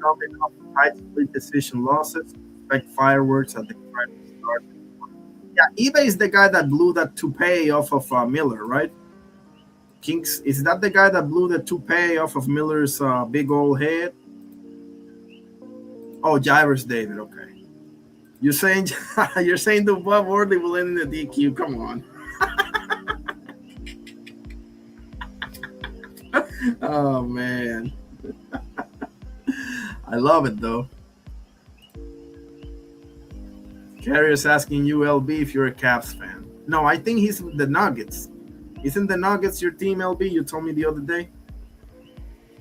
Coming off tight split decision losses. Expect fireworks at the start. Yeah, eBay is the guy that blew that toupee off of Miller, right? Kings, is that the guy that blew the toupee off of Miller's big old head? Oh, Jairus David. Okay, you're saying the Bob Wardley will end in the DQ? Come on. Oh man, I love it though. Carrier's asking you, LB, if you're a Caps fan. No, I think he's the Nuggets. Isn't the Nuggets your team, LB? You told me the other day.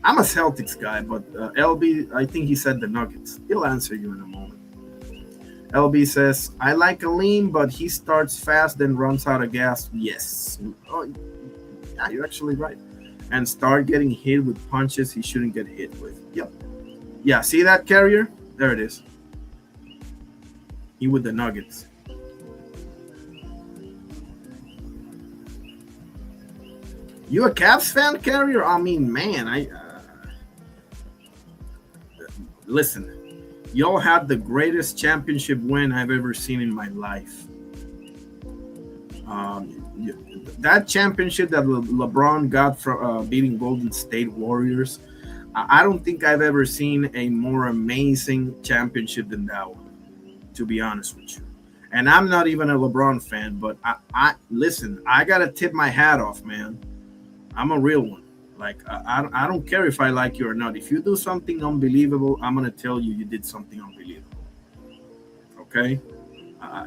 I'm a Celtics guy, but LB, I think he said the Nuggets. He'll answer you in a moment. LB says, I like Aleem, but he starts fast, then runs out of gas. Yes. Oh, yeah, you're actually right. And start getting hit with punches he shouldn't get hit with. Yep. Yeah, see that, Carrier? There it is. He with the Nuggets. You a Cavs fan, Carrier? I mean, man, listen. Y'all had the greatest championship win I've ever seen in my life. That championship that LeBron got from beating Golden State Warriors, I don't think I've ever seen a more amazing championship than that one, to be honest with you. And I'm not even a LeBron fan, but I listen, I gotta tip my hat off, man. I'm a real one. Like, I don't care if I like you or not. If you do something unbelievable, I'm going to tell you you did something unbelievable. Okay?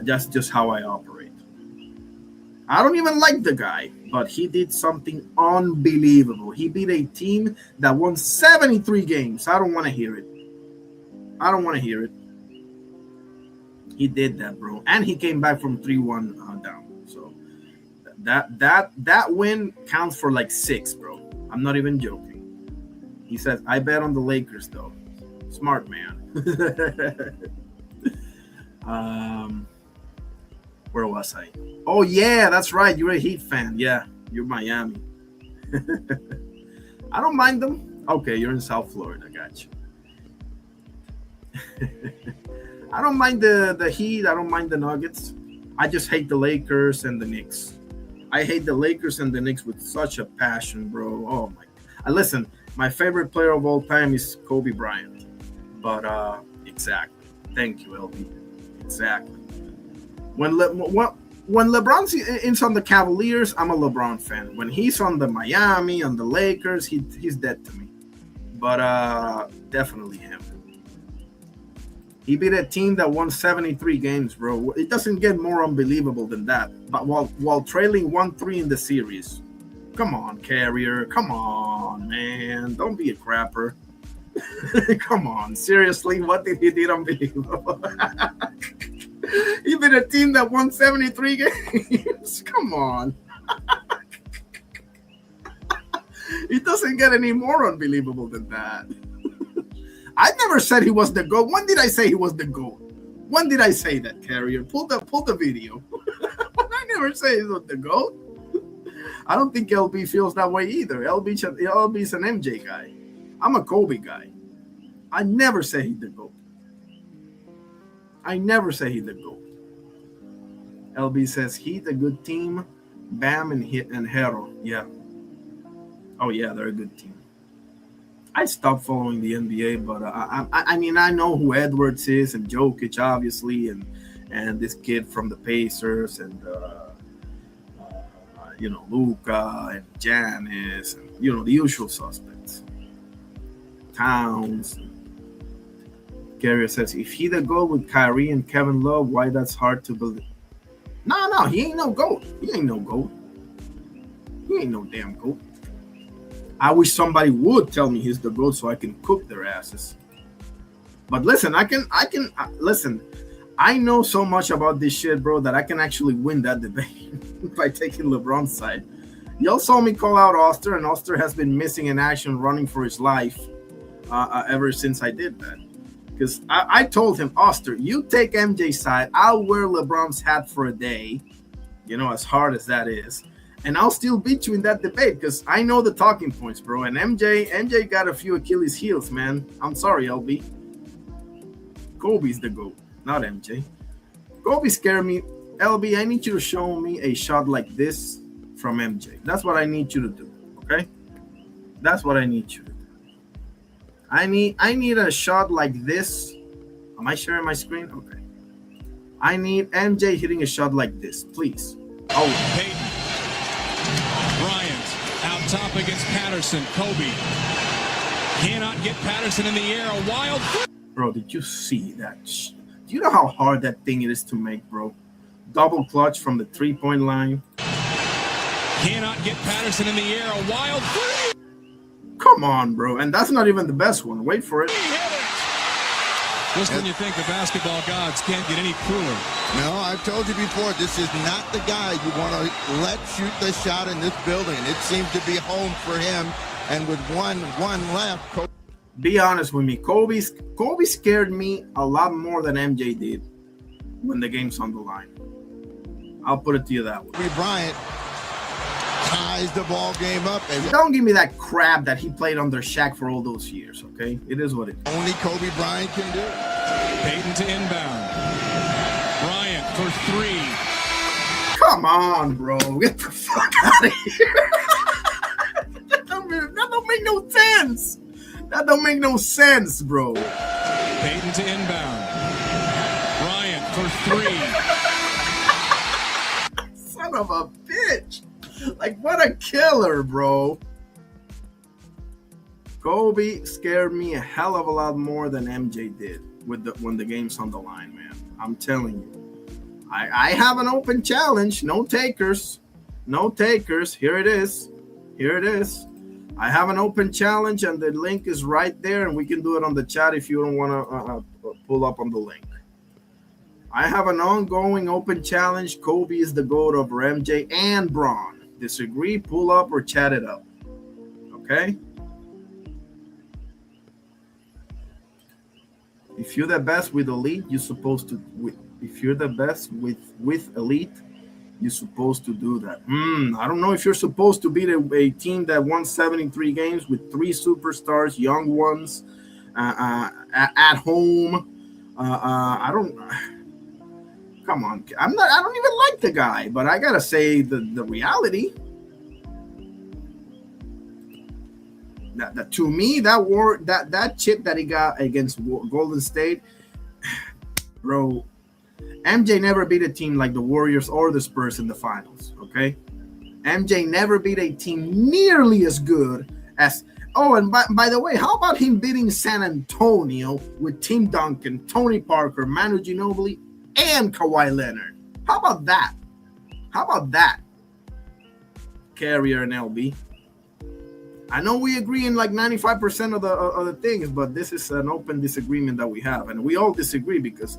That's just how I operate. I don't even like the guy, but he did something unbelievable. He beat a team that won 73 games. I don't want to hear it. I don't want to hear it. He did that, bro. And he came back from 3-1 down. So that win counts for like 6, bro. I'm not even joking. He says, I bet on the Lakers, though. Smart man. Where was I? Oh, yeah, that's right. You're a Heat fan. Yeah, you're Miami. I don't mind them. Okay, you're in South Florida. Got you. I don't mind the Heat. I don't mind the Nuggets. I just hate the Lakers and the Knicks. I hate the Lakers and the Knicks with such a passion, bro. Oh, my. Listen, my favorite player of all time is Kobe Bryant. But, exactly. Thank you, LB. Exactly. When LeBron's is on the Cavaliers, I'm a LeBron fan. When he's on the Miami, on the Lakers, he's dead to me. But definitely him. He beat a team that won 73 games, bro. It doesn't get more unbelievable than that. But while trailing 1-3 in the series. Come on, Carrier. Come on, man. Don't be a crapper. Come on. Seriously, what did he do unbelievable? He beat a team that won 73 games. Come on. It doesn't get any more unbelievable than that. I never said he was the GOAT. When did I say he was the GOAT? When did I say that, Carrier? Pull the video. I never say he was the GOAT. I don't think LB feels that way either. LB's an MJ guy. I'm a Kobe guy. I never say he's the GOAT. I never say he's the GOAT. LB says Heat a good team. Bam and Hero. Yeah. Oh yeah, they're a good team. I stopped following the NBA, but I mean, I know who Edwards is and Jokic, obviously, and this kid from the Pacers, and Luka and Giannis, and the usual suspects. Towns. Gary says, if he the GOAT with Kyrie and Kevin Love, why that's hard to believe? No, he ain't no GOAT. He ain't no GOAT. He ain't no damn GOAT. I wish somebody would tell me he's the GOAT so I can cook their asses. But listen, I can listen. I know so much about this shit, bro, that I can actually win that debate by taking LeBron's side. Y'all saw me call out Oster, and Oster has been missing in action, running for his life ever since I did that. Because I told him, Oster, you take MJ's side, I'll wear LeBron's hat for a day, as hard as that is. And I'll still beat you in that debate because I know the talking points, bro. And MJ got a few Achilles heels, man. I'm sorry, LB. Kobe's the GOAT, not MJ. Kobe scared me. LB, I need you to show me a shot like this from MJ. That's what I need you to do, okay? That's what I need you to do. I need a shot like this. Am I sharing my screen? Okay. I need MJ hitting a shot like this, please. Oh, Peyton. Bryant out top against Patterson. Kobe cannot get Patterson in the air. A wild. Bro, did you see that? Do you know how hard that thing is to make, bro? Double clutch from the 3-point line. Cannot get Patterson in the air. A wild. Come on, bro. And that's not even the best one. Wait for it. Just when you think the basketball gods can't get any cooler. No, I've told you before, this is not the guy you want to let shoot the shot in this building. It seems to be home for him. And with one left. Be honest with me. Kobe scared me a lot more than MJ did when the game's on the line. I'll put it to you that way. Kobe Bryant ties the ball game up. And don't give me that crap that he played under Shaq for all those years, okay? It is what it is. Only Kobe Bryant can do. Peyton to inbound. Bryant for three. Come on, bro. Get the fuck out of here. That don't make no sense. That don't make no sense, bro. Peyton to inbound. Bryant for three. Son of a bitch. Like, what a killer, bro. Kobe scared me a hell of a lot more than MJ did when the game's on the line, man. I'm telling you. I have an open challenge. No takers. No takers. Here it is. Here it is. I have an open challenge, and the link is right there, and we can do it on the chat if you don't want to pull up on the link. I have an ongoing open challenge. Kobe is the GOAT over MJ and Braun. Disagree, pull up, or chat it up. Okay? If you're the best with elite, you're supposed to. If you're the best with elite, you're supposed to do that. I don't know if you're supposed to beat a team that won 73 games with 3 superstars, young ones, at home. I don't. Come on, I don't even like the guy, but I gotta say the reality. That to me, that chip that he got against Golden State, bro. MJ never beat a team like the Warriors or the Spurs in the finals. Okay, MJ never beat a team nearly as good as. Oh, and by the way, how about him beating San Antonio with Tim Duncan, Tony Parker, Manu Ginobili, and Kawhi Leonard? How about that? How about that? Carrier and LB. I know we agree in like 95% of the things, but this is an open disagreement that we have, and we all disagree because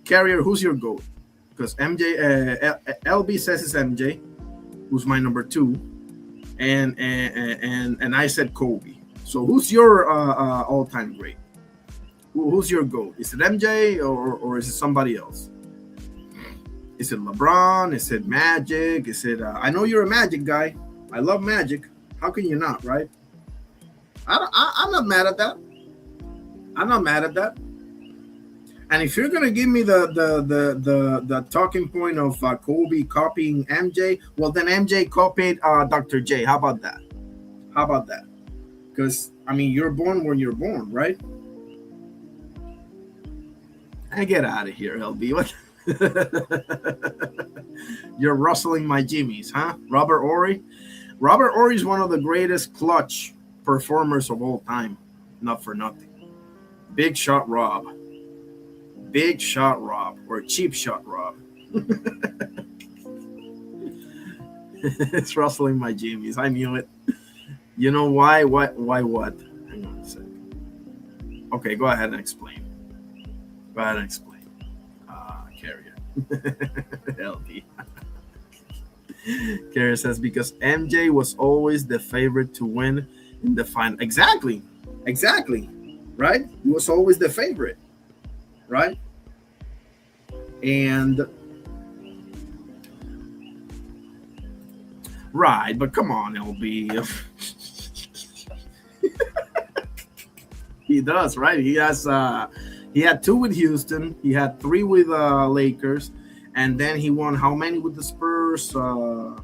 Carrier, who's your GOAT? Because LB says it's MJ, who's my number 2, and I said Kobe. So who's your all-time great? Who's your GOAT? Is it MJ or is it somebody else? Is it LeBron? Is it Magic? Is it? I know you're a Magic guy. I love Magic. How can you not, right? I'm not mad at that. I'm not mad at that. And if you're gonna give me the talking point of Kobe copying MJ, well then MJ copied Dr. J. How about that? How about that? Because, I mean, you're born when you're born, right? And get out of here, LB. What? You're rustling my jimmies, huh? Robert Ory? Robert Ory is one of the greatest clutch performers of all time. Not for nothing. Big Shot Rob. Big Shot Rob. Or Cheap Shot Rob. It's rustling my jimmies. I knew it. You know why? Why what? Hang on a second. Okay, go ahead and explain. Go ahead and explain. Carrier. LD. Carrier says, because MJ was always the favorite to win in the final. Exactly. Right? He was always the favorite. Right? And right, but come on, LB. He does, right? He had 2 with Houston, he had 3 with Lakers, and then he won how many with the Spurs? Was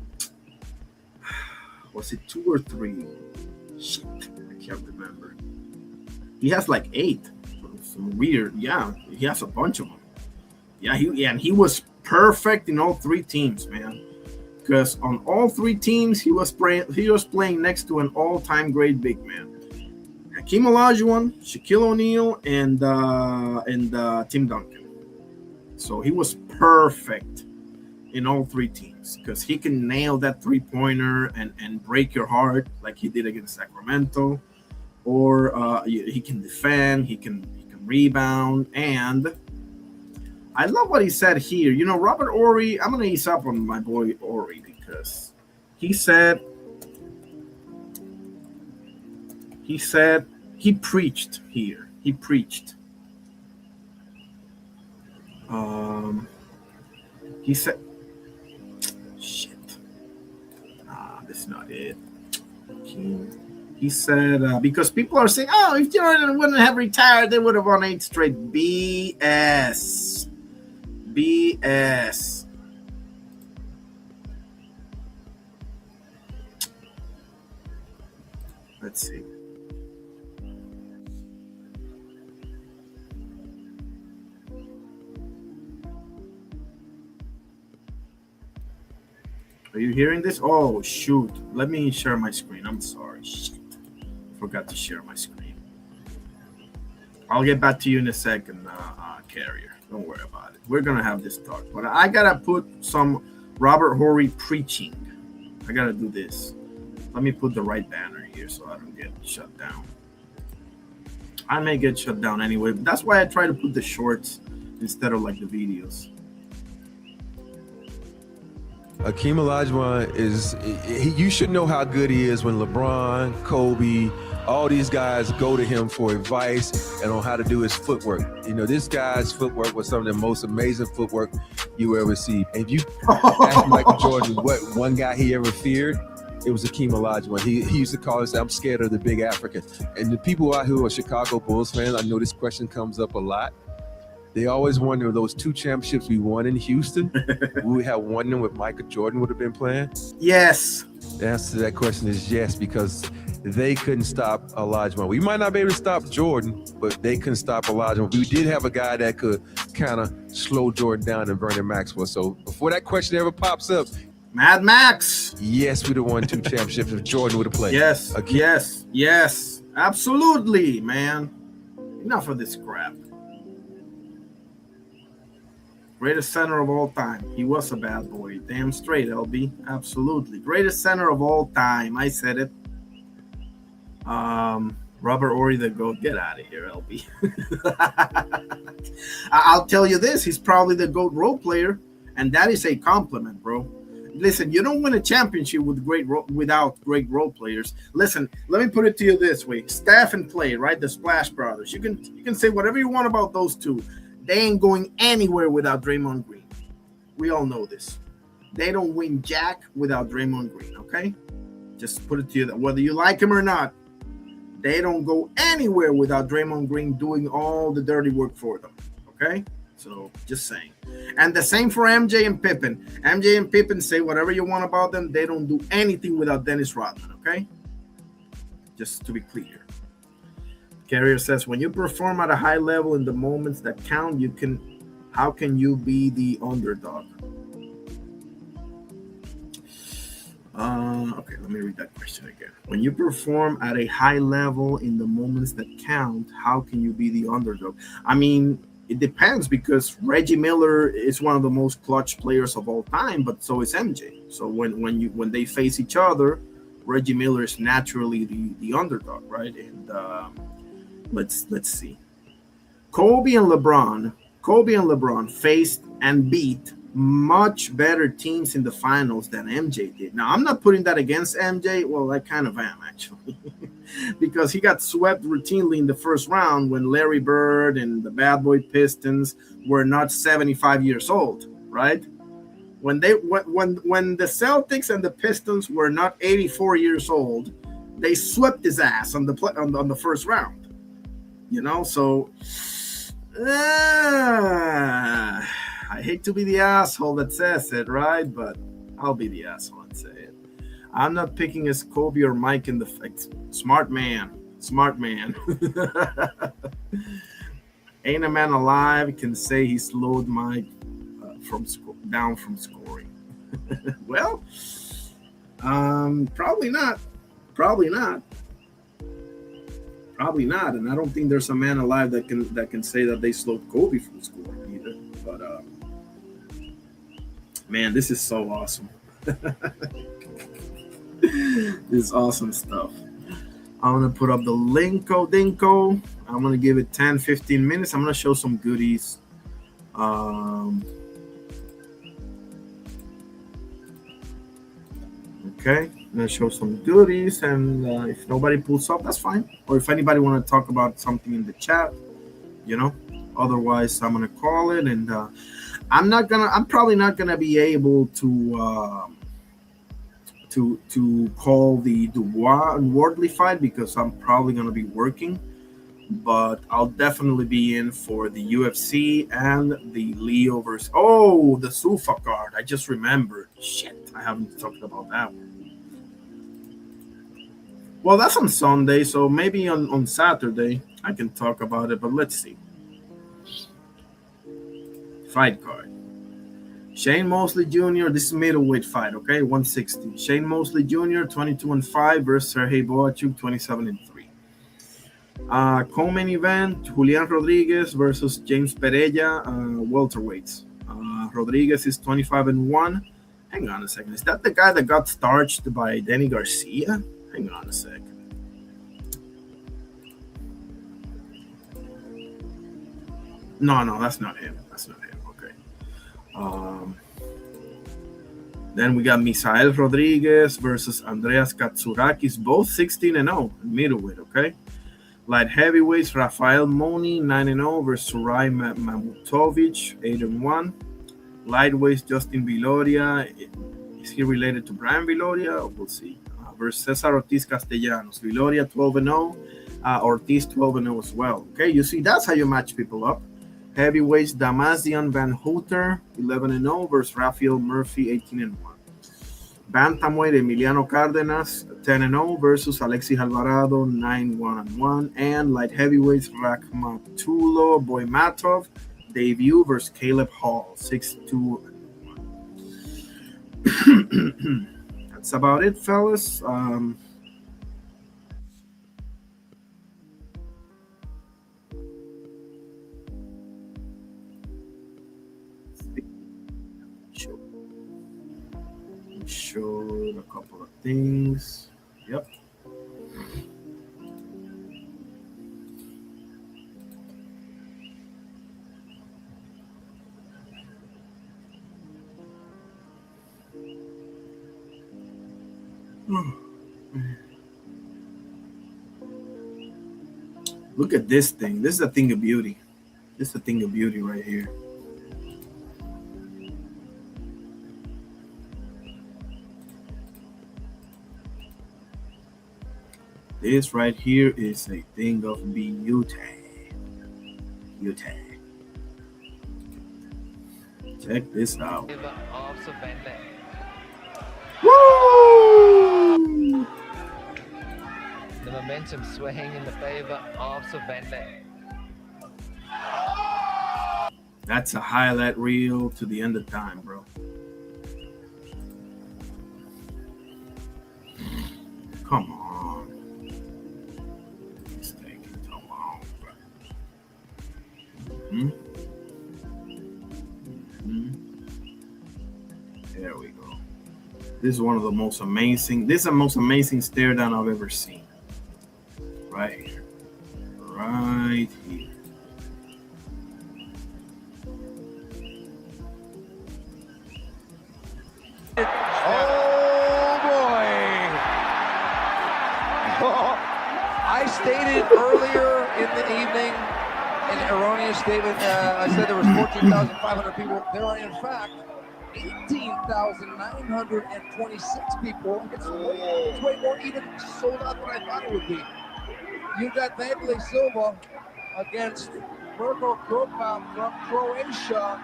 it 2 or 3? Shit, I can't remember. He has like 8. Some weird, yeah. He has a bunch of them. Yeah, he was perfect in all 3 teams, man. Because on all 3 teams, he was playing next to an all-time great big man. Hakeem Olajuwon, Shaquille O'Neal, and Tim Duncan. So he was perfect in all 3 teams because he can nail that 3-pointer and break your heart like he did against Sacramento, or he can defend, he can rebound, and I love what he said here. You know, Robert Ory, I'm gonna ease up on my boy Ory because he said he preached here. He preached. He said, shit. This is not it. He said, because people are saying, oh, if Jordan wouldn't have retired, they would have won 8 straight. BS. Let's see. Are you hearing this? Oh, shoot. Let me share my screen. I'm sorry. Shit. Forgot to share my screen. I'll get back to you in a second, Carrier. Don't worry about it. We're going to have this talk. But I got to put some Robert Horry preaching. I got to do this. Let me put the right banner here so I don't get shut down. I may get shut down anyway, but that's why I try to put the shorts instead of like the videos. Hakeem Olajuwon you should know how good he is when LeBron, Kobe, all these guys go to him for advice and on how to do his footwork. You know, this guy's footwork was some of the most amazing footwork you ever see. And if you ask Michael Jordan what one guy he ever feared, it was Hakeem Olajuwon. He used to call us, I'm scared of the big African. And the people out who are Chicago Bulls fans, I know this question comes up a lot. They always wonder those 2 championships we won in Houston, we would have won them with Michael Jordan would have been playing? Yes. The answer to that question is yes, because they couldn't stop Olajuwon. We might not be able to stop Jordan, but they couldn't stop Olajuwon. We did have a guy that could kind of slow Jordan down and Vernon Maxwell. So before that question ever pops up, Mad Max. Yes, we'd have won 2 championships if Jordan would have played. Yes. Absolutely, man. Enough of this crap. Greatest center of all time. He was a bad boy. Damn straight, LB. Absolutely. Greatest center of all time. I said it. Robert Ory the GOAT. Get out of here, LB. I'll tell you this. He's probably the GOAT role player, and that is a compliment, bro. Listen, you don't win a championship without great role players. Listen, let me put it to you this way. Steph and Clay, right? The Splash Brothers. You can say whatever you want about those two. They ain't going anywhere without Draymond Green. We all know this. They don't win jack without Draymond Green, okay? Just put it to you that whether you like him or not, they don't go anywhere without Draymond Green doing all the dirty work for them, okay? So just saying. And the same for MJ and Pippen. MJ and Pippen, say whatever you want about them. They don't do anything without Dennis Rodman, okay? just to be clear. Carrier says, when you perform at a high level in the moments that count, how can you be the underdog? Okay, let me read that question again. When you perform at a high level in the moments that count, how can you be the underdog? I mean, it depends, because Reggie Miller is one of the most clutch players of all time, but so is MJ. So when they face each other, Reggie Miller is naturally the underdog, right? And let's see. Kobe and LeBron faced and beat much better teams in the finals than MJ did. Now, I'm not putting that against MJ. Well, I kind of am, actually, because he got swept routinely in the first round when Larry Bird and the Bad Boy Pistons were not 75 years old, right? When the Celtics and the Pistons were not 84 years old, they swept his ass on the first round. You know, so I hate to be the asshole that says it, right? But I'll be the asshole and say it. I'm not picking as Kobe or Mike in the fight. Smart man. Ain't a man alive can say he slowed Mike down from scoring. Well, probably not. And I don't think there's a man alive that can say that they slowed Kobe from scoring either. But man, this is so awesome. This is awesome stuff. I'm gonna put up the linko dinko. I'm gonna give it 10-15 minutes. I'm gonna show some goodies. Okay, I'm gonna show some goodies, and if nobody pulls up, that's fine. Or if anybody want to talk about something in the chat, you know. Otherwise, I'm gonna call it, and I'm probably not gonna be able to call the Dubois and Wardley fight because I'm probably gonna be working. But I'll definitely be in for the UFC and the Leo versus the Zuffa card. I just remembered. Shit, I haven't talked about that one. Well, that's on Sunday, so maybe on Saturday I can talk about it, but let's see. Fight card. Shane Mosley Jr., this is middleweight fight, okay? 160. Shane Mosley Jr., 22-5 versus Sergey Boachuk, 27-3. Co-main event, Julian Rodriguez versus James Pereira, welterweights. Rodriguez is 25-1. Hang on a second. Is that the guy that got starched by Danny Garcia? Hang on a second. No, that's not him. Okay. Then we got Misael Rodriguez versus Andreas Katsurakis, both 16-0, middleweight, okay? Light heavyweights, Rafael Moni, 9-0 versus Surai Mamutovic, 8-1. Lightweights, Justin Viloria. Is he related to Brian Viloria? We'll see. Versus Cesar Ortiz Castellanos. Viloria, 12-0. Ortiz, 12-0 as well. Okay, you see, that's how you match people up. Heavyweights, Damazian Van Hooter, 11-0 versus Rafael Murphy, 18-1. Bantamweight, Emiliano Cárdenas, 10-0 versus Alexis Alvarado, 9-1-1. And light heavyweights, Rakhmatulo Boymatov, debut versus Caleb Hall, 6-2-1. That's about it, fellas. Showed a couple of things. Yep. Look at this thing. This is a thing of beauty. This is a thing of beauty right here. This right here is a thing of beauty. Check this out. Woo! The momentum swaying in the favor of Zuffa. That's a highlight reel to the end of time, bro. Come on. It's taking so long, bro. There we go. This is one of the most amazing. This is the most amazing stare down I've ever seen. Right here. Right here. Oh boy! I stated earlier in the evening an erroneous statement. I said there was 14,500 people. There are in fact 18,926 people. It's way more even sold out than I thought it would be. You got Wardley Silva against Mirko Krokop from Croatia.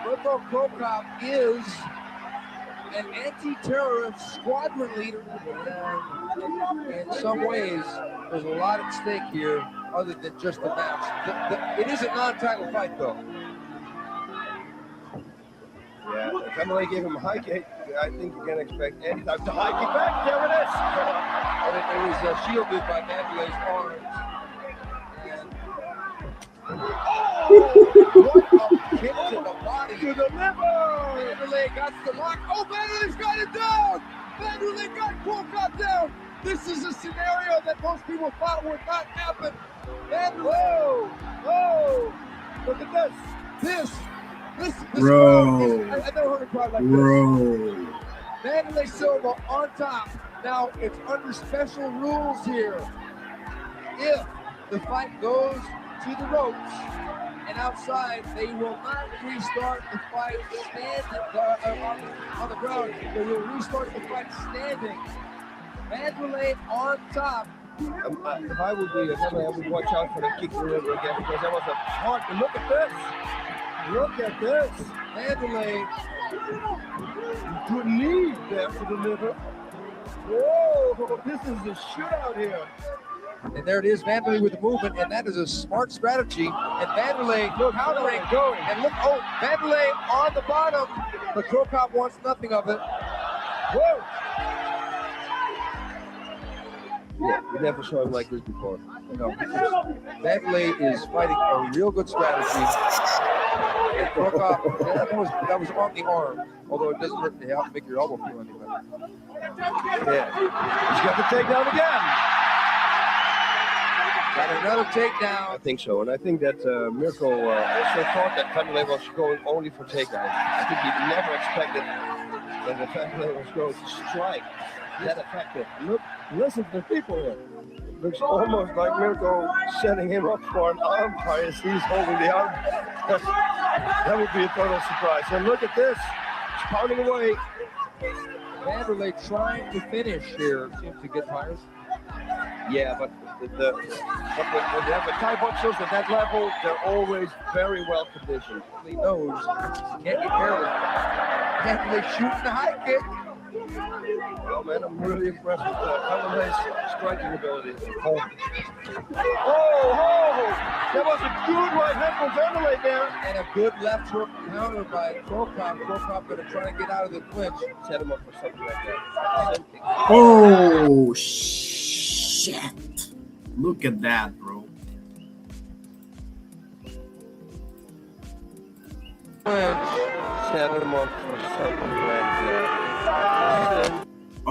Mirko Krokop is an anti-terrorist squadron leader. In some ways, there's a lot at stake here other than just the match. It is a non-title fight, though. Yeah, Kabayel gave him a high kick. I think you can expect any type of high kick back. There it is. And it was shielded by Wanderley's arms. What a kick to the body. To the liver. Wanderley got the lock. Oh, Wanderley's got it down. Wanderley got Krokop down. This is a scenario that most people thought would not happen. Whoa! Whoa! Look at this. This Bro. I've never heard a crowd like Bro. this. Wardley Silva on top. Now, it's under special rules here. If the fight goes to the ropes and outside, they will not restart the fight standing on the ground. They will restart the fight standing. Wanderley on top. If I would be a Kabayel, I would watch out for the kick to the liver again because that was a hard. Look at this. Look at this. Wanderley. Good knee there for the liver. Whoa, this is a shootout here. And there it is, Wanderley with the movement, and that is a smart strategy. And Wanderley countering. And look, Wanderley on the bottom. But Krokop wants nothing of it. Whoa! Yeah, we never saw him like this before. No, Wanderley is fighting a real good strategy. And Krokop, that was on the arm, although it doesn't hurt to make your elbow feel any better. Yeah, he's got the takedown again. Got another takedown. I think so, and I think that Mirko also thought that Kabayel was going only for takedown. I think he never expected that the Kabayel was going to strike that effective. Look, listen to the people here. Looks almost like Mirko setting him up for an arm fire as he's holding the arm. That would be a total surprise. And look at this, he's pounding away. Wanderley trying to finish here seems to get tired. Yeah, but when you have a Thai boxers at that level, they're always very well conditioned. He knows he can't get careless. Wanderley shooting the high kick. Well, man, I'm really impressed with Kabayel's striking ability. Oh, that was a good right hand from Wanderley there. And a good left hook counter by Krokop. Krokop going to try to get out of the clinch. Set him up for something like that. Oh, shit. Look at that, bro. Set him up for something like that. Oh.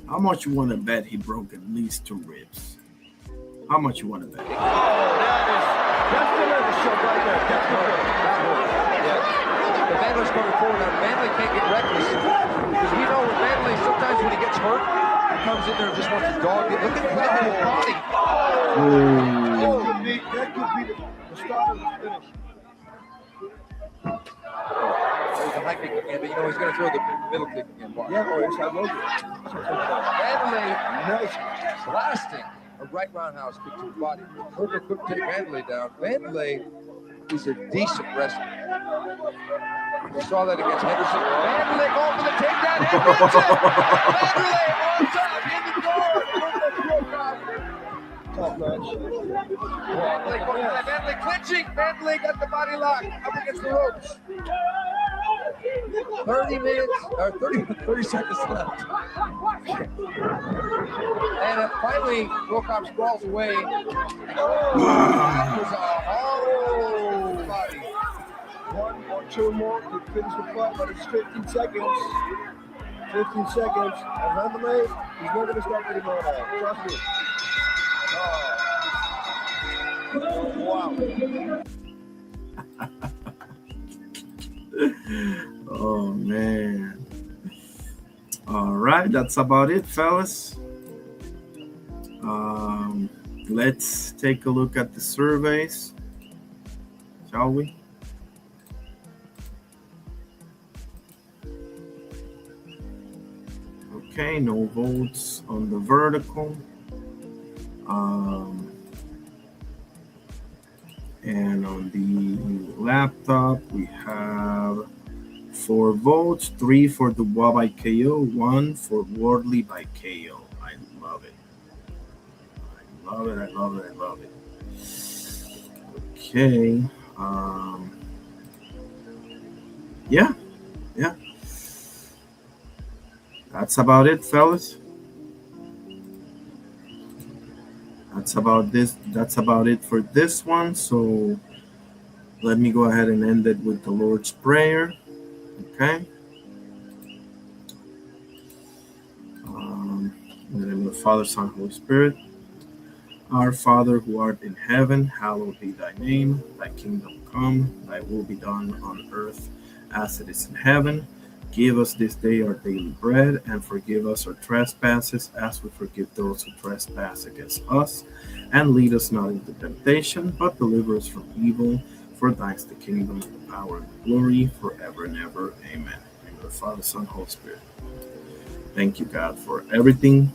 How much you want to bet he broke at least 2 ribs? How much you want to bet? Oh, that's the liver shot right there. That's the liver. The Wanderley's coming forward now. Wanderley can't get reckless because we know with Wanderley sometimes when he gets hurt, he comes in there and just wants to dog it. Look at Wanderley's body. That could be the start of the finish. There's a high kick again, but you know he's going to throw the middle kick again. Yeah, boys, I love it. Wanderley, nice blasting a right roundhouse kick to the body. Hooker couldn't take Wanderley down. Wanderley He's a decent wrestler. We saw that against Henderson. Vanderlei going for the takedown. Vanderlei on top in the door. Tough match. Vanderlei clinching. Vanderlei got the body lock up against the ropes. 30 seconds left. And finally, Wilcox crawls away. That was a hollow body. One or two more to finish the fight, but it's 15 seconds. 15 seconds. And Vanderlei, he's not going to stop anymore now. Trust me. Wow. Oh man. All right, that's about it, fellas. Let's take a look at the surveys, shall we? Okay, no votes on the vertical. And on the laptop, we have 4 votes, 3 for Dubois by KO, 1 for Wardley by KO. I love it. I love it. Okay. Yeah. That's about it, fellas. That's about it for this one. So let me go ahead and end it with the Lord's Prayer. Okay. In the name of the Father, Son, Holy Spirit. Our Father who art in heaven, hallowed be thy name. Thy kingdom come, thy will be done on earth as it is in heaven. Give us this day our daily bread, and forgive us our trespasses as we forgive those who trespass against us. And lead us not into temptation, but deliver us from evil. For thine is the kingdom, the power, and the glory, forever and ever. Amen. In the name of the Father, Son, Holy Spirit. Thank you, God, for everything.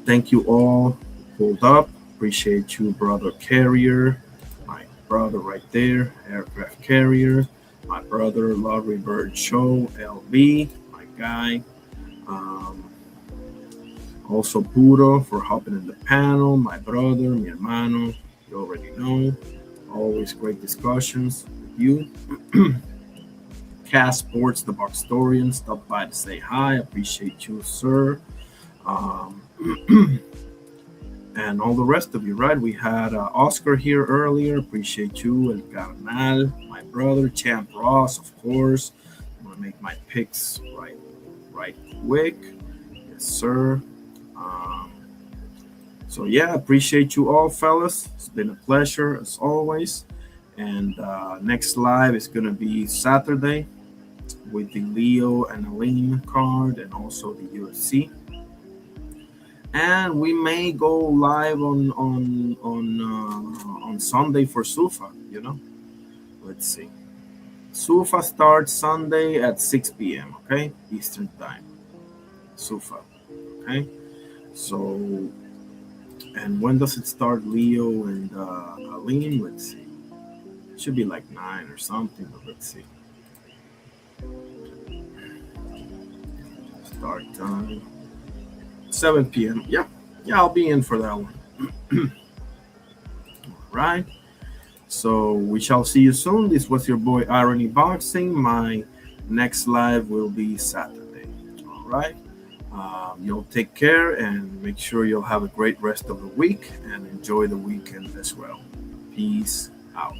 Thank you all who pulled up. Appreciate you, Brother Carrier, my brother right there, Aircraft Carrier. My brother, Laurie Bird Show, LB, my guy. Also, Puro for hopping in the panel. My brother, mi hermano, you already know. Always great discussions with you. Cass Sports, the Boxtorian, stopped by to say hi. Appreciate you, sir. And all the rest of you, right? We had Oscar here earlier. Appreciate you. El Carnal, my brother. Champ Ross, of course. I'm going to make my picks right quick. Yes, sir. So, yeah, appreciate you all, fellas. It's been a pleasure, as always. And next live is going to be Saturday with the Leo and Aleem card and also the UFC. And we may go live on Sunday for Zuffa, you know. Let's see. Zuffa starts Sunday at 6 p.m., okay? Eastern time. Zuffa, okay? So, and when does it start, Leo and Aleem? Let's see. It should be like 9 or something, but let's see. Start time. 7 p.m. Yeah, I'll be in for that one. All right. So we shall see you soon. This was your boy Irony Boxing. My next live will be Saturday. All right. You'll take care and make sure you'll have a great rest of the week and enjoy the weekend as well. Peace out.